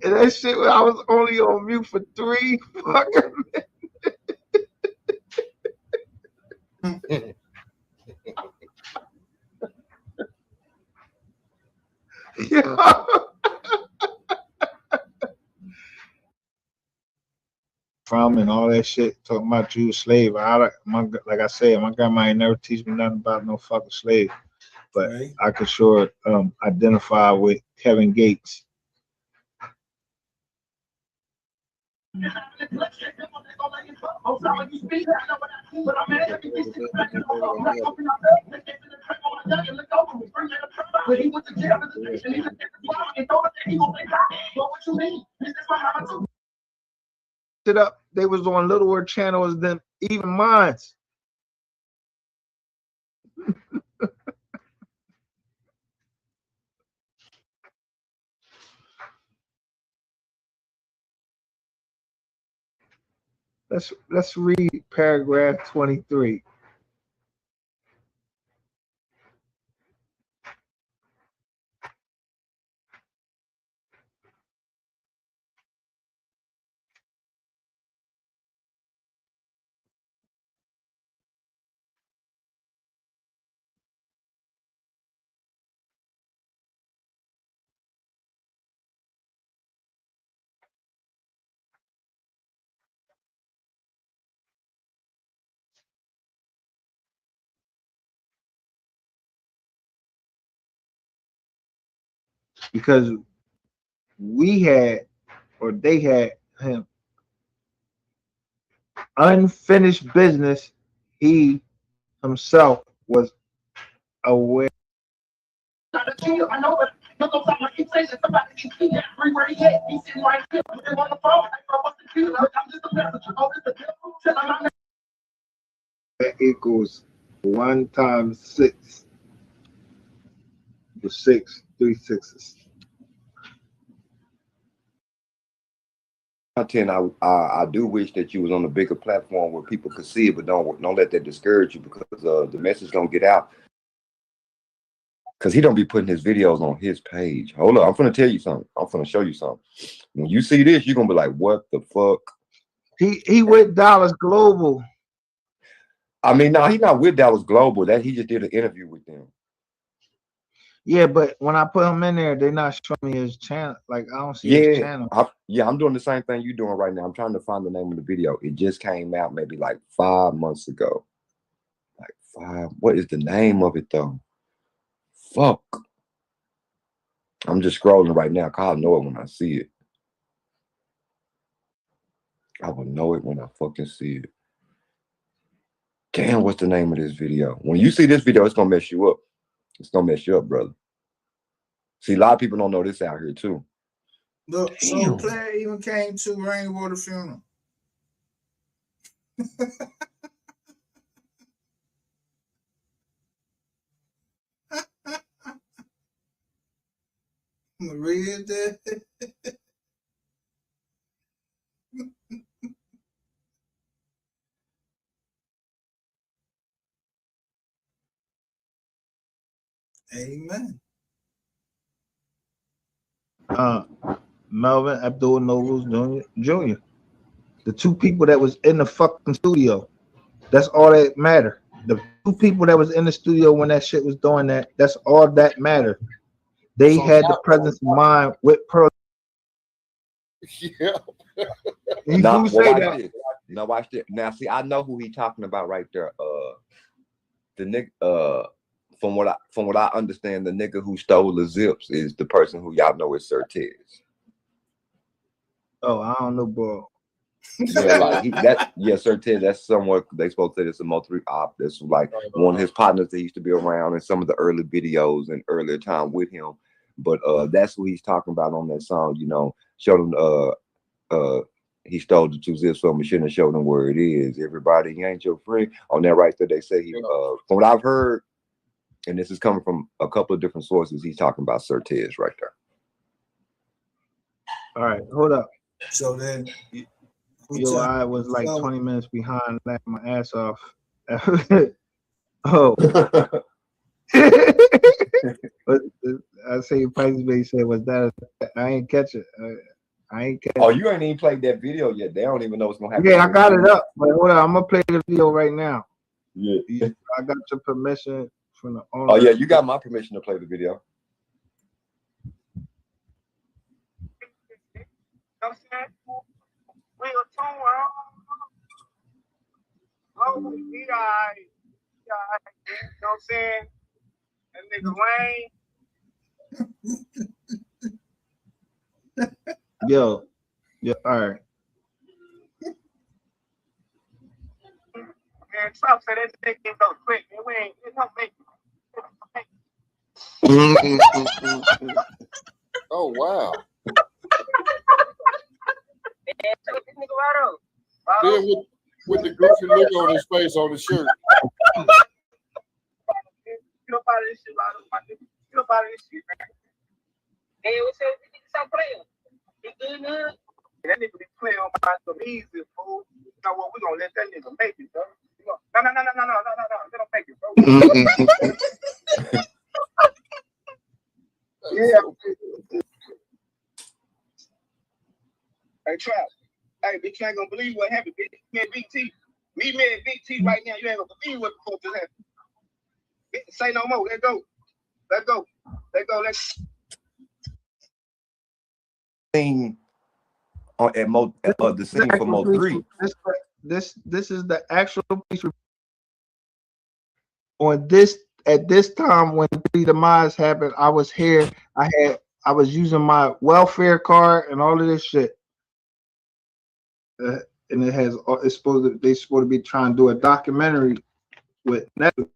And that shit, I was only on mute for 3 fucking minutes. Yeah. From and all that shit, talking about Jewish slave. Like I said, my grandma ain't never teach me nothing about no fucking slave. But right. I could sure identify with Kevin Gates. It up, they was on littler channels than even mine. Let's read paragraph 23. Because we had, or they had him unfinished business he himself was aware. I know, but you're gonna talk like you say that somebody can see that free where he at. He's sitting right here. They're on the phone. I know what's the killer. I'm just a messenger. Oh, it's the devil. Tell him I'm That equals 1 times 6. The 6, 3 6s. Content, I do wish that you was on a bigger platform where people could see it, but don't let that discourage you, because the message don't get out. Because he don't be putting his videos on his page. Hold up, I'm gonna tell you something. I'm gonna show you something. When you see this, you're gonna be like, what the fuck? He with Dallas Global. I mean, no, he's not with Dallas Global. That he just did an interview with them. Yeah, but when I put him in there, they're not showing me his channel. Like, I don't see his channel. I'm doing the same thing you're doing right now. I'm trying to find the name of the video. It just came out maybe like 5 months ago. Like 5. What is the name of it though? Fuck. I'm just scrolling right now. I'll know it when I see it. I will know it when I fucking see it. Damn, what's the name of this video? When you see this video, it's gonna mess you up. It's gonna mess you up, brother. See, a lot of people don't know this out here too. Look, so player even came to Rainwater funeral. Maria did. Amen. Melvin Abdul Nobles Jr. The 2 people that was in the fucking studio. That's all that mattered. The 2 people that was in the studio when that shit was doing that, that's all that mattered. They had the presence of mind with Pearl. Yeah. Now, watch this. Now, see, I know who he talking about right there. The nigga, from what I understand, the nigga who stole the zips is the person who y'all know is Certez. Oh, I don't know, bro. Yeah, like Certez. That's somewhat they supposed to say it's a multi-op. That's like one of his partners that used to be around in some of the early videos and earlier time with him. But that's what he's talking about on that song. You know, showed him he stole the 2 zips from me. Shouldn't have showed him where it is. Everybody, he ain't your friend. On that right there, they say he. From what I've heard, and this is coming from a couple of different sources, he's talking about Certez right there. All right, hold up. So then, yo, I was like 20 minutes behind, laughing my ass off. Oh. I say Price Bay said, was that I ain't catch it. I ain't catch it. Oh, you ain't even played that video yet. They don't even know what's gonna happen. Yeah, I got it up, but hold on, I'm gonna play the video right now. Yeah. I got your permission from the owner. Oh yeah, you got my permission to play the video. Oh, he died. You know what I'm saying? That nigga Wayne. Yo, all right. Man, Trump said that thing can go quick. It don't make Oh wow. Then with the goofy look on his face on the shirt. Get up out of this shit, get up out of this shit, man. Hey, what's up? Stop playing. He good, man. That nigga be playing on my some easy, fool. You know what? We gonna let that nigga make it, bro. No. Let him make it, bro. Yeah. Hey, Trap. Hey, bitch, you ain't gonna believe what happened, bitch. Me and BT. Meet me and BT right now. You ain't gonna believe what the fuck just happened. Bitch, say no more. Let's go. Let's Scene at the scene for Mo 3. This is the actual police report on this. At this time when the demise happened, I was here. I was using my welfare card and all of this shit. and it's they're supposed to be trying to do a documentary with Netflix.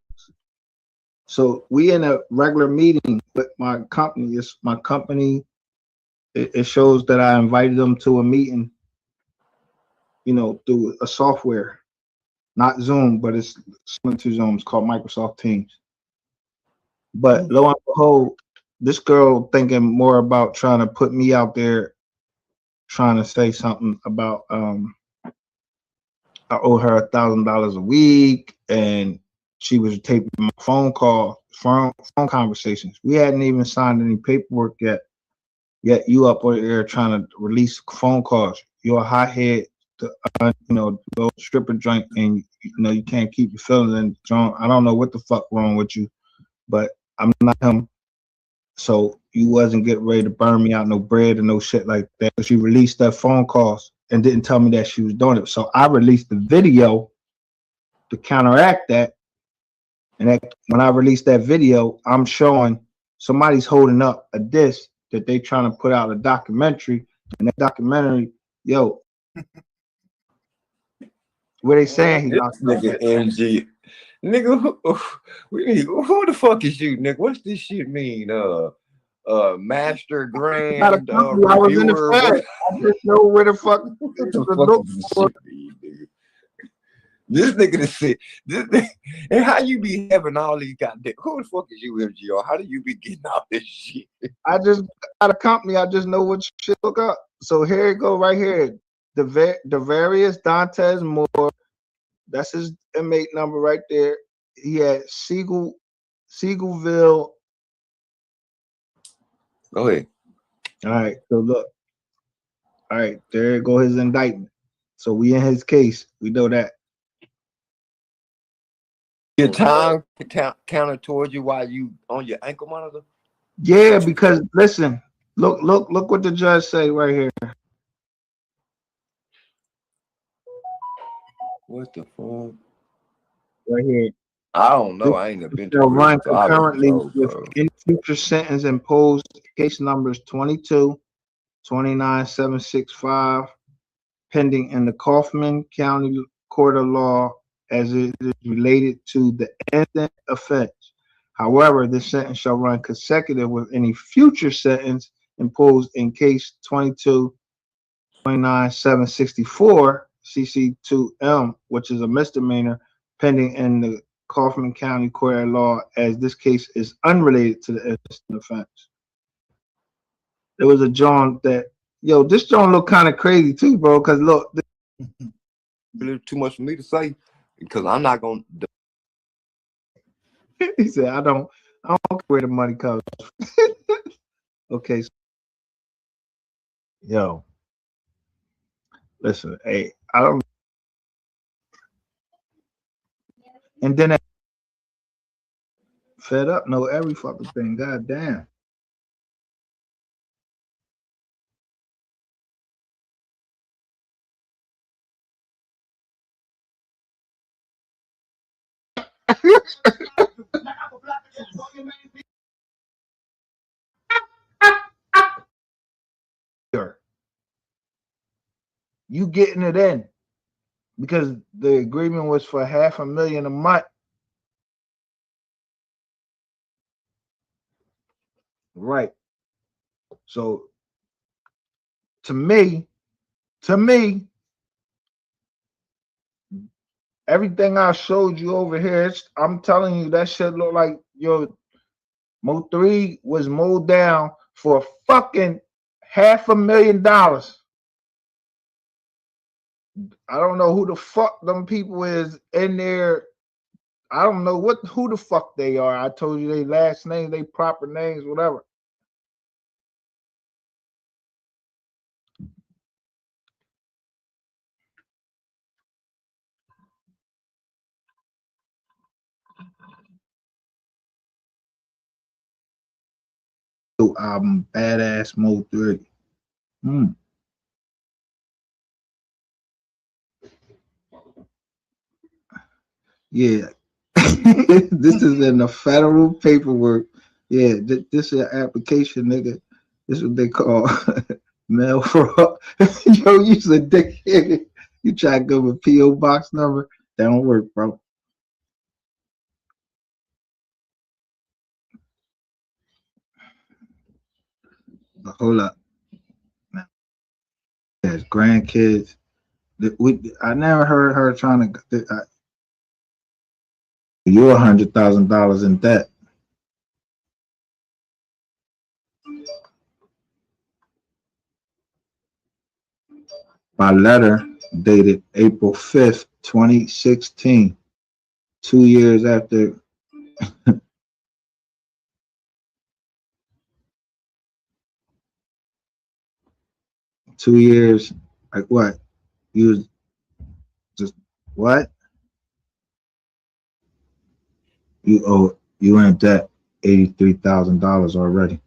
So we in a regular meeting with my company. It's my company. It shows that I invited them to a meeting, you know, through a software, not Zoom, but it's similar to Zoom. It's called Microsoft Teams. But lo and behold, this girl thinking more about trying to put me out there, trying to say something about I owe her $1,000 a week, and she was taping my phone conversations. We hadn't even signed any paperwork yet. Yet you up on there trying to release phone calls. You're a hothead, you know, go stripper joint, and you know you can't keep your feelings in. John, I don't know what the fuck wrong with you, but I'm not him. So you wasn't getting ready to burn me out no bread and no shit like that. She released that phone calls and didn't tell me that she was doing it. So I released the video to counteract that. And when I released that video, I'm showing somebody's holding up a disc that they trying to put out a documentary. And that documentary, yo, where they saying he lost nigga MG. Nigga, who the fuck is you, nigga? What's this shit mean? Master Grand I was in the Fed. I just know where the fuck this nigga to sit. And how you be having all these goddamn? Who the fuck is you, MGR? How do you be getting all this shit? I just got a company. I just know what shit look up. So here it go right here. The various Dantes Moore. That's his inmate number right there. He had Siegelville. Go ahead. All right. So look. All right. There go his indictment. So we in his case. We know that. Your time counted towards you while you on your ankle monitor? Yeah, because listen, look what the judge say right here. What the fuck? Right here. I don't know. I ain't been to Shall run so I don't concurrently know, with bro. any future sentence imposed, case numbers 22, 29765, pending in the Kaufman County Court of Law as it is related to the instant offense. However, this sentence shall run consecutive with any future sentence imposed in case 22, 29764 CC2M, which is a misdemeanor, pending in the Kaufman County Court of Law, as this case is unrelated to the instant offense. There was a John that, yo, this John look kind of crazy too, bro. Cause look, too much for me to say because I'm not gonna. He said, I don't care where the money comes. Okay. Yo, listen, hey, I don't. And then fed up, know every fucking thing. God damn. You getting it in because the agreement was for $500,000 a month. Right. So to me, everything I showed you over here, I'm telling you, that shit look like your Mo3 was mowed down for fucking $500,000. I don't know who the fuck them people is in there. I don't know who the fuck they are. I told you their last name, they proper names, whatever. Album Badass Mo3. Yeah. This is in the federal paperwork. Yeah, this is an application, nigga. This is what they call mail fraud. Yo, you's a dickhead. You try to give a P.O. box number, that don't work, bro. But hold up. Now, there's grandkids. I never heard her trying to. You're $100,000 in debt. By letter dated April 5th, 2016, 2 years after. 2 years, like what? You just what? You in debt $83,000 already.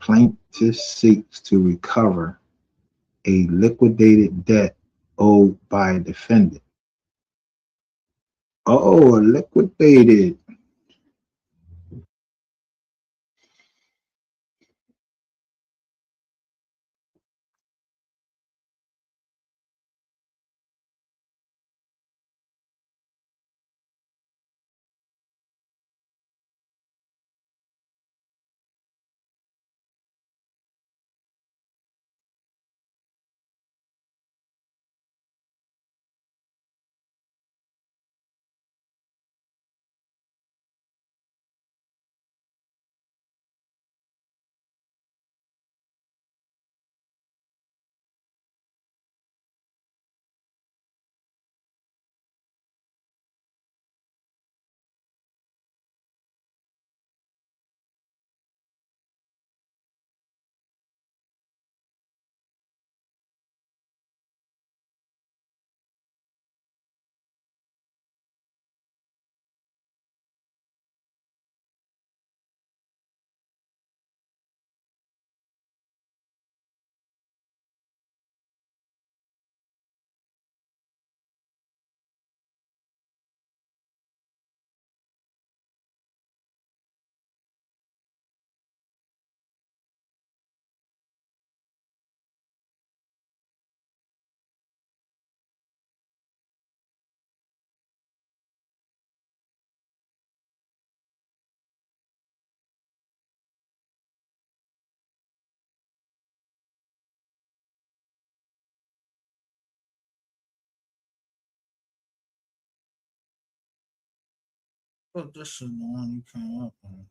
Plaintiff seeks to recover a liquidated debt owed by a defendant. Oh, liquidated. Oh, this is the one you came up on.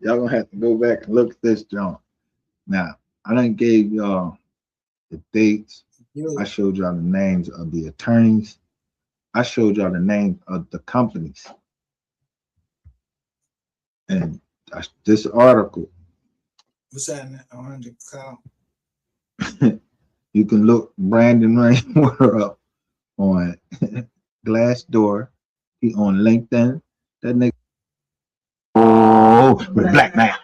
Y'all gonna have to go back and look at this, John. Now, I done gave y'all the dates. I showed y'all the names of the attorneys. I showed y'all the names of the companies. And this article, What's that? 100 cow. you can look Brandon Rainwater up on Glassdoor. He on LinkedIn. That nigga. Oh, with black man.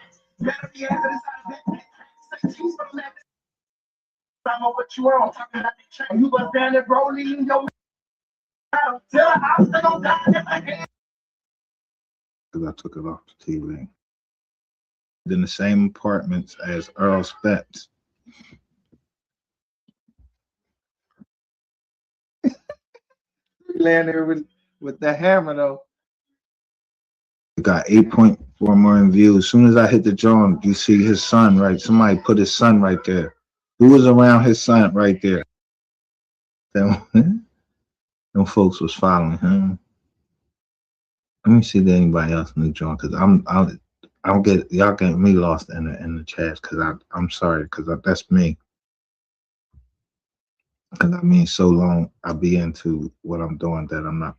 What you want? You was down there rolling in your Because I took it off the TV. In the same apartments as Earl Spence. Laying there with the hammer though. It got 8.4 million views. As soon as I hit the drum, you see his son, right? Somebody put his son right there. Who was around his son right there? Them folks was following him. Let me see if anybody else in the joint, because I'm get y'all getting me lost in the chat, because I'm sorry, because that's me. Because I mean, so long I be into what I'm doing that I'm not.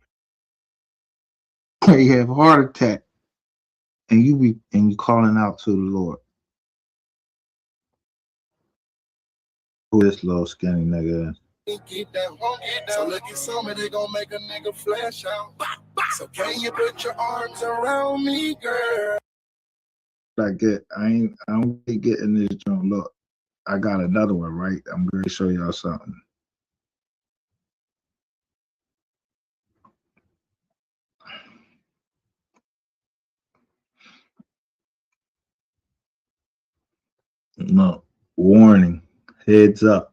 You have a heart attack, and you calling out to the Lord. Who this little skinny nigga is? Get that, so look at somebody, they gonna make a nigga flash out. So can you put your arms around me, girl? I don't really getting this joint. Look, I got another one, right? I'm going to show y'all something. No, warning, heads up.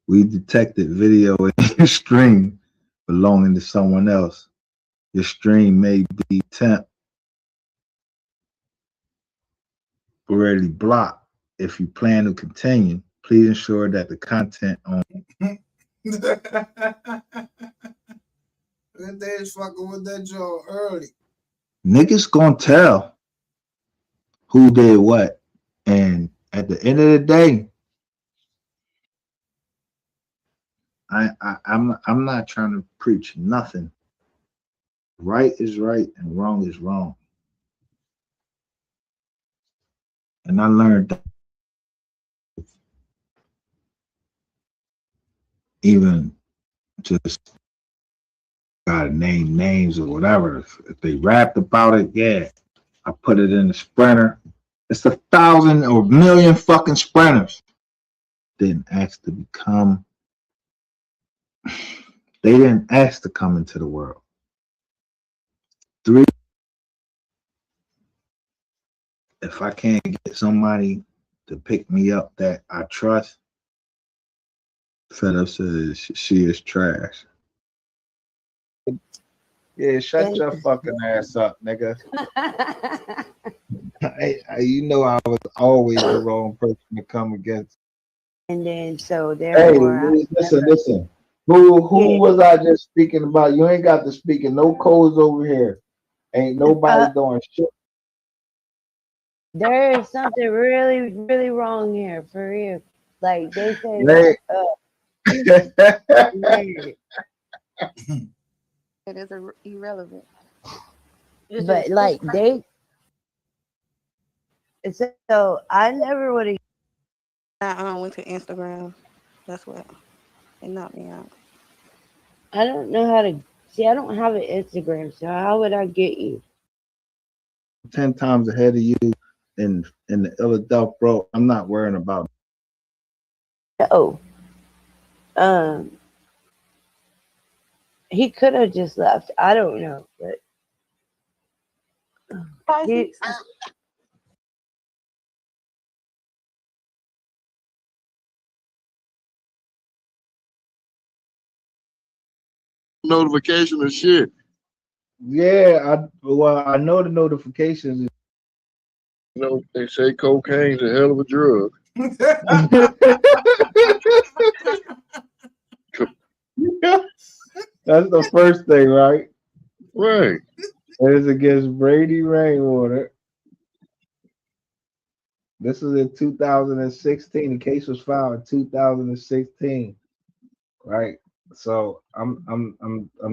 We detected video in your stream belonging to someone else. Your stream may be temporarily blocked. If you plan to continue, please ensure that the content on They was fucking with that joint early. niggas gonna tell who did what. And at the end of the day, I'm not trying to preach nothing. Right is right and wrong is wrong. And I learned that even just gotta name names or whatever. If they rapped about it, yeah, I put it in the sprinter. It's 1,000 or million fucking sprinters. Didn't ask to become. They didn't ask to come into the world. 3. If I can't get somebody to pick me up that I trust, Fed Up says she is trash. Yeah, shut your fucking ass up, nigga. You know I was always the wrong person to come against. And then so therefore, Hey, listen. Who was I just speaking about? You ain't got to speak in no codes over here. Ain't nobody doing shit. there is something really, really wrong here for real. Like they say, It is irrelevant. but like they. So I never would have. I went to Instagram. That's what it knocked me out. I don't know how to see. I don't have an Instagram, so how would I get you? 10 times ahead of you in the Philadelphia, bro. I'm not worrying about. He could have just left. I don't know, but Notification of shit. Yeah, I know the notifications. You know, they say cocaine's a hell of a drug. That's the first thing, right? Right. It is against Brady Rainwater. This is in 2016. The case was filed in 2016, right? So I'm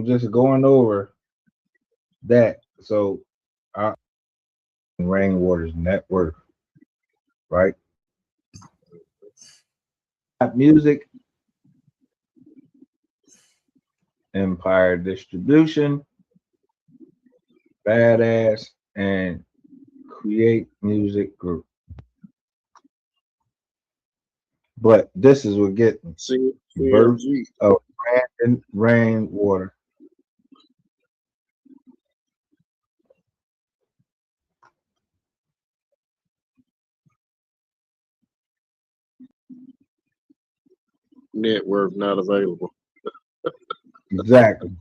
just going over that. So Rainwater's net worth, right? Music, Empire Distribution, Badass, and Create Music Group. But this is what getting birth of Brandon Rainwater. Network not available. Exactly.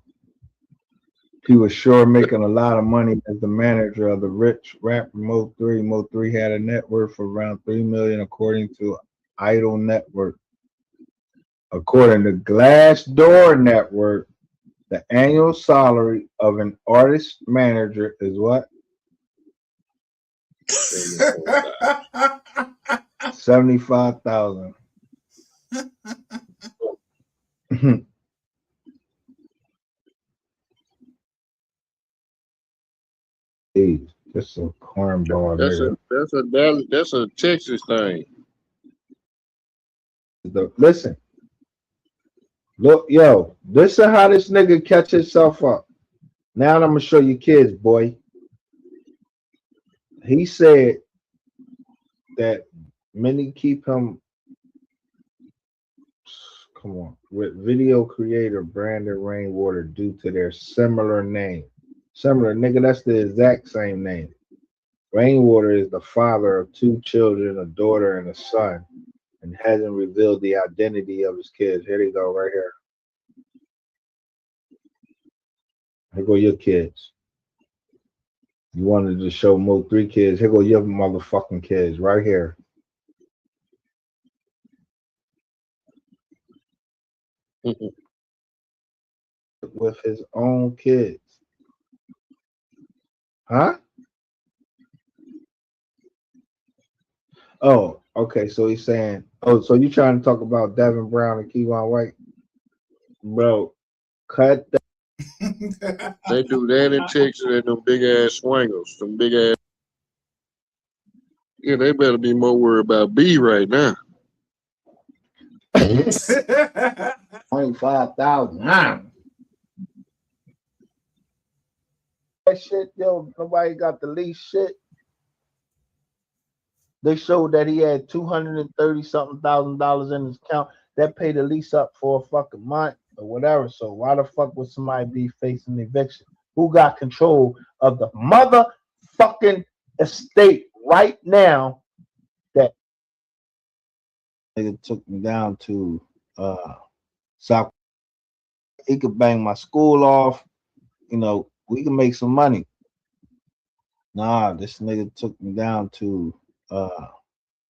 He was sure making a lot of money as the manager of the rich rapper Mo3. Mo3 had a net worth of around $3 million, according to Idol Network. According to Glassdoor Network, the annual salary of an artist manager is what? $75,000. Just a cornball. That's a Texas thing. Listen, look, yo, this is how this nigga catch himself up. Now I'm gonna show you kids, boy. He said that many keep him. Come on, with video creator Brandon Rainwater due to their similar name. Similar, nigga, that's the exact same name. Rainwater is the father of 2 children, a daughter and a son, and hasn't revealed the identity of his kids. Here they go, right here. Here go your kids. You wanted to show Mo 3 kids. Here go your motherfucking kids, right here. With his own kids. Huh? Oh, okay. So he's saying, oh, so you trying to talk about Devin Brown and Kevon White? Bro, cut that. They do that in Texas and them big ass swingers, them big ass. Yeah, they better be more worried about B right now. 25,000. That shit, yo, nobody got the least shit. They showed that he had $230-something thousand in his account. That paid the lease up for a fucking month or whatever. So why the fuck would somebody be facing eviction? Who got control of the motherfucking estate right now? That nigga took me down to South. He could bang my school off. You know, we can make some money. Nah, this nigga took me down to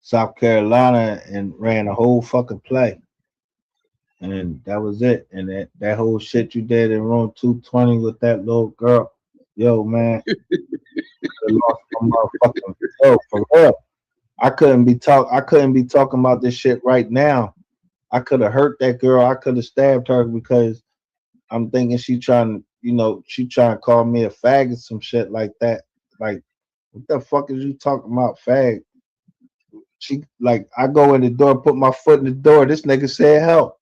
South Carolina and ran a whole fucking play. And that was it. And that whole shit you did in room 220 with that little girl. Yo, man. I lost my motherfucking, yo, for real. I couldn't be talking about this shit right now. I could have hurt that girl. I could have stabbed her because I'm thinking she trying to call me a fag or some shit like that. Like, what the fuck is you talking about, fag? She, like, I go in the door, put my foot in the door. This nigga said help.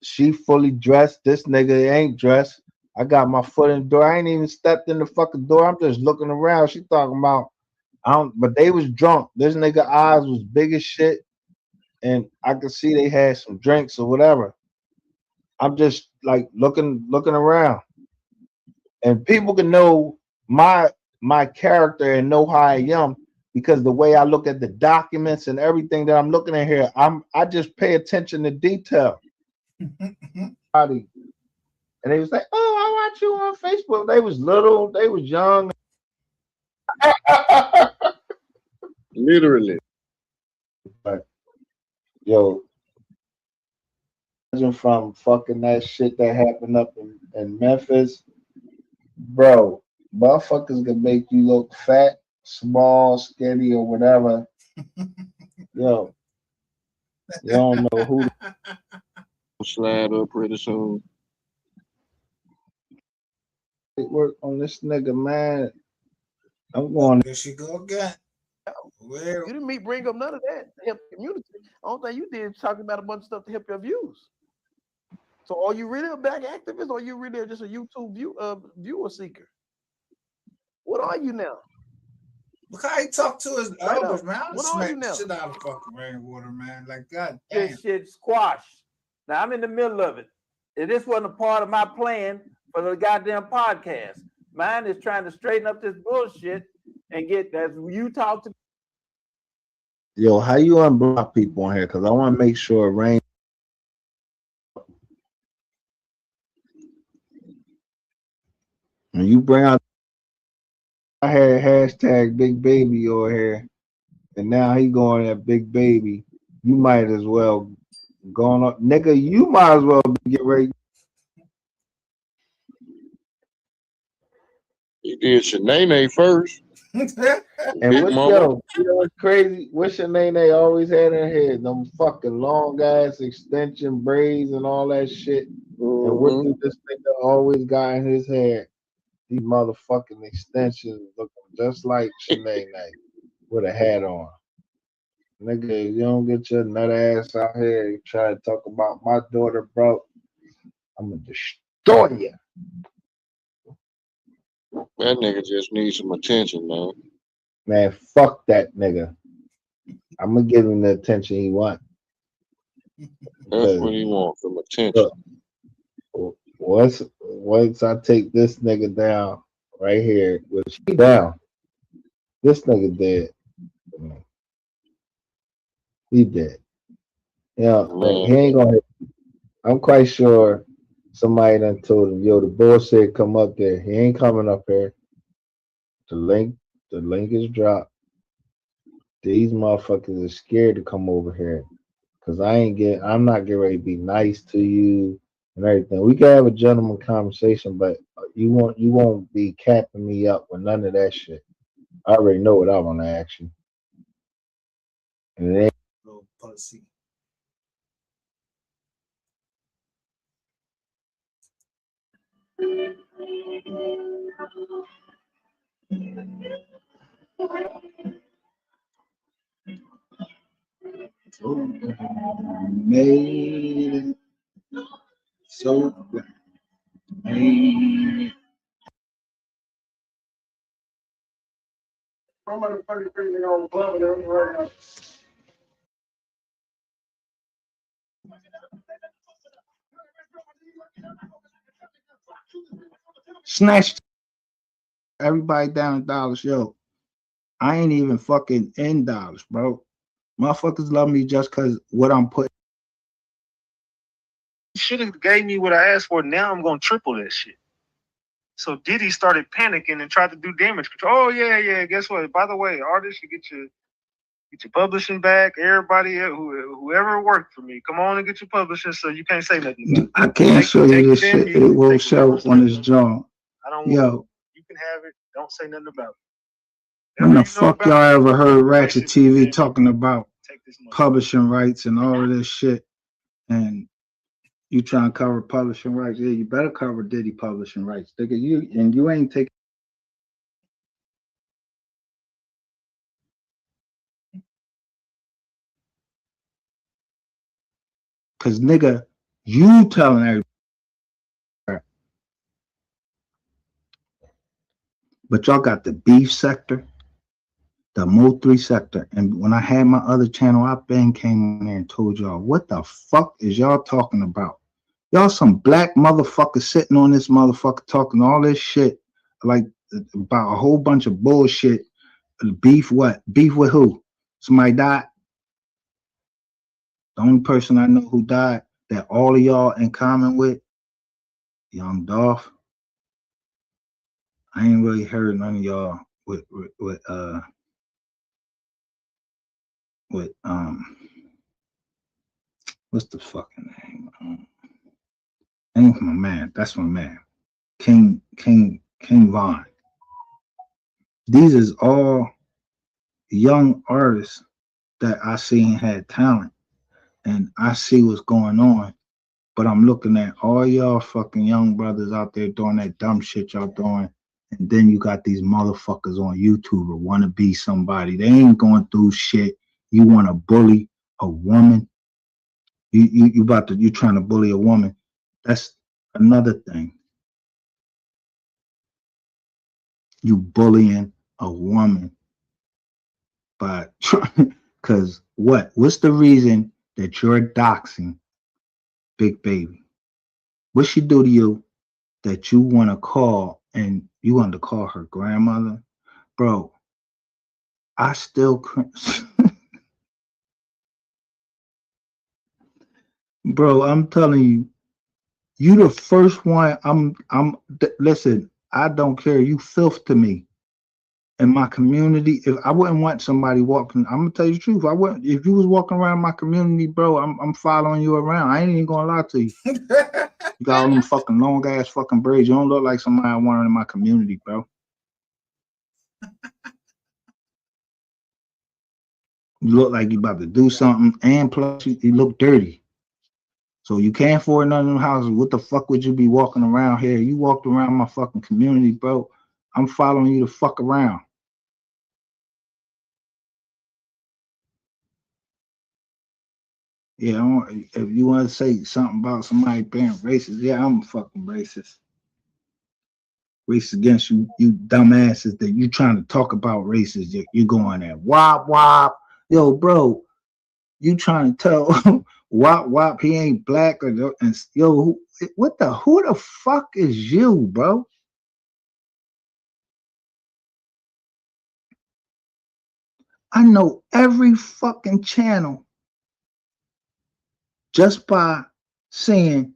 She fully dressed. This nigga ain't dressed. I got my foot in the door. I ain't even stepped in the fucking door. I'm just looking around. She talking about, but they was drunk. This nigga eyes was big as shit. And I could see they had some drinks or whatever. I'm just like looking around. And people can know my character and know how I am because the way I look at the documents and everything that I'm looking at here, I just pay attention to detail. And they was like, oh, I watch you on Facebook. They was little, they was young. Literally. But yo, imagine from fucking that shit that happened up in Memphis, bro. Motherfuckers can make you look fat, small, skinny, or whatever. Yo, you don't know who. Slide up pretty soon. Work on this nigga, man. I'm going. There she go again. You didn't bring up none of that to help the community. Only thing you did is talking about a bunch of stuff to help your views. So are you really a black activist or are you really just a YouTube viewer seeker? What are you now? Look how he talk to his elders, man. I What are you smack now? the shit out of fucking Rainwater, man. Like, God damn. This shit squashed. Now I'm in the middle of it. And this wasn't a part of my plan for the goddamn podcast. Mine is trying to straighten up this bullshit and get that you talk to. Yo, how you unblock people on here? Because I want to make sure Rain. When you bring out, I had hashtag Big Baby over here, and now he going at Big Baby. You might as well go on, nigga. You might as well get ready. He did Shanae first. And what, you know what's crazy? What Shanae always had in her head? Them fucking long ass extension braids and all that shit. And what did this nigga always got in his head? These motherfucking extensions looking just like Shanae with a hat on. Nigga, you don't get your nut ass out here. You try to talk about my daughter, bro. I'm gonna destroy you. That nigga just needs some attention, man. Man, fuck that nigga. I'm gonna give him the attention he wants. That's what he wants, some attention. Look, once I take this nigga down right here, which he down, this nigga dead. He dead. Yeah, he ain't gonna hit. I'm quite sure somebody done told him, yo, the bullshit come up there. He ain't coming up here. The link is dropped. These motherfuckers are scared to come over here. Cause I'm not getting ready to be nice to you and everything. We can have a gentleman conversation, but you won't be capping me up with none of that shit. I already know what I want to ask you. And it ain't Little pussy. Made it so glad. Made snatched everybody down in Dallas. Yo, I ain't even fucking in Dallas, bro. Motherfuckers love me just cause what I'm putting. Should have gave me what I asked for. Now I'm gonna triple that shit. So Diddy started panicking and tried to do damage control. Oh yeah. Guess what? By the way, artists, you get your publishing back. Everybody, whoever worked for me, come on and get your publishing. So you can't say nothing about it. I can't show you this shit. It will show on his jaw. I don't. Yo, You can have it. Don't say nothing about it. when the fuck y'all ever heard Ratchet TV talking about publishing rights and all of this shit? And you trying to cover publishing rights? Yeah, you better cover Diddy publishing rights, nigga. You ain't taking. Cause nigga, you telling everybody. But y'all got the beef sector, the Mo3 sector. And when I had my other channel, I been came in there and told y'all, what the fuck is y'all talking about? Y'all some black motherfuckers sitting on this motherfucker talking all this shit like about a whole bunch of bullshit. Beef what? Beef with who? Somebody died? The only person I know who died that all of y'all in common with, Young Dolph. I ain't really heard none of y'all with what's the fucking name? Ain't my man. That's my man. King Von. These is all young artists that I seen had talent, and I see what's going on. But I'm looking at all y'all fucking young brothers out there doing that dumb shit y'all doing. And then you got these motherfuckers on YouTube who want to be somebody. They ain't going through shit. You want to bully a woman. You trying to bully a woman. That's another thing. You bullying a woman by because what's the reason that you're doxing Big Baby? What she do to you that you want to call and you want to call her grandmother? Bro, I still bro, I'm telling you, you the first one. Listen, I don't care. You filth to me. In my community, if I wouldn't want somebody walking, I'm gonna tell you the truth. I wouldn't. If you was walking around my community, bro, I'm following you around. I ain't even gonna lie to you. You got all them fucking long ass fucking braids. You don't look like somebody I wanted in my community, bro. You look like you about to do something, and plus you look dirty. So you can't afford none of them houses. What the fuck would you be walking around here? You walked around my fucking community, bro. I'm following you the fuck around. Yeah, if you want to say something about somebody being racist, yeah, I'm fucking racist. Race against you, you dumbasses that you trying to talk about races. You going at wop wop. Yo, bro, you trying to tell wop wop he ain't black or and yo, who the fuck is you, bro? I know every fucking channel just by saying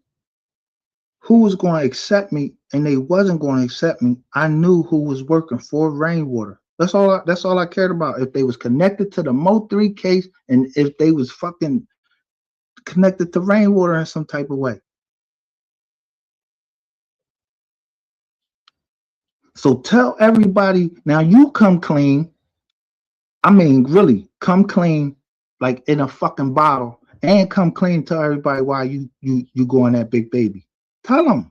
who was going to accept me and they wasn't going to accept me. I knew who was working for Rainwater. That's all I cared about. If they was connected to the Mo3 case and if they was fucking connected to Rainwater in some type of way. So tell everybody, now you come clean. I mean, really, come clean, like in a fucking bottle, and come clean. Tell everybody why you going that big baby. Tell them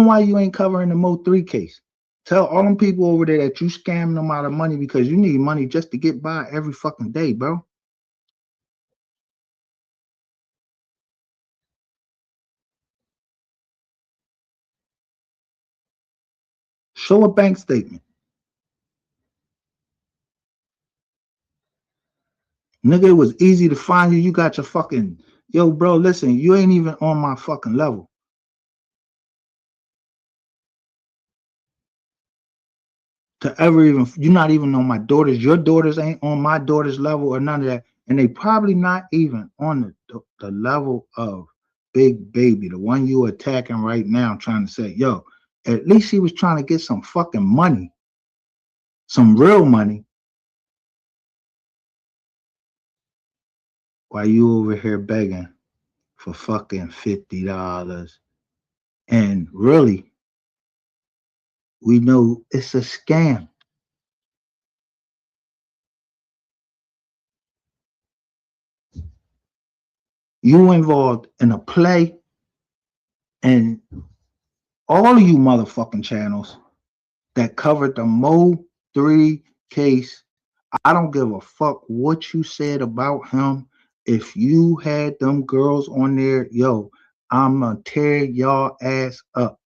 why you ain't covering the Mo3 case. Tell all them people over there that you scamming them out of money because you need money just to get by every fucking day, bro. Show a bank statement. Nigga, it was easy to find you. You got your fucking, yo, bro, listen, you ain't even on my fucking level. To ever even, you're not even on my daughters. Your daughters ain't on my daughter's level or none of that. And they probably not even on the level of Big Baby, the one you attacking right now, trying to say, yo, at least he was trying to get some fucking money, some real money. While you over here begging for fucking $50. And really, we know it's a scam. You involved in a play, and all of you motherfucking channels that covered the Mo3 case, I don't give a fuck what you said about him. If you had them girls on there, yo, I'm gonna tear y'all ass up.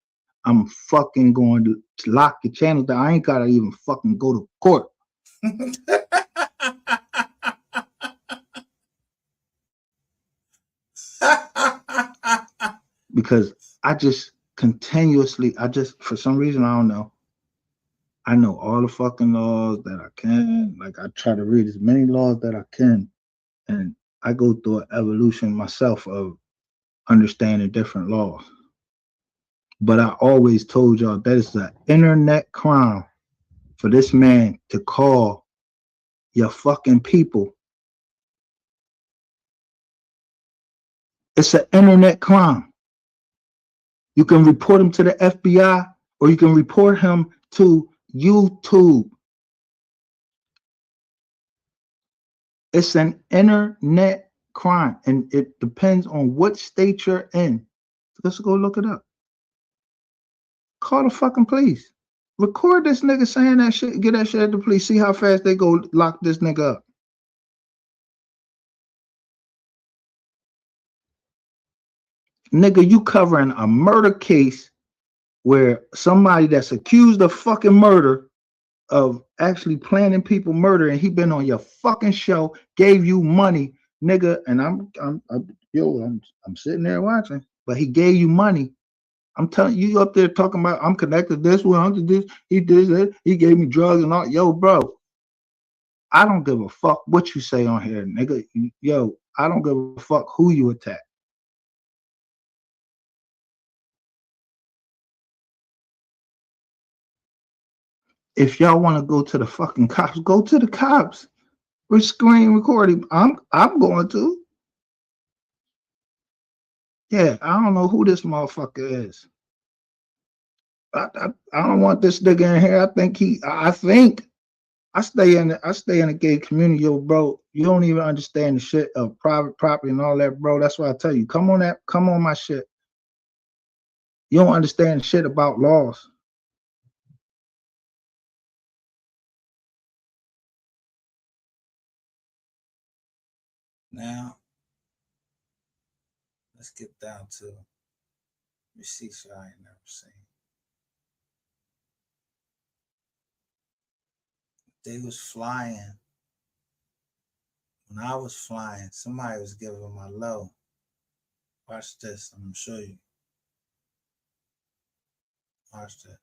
I'm fucking going to lock your channel down. I ain't gotta even fucking go to court. Because I just continuously, for some reason, I don't know. I know all the fucking laws that I can. Like, I try to read as many laws that I can. And I go through an evolution myself of understanding different laws. But I always told y'all that is an internet crime for this man to call your fucking people. It's an internet crime. You can report him to the FBI or you can report him to YouTube. It's an internet crime and it depends on what state you're in. Let's go look it up. Call the fucking police. Record this nigga saying that shit, get that shit at the police, see how fast they go lock this nigga up. Nigga, you covering a murder case where somebody that's accused of fucking murder, of actually planning people murder, and he been on your fucking show, gave you money, nigga, and I'm sitting there watching, but he gave you money. I'm telling you up there talking about I'm connected this way, I'm this, he did that, he gave me drugs and all. Yo, bro, I don't give a fuck what you say on here, nigga. Yo, I don't give a fuck who you attack. If y'all want to go to the fucking cops, go to the cops. We're screen recording. I'm going to. Yeah, I don't know who this motherfucker is. I don't want this nigga in here. I think I stay in the gay community, yo, bro. You don't even understand the shit of private property and all that, bro. That's why I tell you, come on my shit. You don't understand shit about laws. Now, let's get down to receipts I ain't never seen. they was flying. When I was flying, somebody was giving my low. Watch this. I'm gonna show you. Watch that.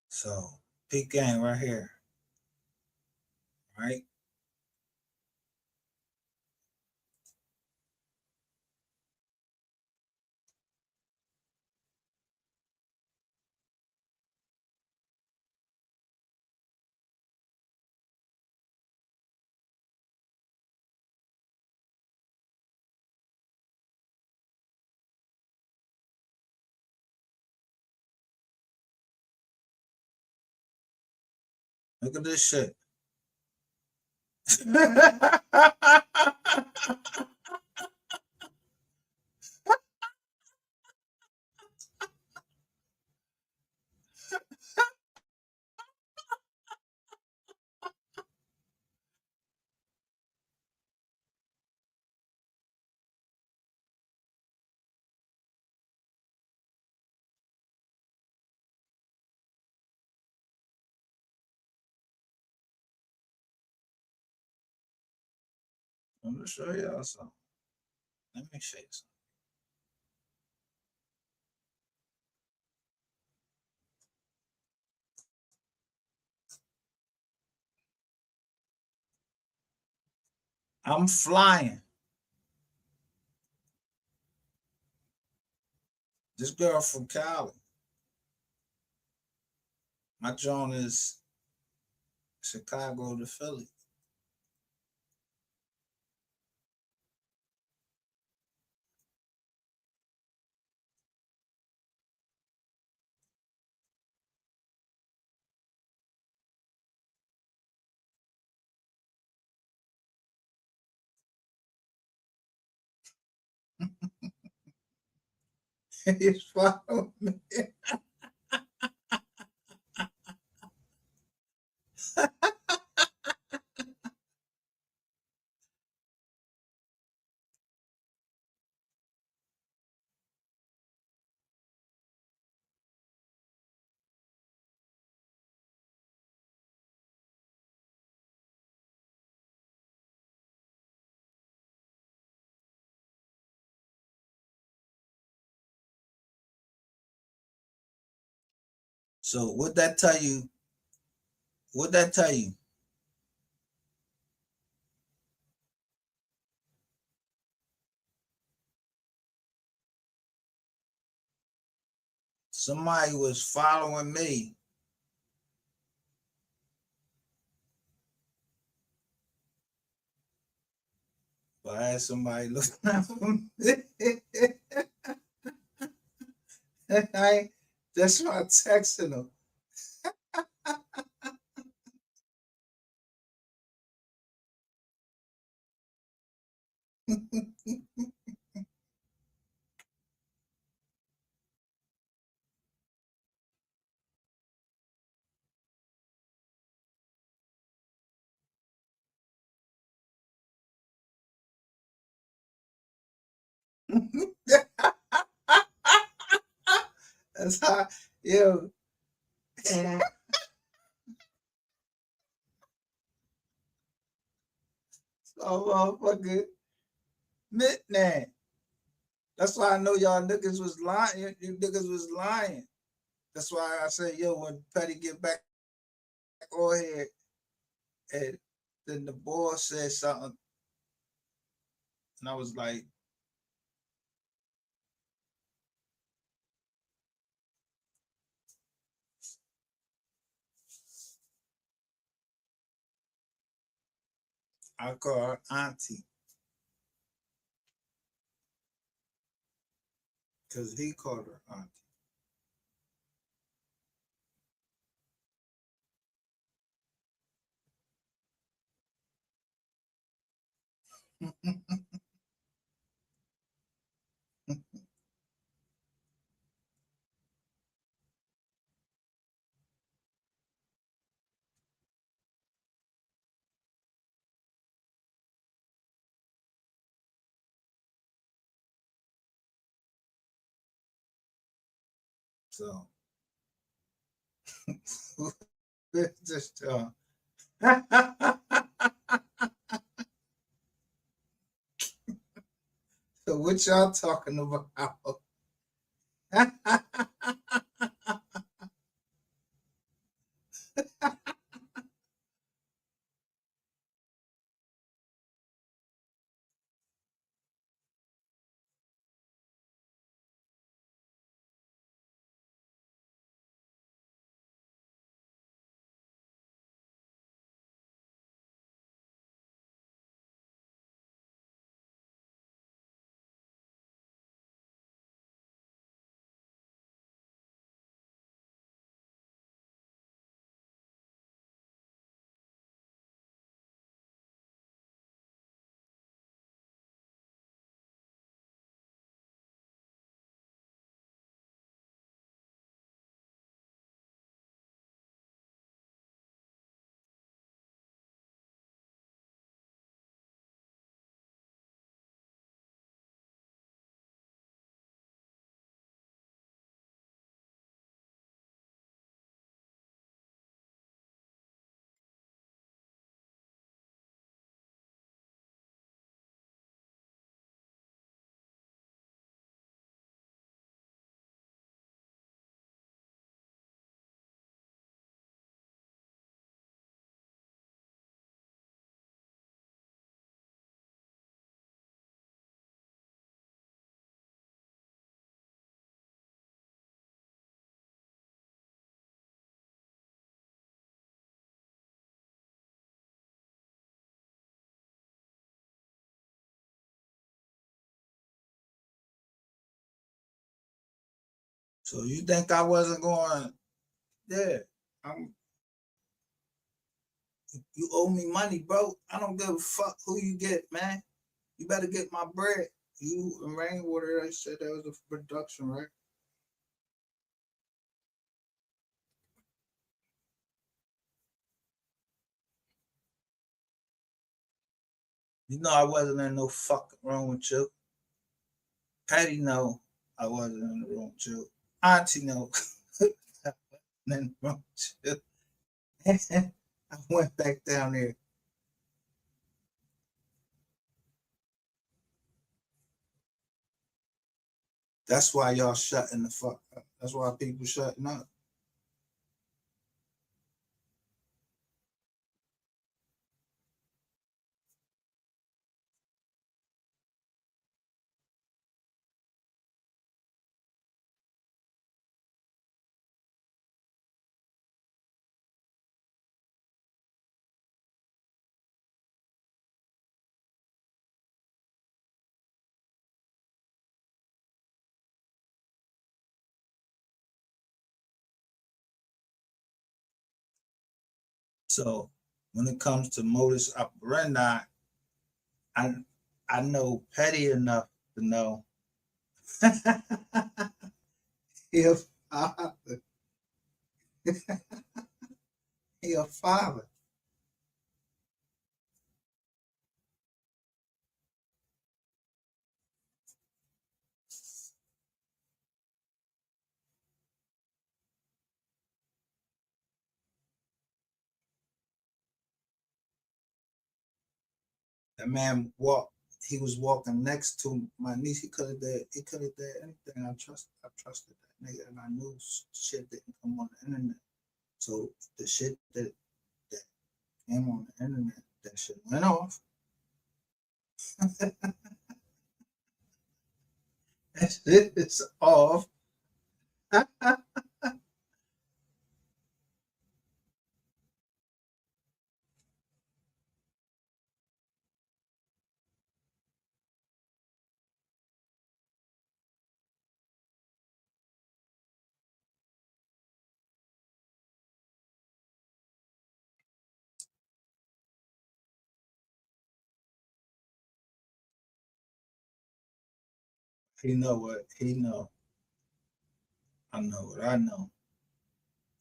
So, peak game right here. Right? Look at this shit. I'm gonna show y'all something. Let me show you something. I'm flying. This girl from Cali. My joint is Chicago to Philly. He's following me. So what that tell you? What that tell you? Somebody was following me. But I had somebody look out for me. That's why I texted him. That's how, yo. So motherfucker, midnight. That's why I know y'all niggas was lying. You niggas was lying. That's why I said, yo, when Petty get back on here, and then the boss said something, and I was like, I call her auntie. Because he called her auntie. So just so what y'all talking about? So you think I wasn't going? Yeah, you owe me money, bro. I don't give a fuck who you get, man. You better get my bread. You and Rainwater, they said that was a production, right? You know I wasn't in no fucking room with you. Patty know I wasn't in the room with you. Auntie know I wasn't in the room with you. I went back down there. That's why y'all shutting the fuck up. That's why people shutting up. So when it comes to modus operandi, I know petty enough to know if father, he a father. That man walked. He was walking next to my niece. He could have did. He could have did anything. I trusted that nigga, and I knew shit didn't come on the internet. So the shit that came on the internet, that shit went off. That shit is off. He know what he know. I know what I know.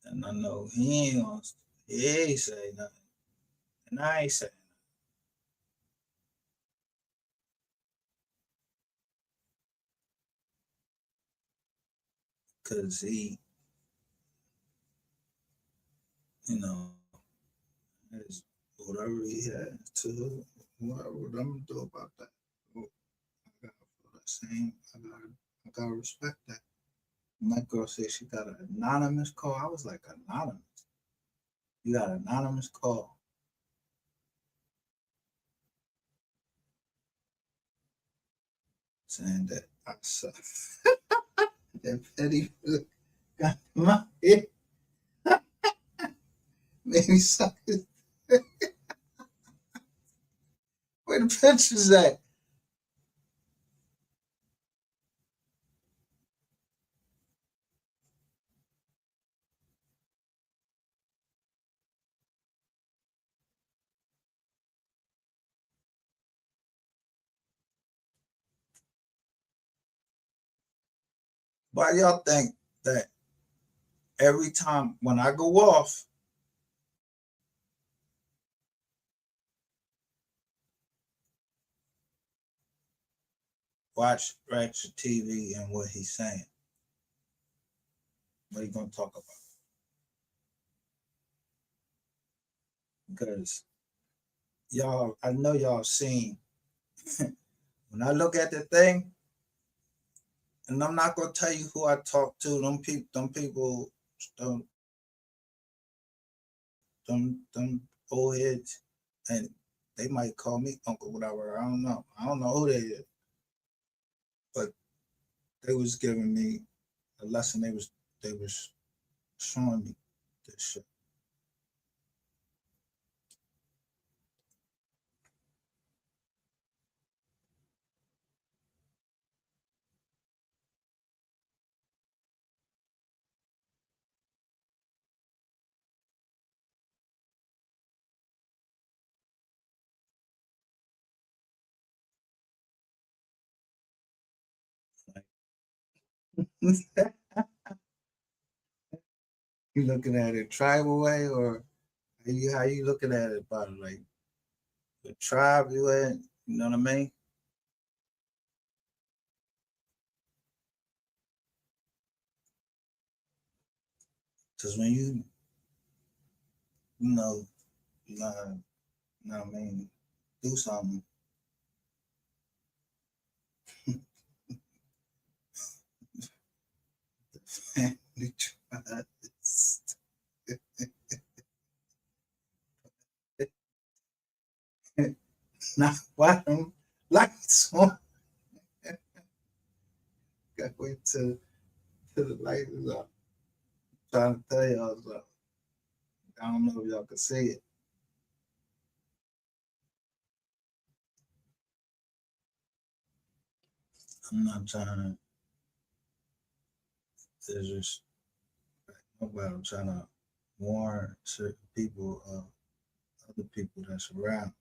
And I know he ain't say nothing. And I ain't saying nothing. Cause he, you know, has whatever he had to whatever I'm gonna do about that. I gotta feel the same. I gotta respect that. And that girl said she got an anonymous call. I was like, anonymous? You got an anonymous call. Saying that I suck. That petty got my head. Made me suck his. Where the pictures at? Why y'all think that every time when I go off, watch Ratchet TV and what he's saying? What he gonna talk about? Because y'all, I know y'all seen when I look at the thing, and I'm not gonna tell you who I talk to. Them people, them old heads, and they might call me uncle, whatever. I don't know. I don't know who they is, but they was giving me a lesson. They was showing me this shit. You looking at it tribal way, or how you looking at it about it, like the tribe you in? You know what I mean? Because when you know, you know what I mean, do something. Family tribes. Not why them lights on. Gotta wait till the light is up. Trying to tell y'all something. I don't know if y'all can see it. I'm not trying to just nobody. I'm trying to warn certain people of other people that's around.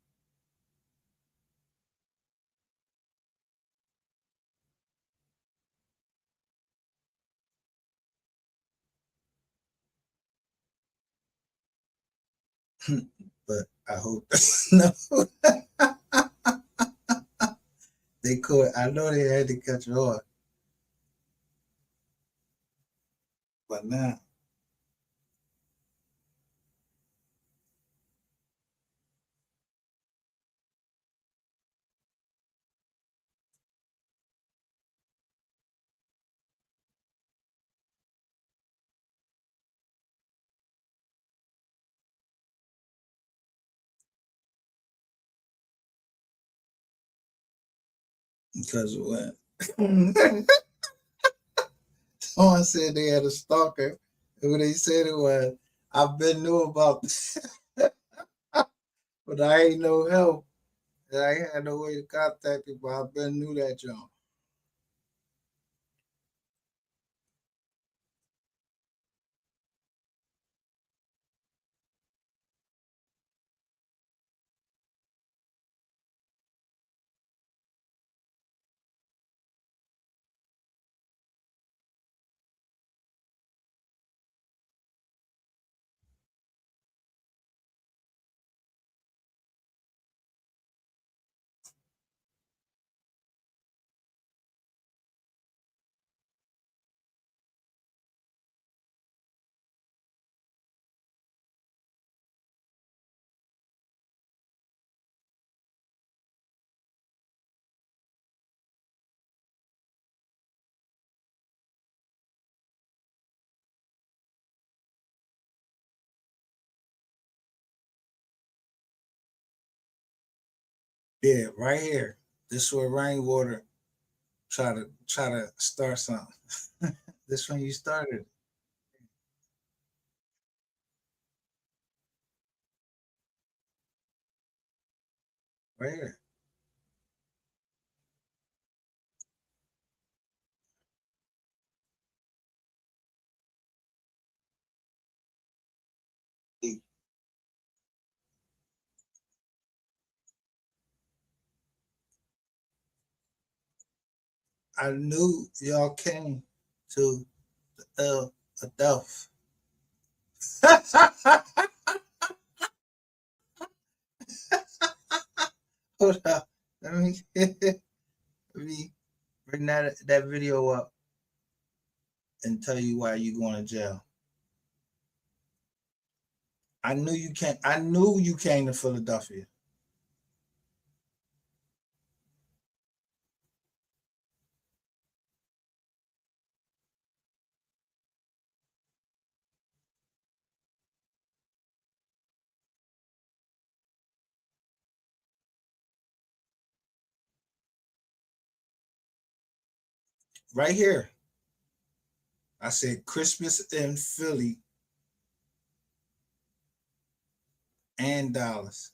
But I hope no. They could. I know they had to cut you off, but now because when someone said they had a stalker, and what they said it was, I've been knew about this, but I ain't no help. And I ain't had no way to contact people. I've been knew that John. Yeah, right here. This where rainwater try to start something. This when you started. Right here. I knew y'all came to Adelph. Hold up. Let me let me bring that video up and tell you why you going to jail. I knew you can't. I knew you came to Philadelphia. Right here. I said Christmas in Philly and Dallas.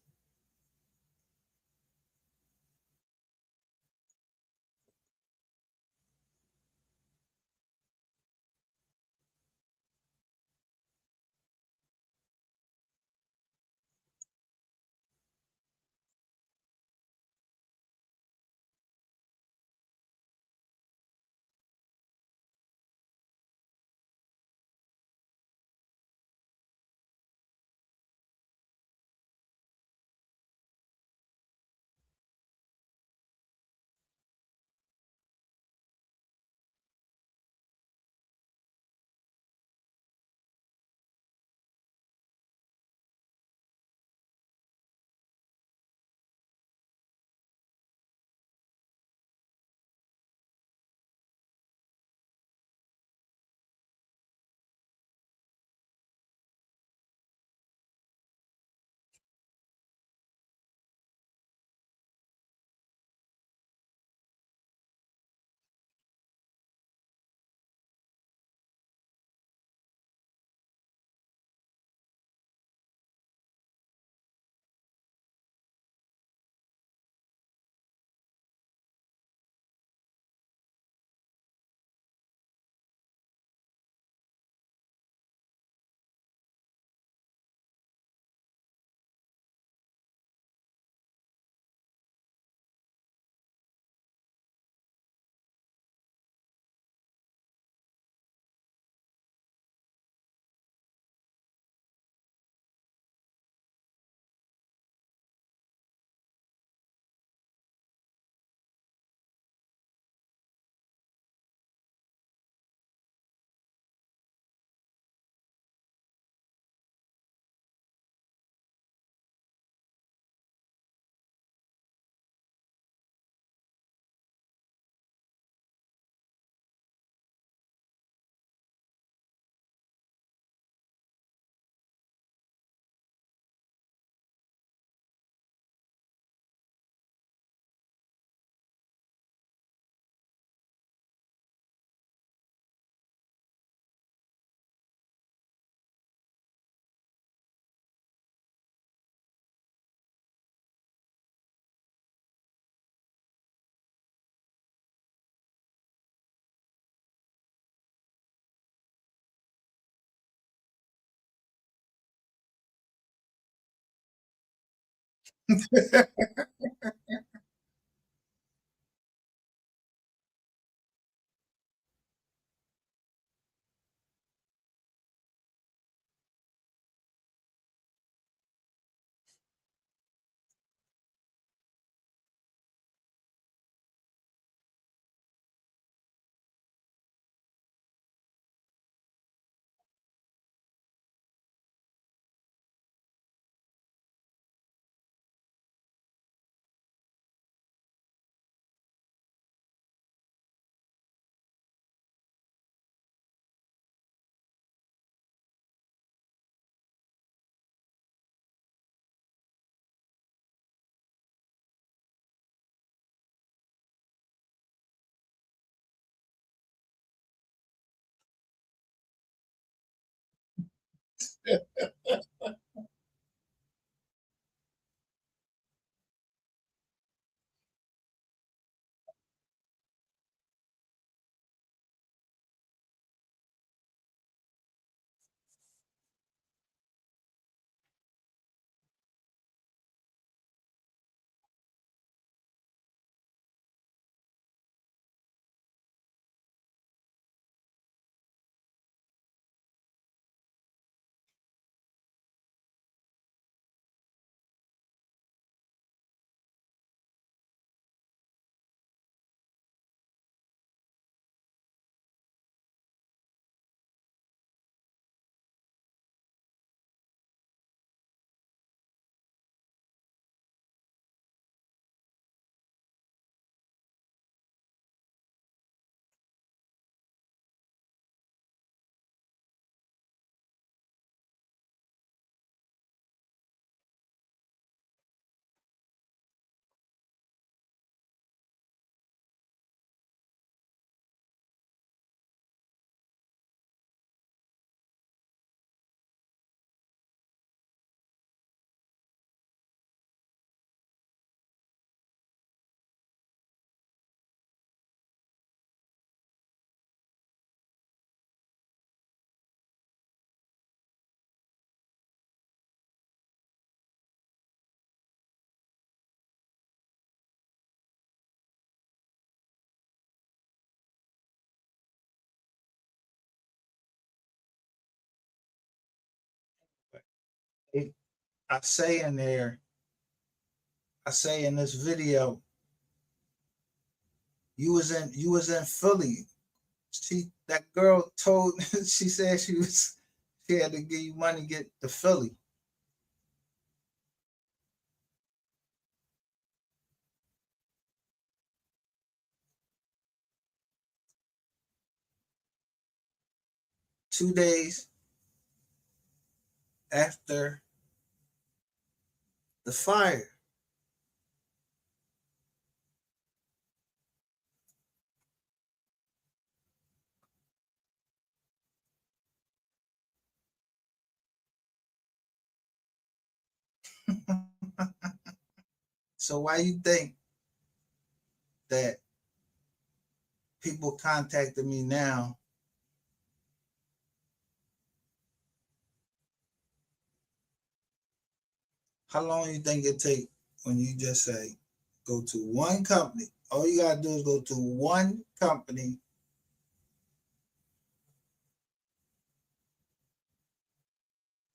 I say in there, I say in this video, you was in Philly. That girl told she said she had to give you money to get to Philly. Two days after the fire. So why you think that people contacted me now? How long you think it take when you just say, go to one company? All you gotta do is go to one company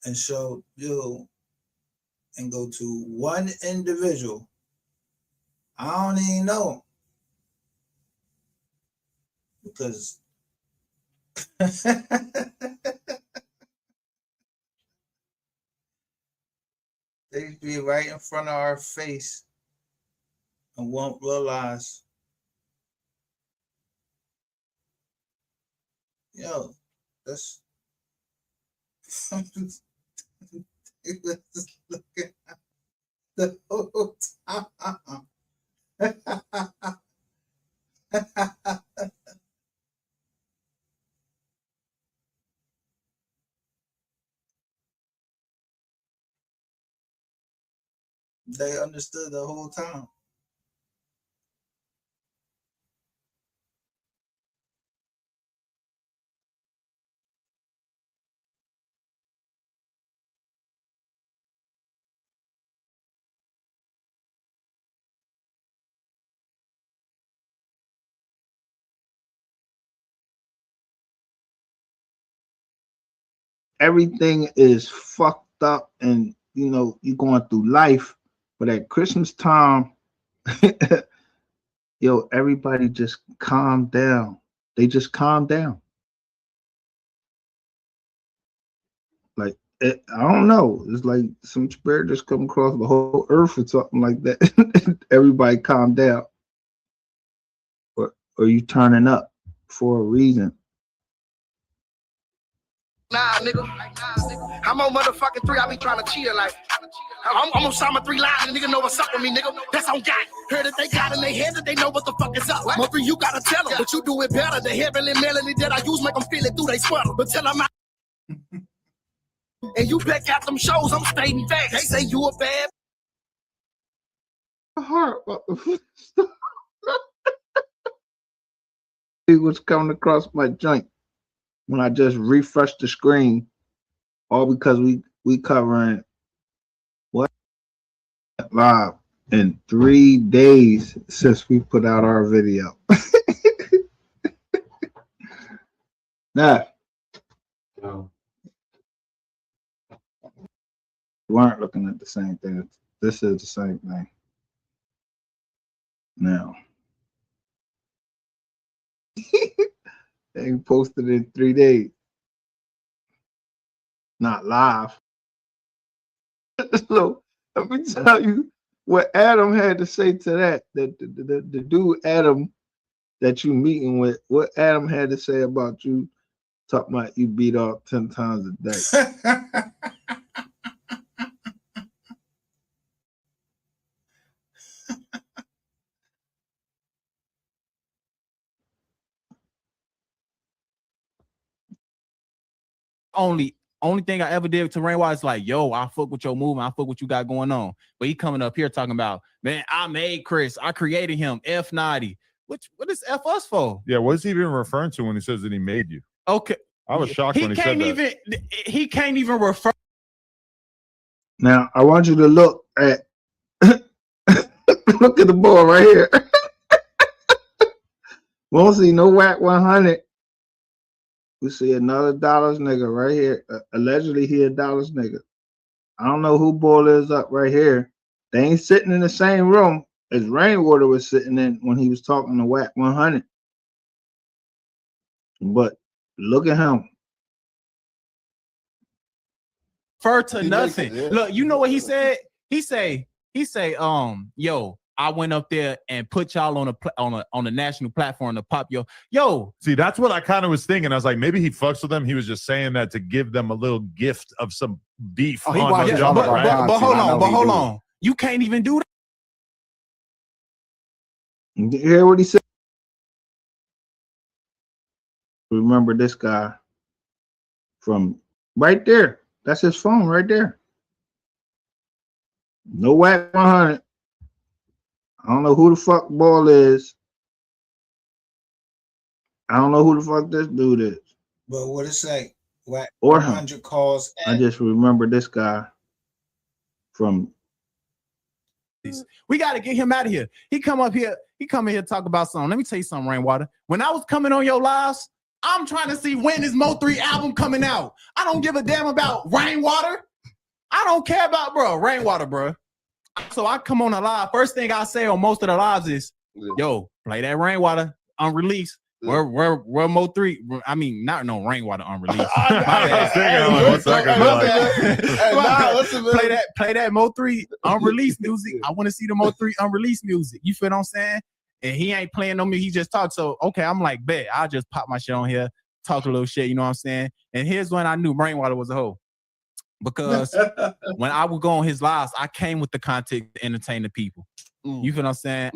and show you and go to one individual. I don't even know because they be right in front of our face and won't realize, yo, that's it was just looking at the whole time. They understood the whole time. Everything is fucked up, and you know you're going through life, but at Christmas time, yo, everybody just calm down. They just calm down. Like I don't know. It's like some spirit just come across the whole earth or something like that. Everybody calm down, or you turning up for a reason. Nah, nigga. I'm on motherfucking 3. I be trying to chill like. I'm on Summer 3 Live, and nigga know what's up with me, nigga. That's on God. Heard that they got in their head that they know what the fuck is up. More 3, you gotta tell them, but you do it better. The heavenly melody that I use make them feel it through they sweater. But tell them And you back out them shows, I'm stating facts. They say you a bad heart. It was coming across my joint when I just refreshed the screen, all because we covering what live in 3 days since we put out our video. Now, we weren't looking at the same thing. This is the same thing. Now, they posted in 3 days, not live. So let me tell you what Adam had to say to that. The dude Adam that you meeting with, what Adam had to say about you, talking about you beat off 10 times a day. Only thing I ever did to Rainwater is like, yo, I fuck with your movement, I fuck what you got going on. But he coming up here talking about, man, I made Chris, I created him, F Naughty. What is F us for? Yeah, what is he even referring to when he says that he made you? Okay. I was shocked when he said that. He can't even refer. Now I want you to look at look at the ball right here. Won't see no whack 100. We see another dollars nigga right here. Allegedly he a dollars nigga. I don't know who ball is up right here. They ain't sitting in the same room as Rainwater was sitting in when he was talking to whack 100. But look at him. Refer to nothing. Look, you know what he said? He say, yo, I went up there and put y'all on a national platform to pop yo. See, that's what I kind of was thinking. I was like, maybe he fucks with them. He was just saying that to give them a little gift of some beef. But hold on. You can't even do that. You hear what he said? Remember this guy from right there. That's his phone right there. No whack 100. I don't know who the fuck ball is. I don't know who the fuck this dude is. But what it say? Whack Or 100 calls. I just remember this guy from. We got to get him out of here. He come in here to talk about something. Let me tell you something, Rainwater. When I was coming on your lives, I'm trying to see when is Mo3 album coming out. I don't give a damn about Rainwater. I don't care about Rainwater, bro. So I come on a live. First thing I say on most of the lives is, yo, play that Rainwater unreleased. Where Mo3? I mean, not no Rainwater unreleased. Play that Mo3 unreleased music. I want to see the Mo3 unreleased music. You feel what I'm saying? And he ain't playing no music. He just talks. So okay, I'm like, bet I'll just pop my shit on here, talk a little shit. You know what I'm saying? And here's when I knew Rainwater was a hoe. Because when I would go on his lives, I came with the content to entertain the people. You feel what I'm saying?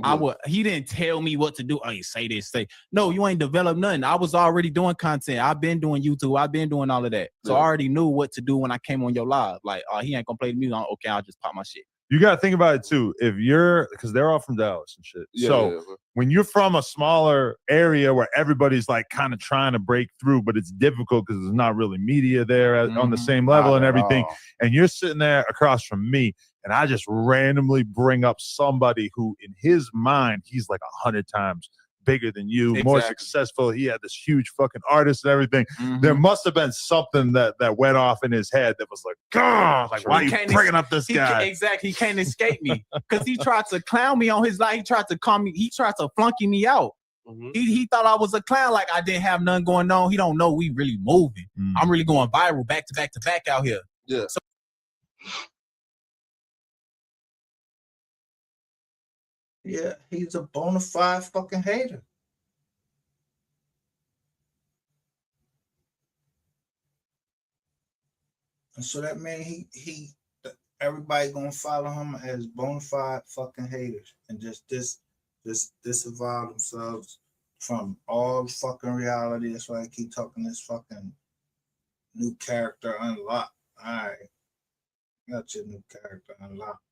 He didn't tell me what to do. Oh, you say this, say. No, you ain't developed nothing. I was already doing content. I've been doing YouTube. I've been doing all of that. So I already knew what to do when I came on your live. Like, he ain't gonna play the music. Okay, I'll just pop my shit. You got to think about it too. If you're, because they're all from Dallas and shit. When you're from a smaller area where everybody's like kind of trying to break through, but it's difficult because there's not really media there on the same level and everything. And you're sitting there across from me, and I just randomly bring up somebody who, in his mind, he's like 100 times bigger than you, more successful. He had this huge fucking artist and everything. There must have been something that went off in his head that was like, God, like, why are you bringing up this guy? Exactly. He can't escape me because he tried to clown me on his life. He tried to call me. He tried to flunky me out. He thought I was a clown, like I didn't have nothing going on. He don't know we really moving. I'm really going viral back to back to back out here. Yeah. So, yeah, he's a bona fide fucking hater. And so that means everybody gonna follow him as bona fide fucking haters and just disavow themselves from all fucking reality. That's why I keep talking this fucking new character unlocked. All right. Got your new character unlocked.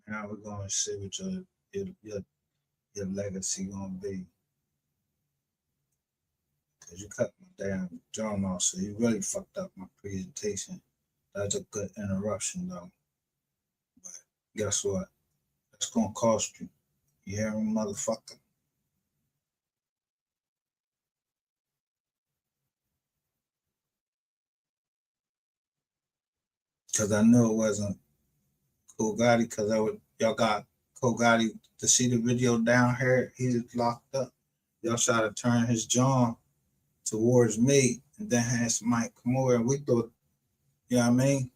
Now we're gonna see what your legacy gonna be. Cause you cut my damn drum off, so you really fucked up my presentation. That's a good interruption though. But guess what? That's gonna cost you. You hear me, motherfucker? Cause I knew it wasn't Cool Gotti, cause y'all got Cool Gotti to see the video down here. He's locked up. Y'all try to turn his jaw towards me, and then had somebody come over, and we thought, you know what I mean?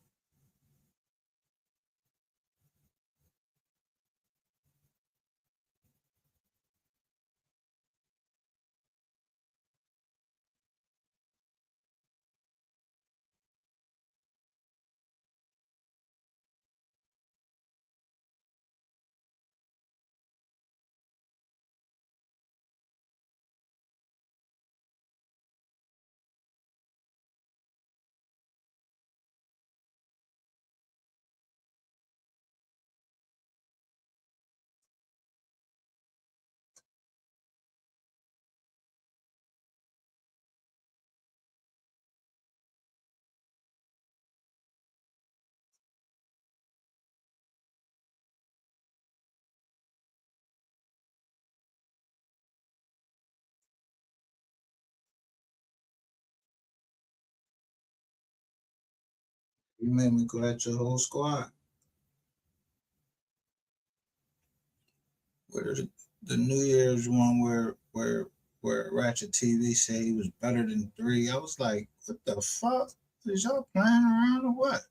You made me go at your whole squad. Where the New Year's one where Ratchet TV said he was better than 3. I was like, what the fuck? Is y'all playing around or what?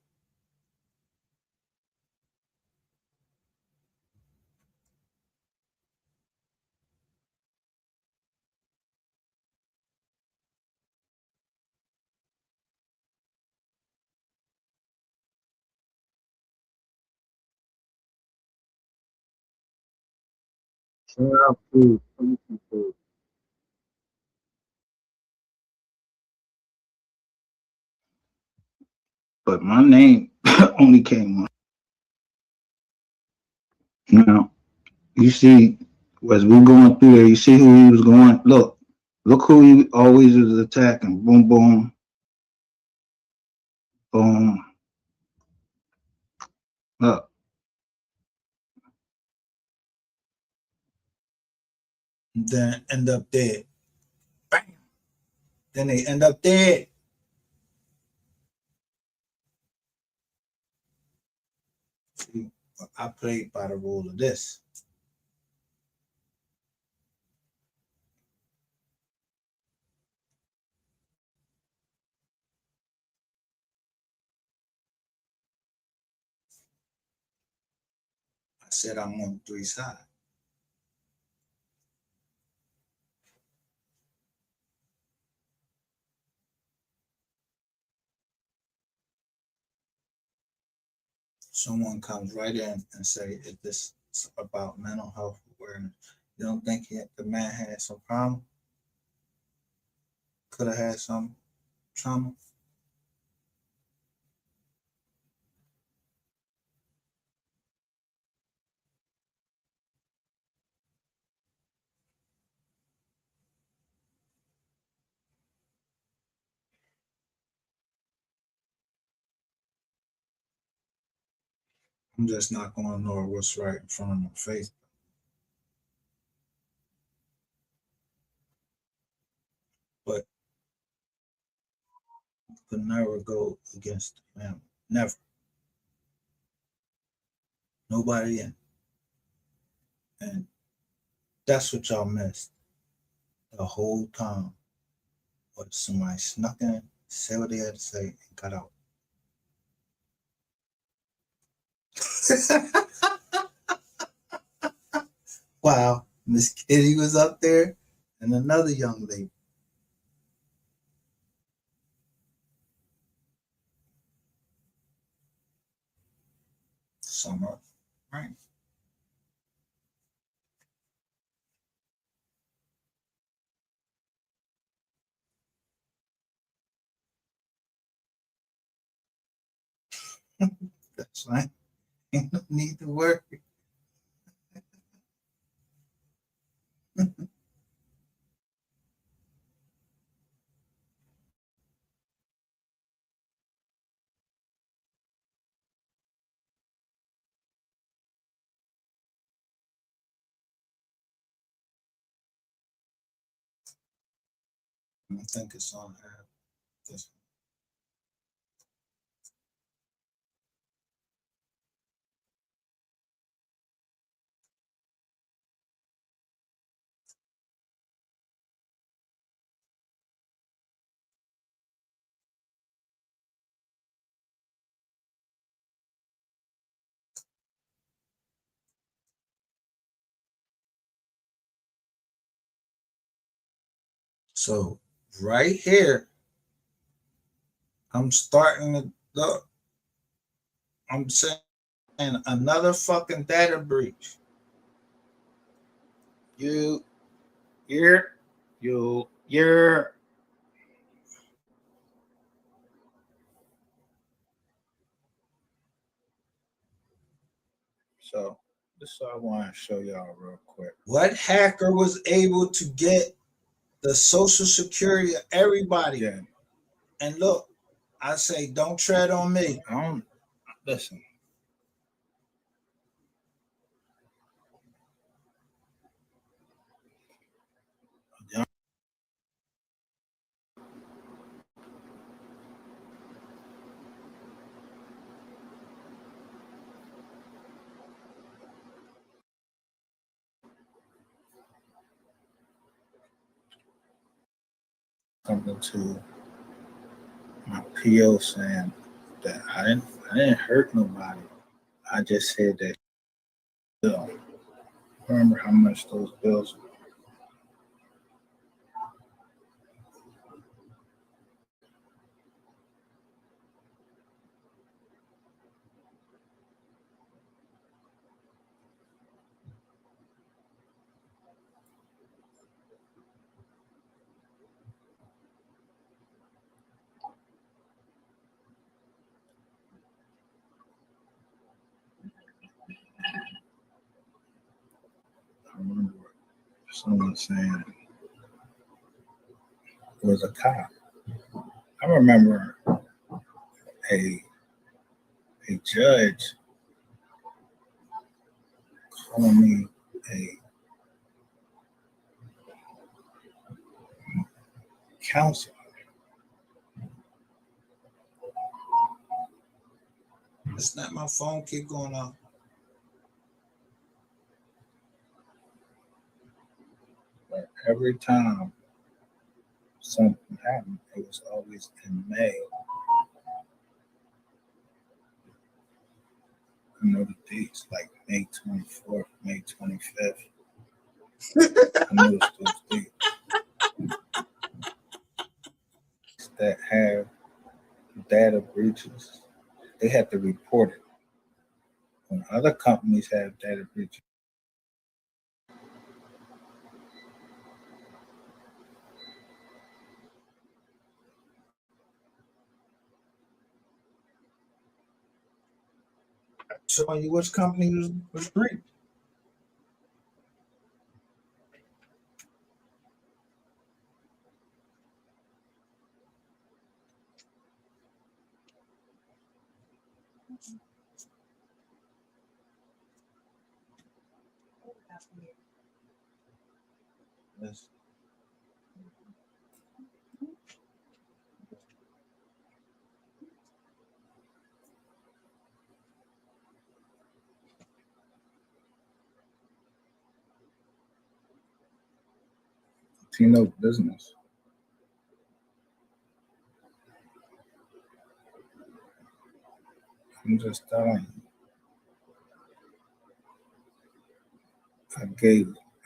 Shout out to people. But my name only came up. Now, you see, as we going through there, you see who he was going. Look who he always is attacking. Boom, boom, boom. Look. Then end up dead. Bam. Then they end up dead. See, I played by the rule of this. I said I'm on 3 sides. Someone comes right in and say, is this about mental health awareness? You don't think the man had some problem? Could have had some trauma? I'm just not going to know what's right in front of my face. But you could never go against the family. Never. Nobody in. And that's what y'all missed the whole time. But somebody snuck in, said what they had to say, and got out. Wow, Miss Kitty was up there, and another young lady. Summer, right? That's right. Ain't no need to worry. I think it's on her. This So right here, I'm starting to look. I'm saying another fucking data breach. You're. So this is what I want to show y'all real quick. What hacker was able to get the social security of everybody? Yeah. And look, I say, don't tread on me. I don't listen. Something to my PO saying that I didn't hurt nobody. I just said that bill. Remember how much those bills were. I remember someone saying it was a cop. I remember a judge calling me a counselor. It's not my phone keep going off. But every time something happened, it was always in May. I know the dates, like May 24th, May 25th. I noticed those dates that have data breaches. They have to report it. When other companies have data breaches, showing you which company was breached. Yes. Latino business. I'm just telling you.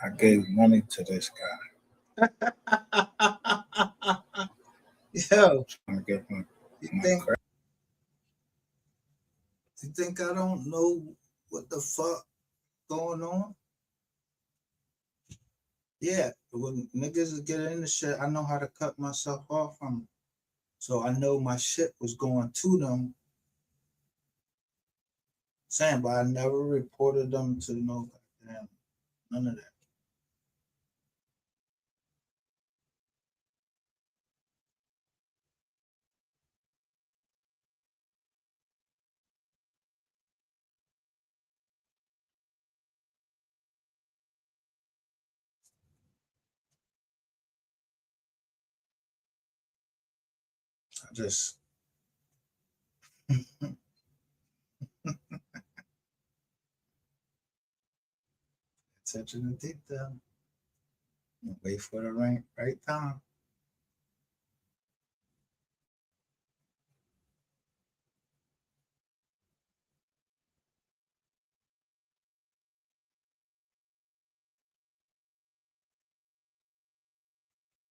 I gave money to this guy. Yo, I'm gonna get my you think I don't know what the fuck going on? Yeah, when niggas is getting into shit, I know how to cut myself off from it. So I know my shit was going to them. Saying, but I never reported them to no goddamn, none of that. I just attention to detail. Wait for the right time.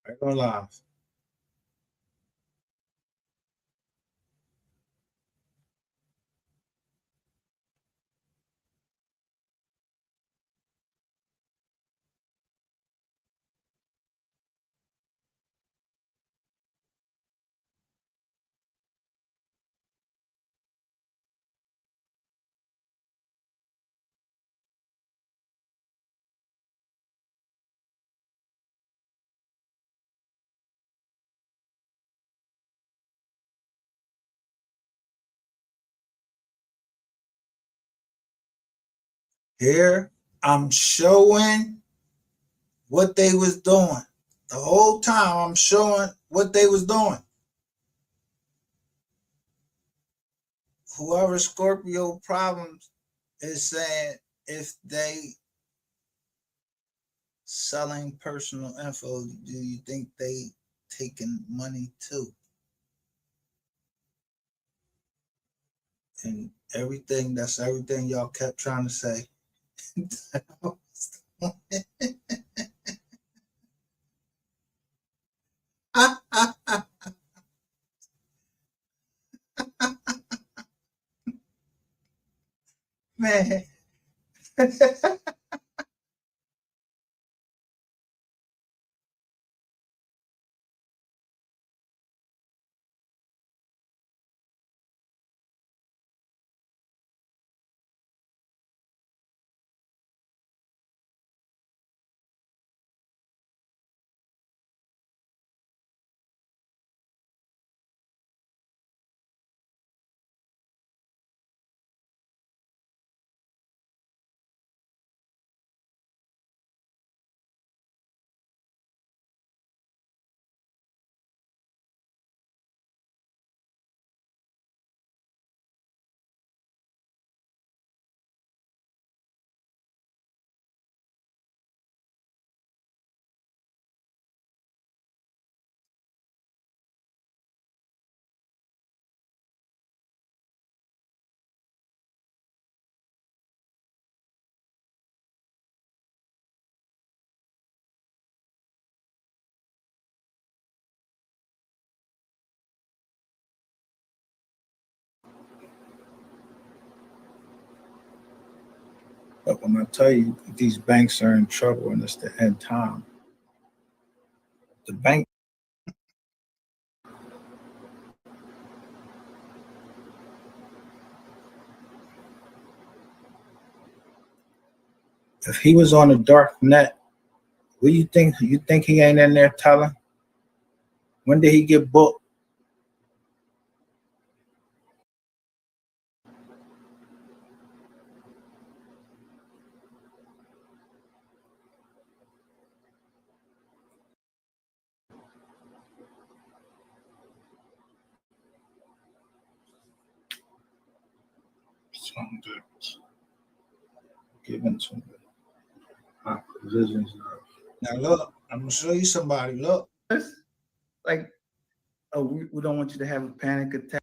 Right on live. Here I'm showing what they was doing. The whole time I'm showing what they was doing. Whoever Scorpio problems is saying if they selling personal info, do you think they taking money too? And everything, that's everything y'all kept trying to say. Man. But when I tell you these banks are in trouble and it's the end time, the bank. If he was on the dark net, what do you think? You think he ain't in there telling? When did he get booked? Some difference. Given to me. Provisions of. Now look, I'm gonna show you somebody. Look, like, oh, we don't want you to have a panic attack.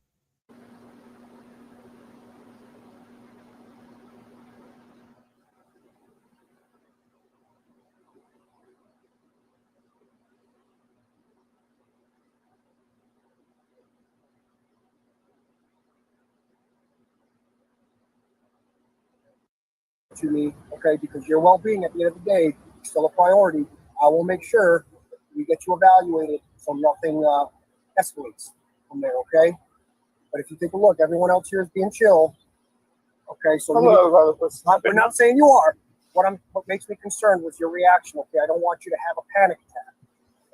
to me, okay, because your well-being at the end of the day is still a priority. I will make sure we get you evaluated so nothing escalates from there, okay? But if you take a look, everyone else here is being chill, okay? So we're not saying you are. What makes me concerned was your reaction, okay? I don't want you to have a panic attack,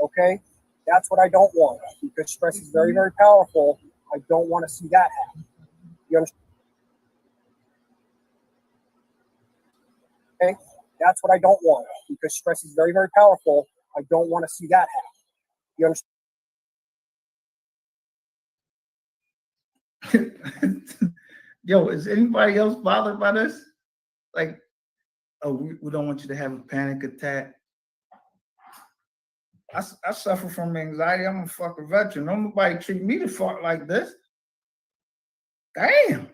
okay? That's what I don't want, because stress is very, very powerful. I don't want to see that happen. You understand? Okay? That's what I don't want, because stress is very, very powerful. I don't want to see that happen. You understand? Yo, is anybody else bothered by this? Like, oh, we don't want you to have a panic attack. I suffer from anxiety. I'm a fucking veteran. Nobody treat me the fuck like this. Damn.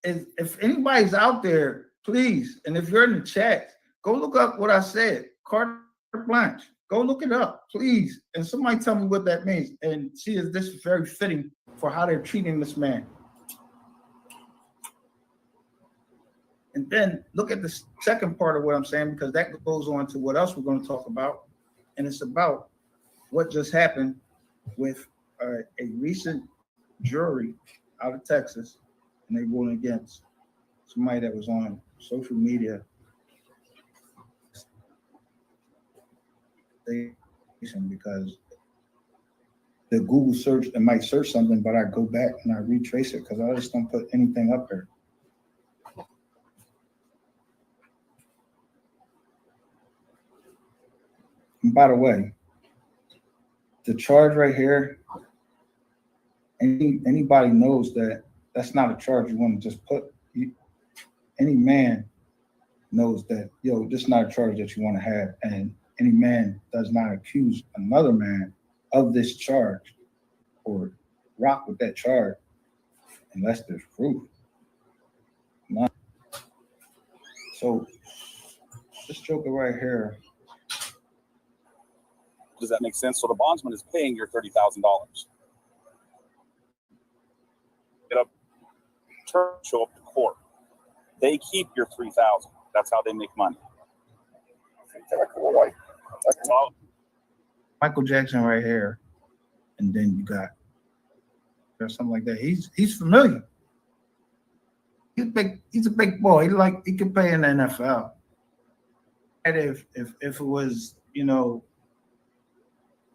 If anybody's out there, please, and if you're in the chat, go look up what I said. Carte blanche. Go look it up, please. And somebody tell me what that means. And see, is this very fitting for how they're treating this man? And then look at the second part of what I'm saying, because that goes on to what else we're going to talk about. And it's about what just happened with a recent jury out of Texas, and they ruling against somebody that was on social media. Because the Google search, it might search something, but I go back and I retrace it because I just don't put anything up there. And by the way, the charge right here, anybody knows that that's not a charge you want to just put. Any man knows that, yo, this is not a charge that you want to have. And any man does not accuse another man of this charge or rock with that charge unless there's proof. Not. So this joker right here. Does that make sense? So the bondsman is paying your $30,000. Get up, show up to court. They keep your $3,000. That's how they make money. Michael Jackson right here, and then you got or something like that. He's familiar. He's a big boy. He could play in the NFL. And if it was, you know,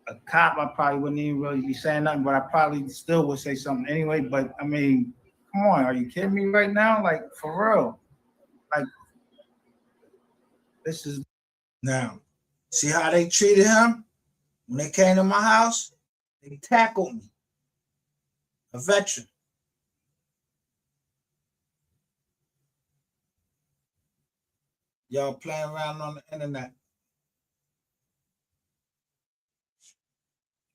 a cop, I probably wouldn't even really be saying nothing, but I probably still would say something anyway. But I mean, come on, are you kidding me right now? Like, for real. Like, this is now. See how they treated him? When they came to my house, they tackled me. A veteran. Y'all playing around on the internet.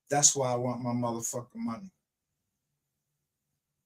That's why I want my motherfucking money.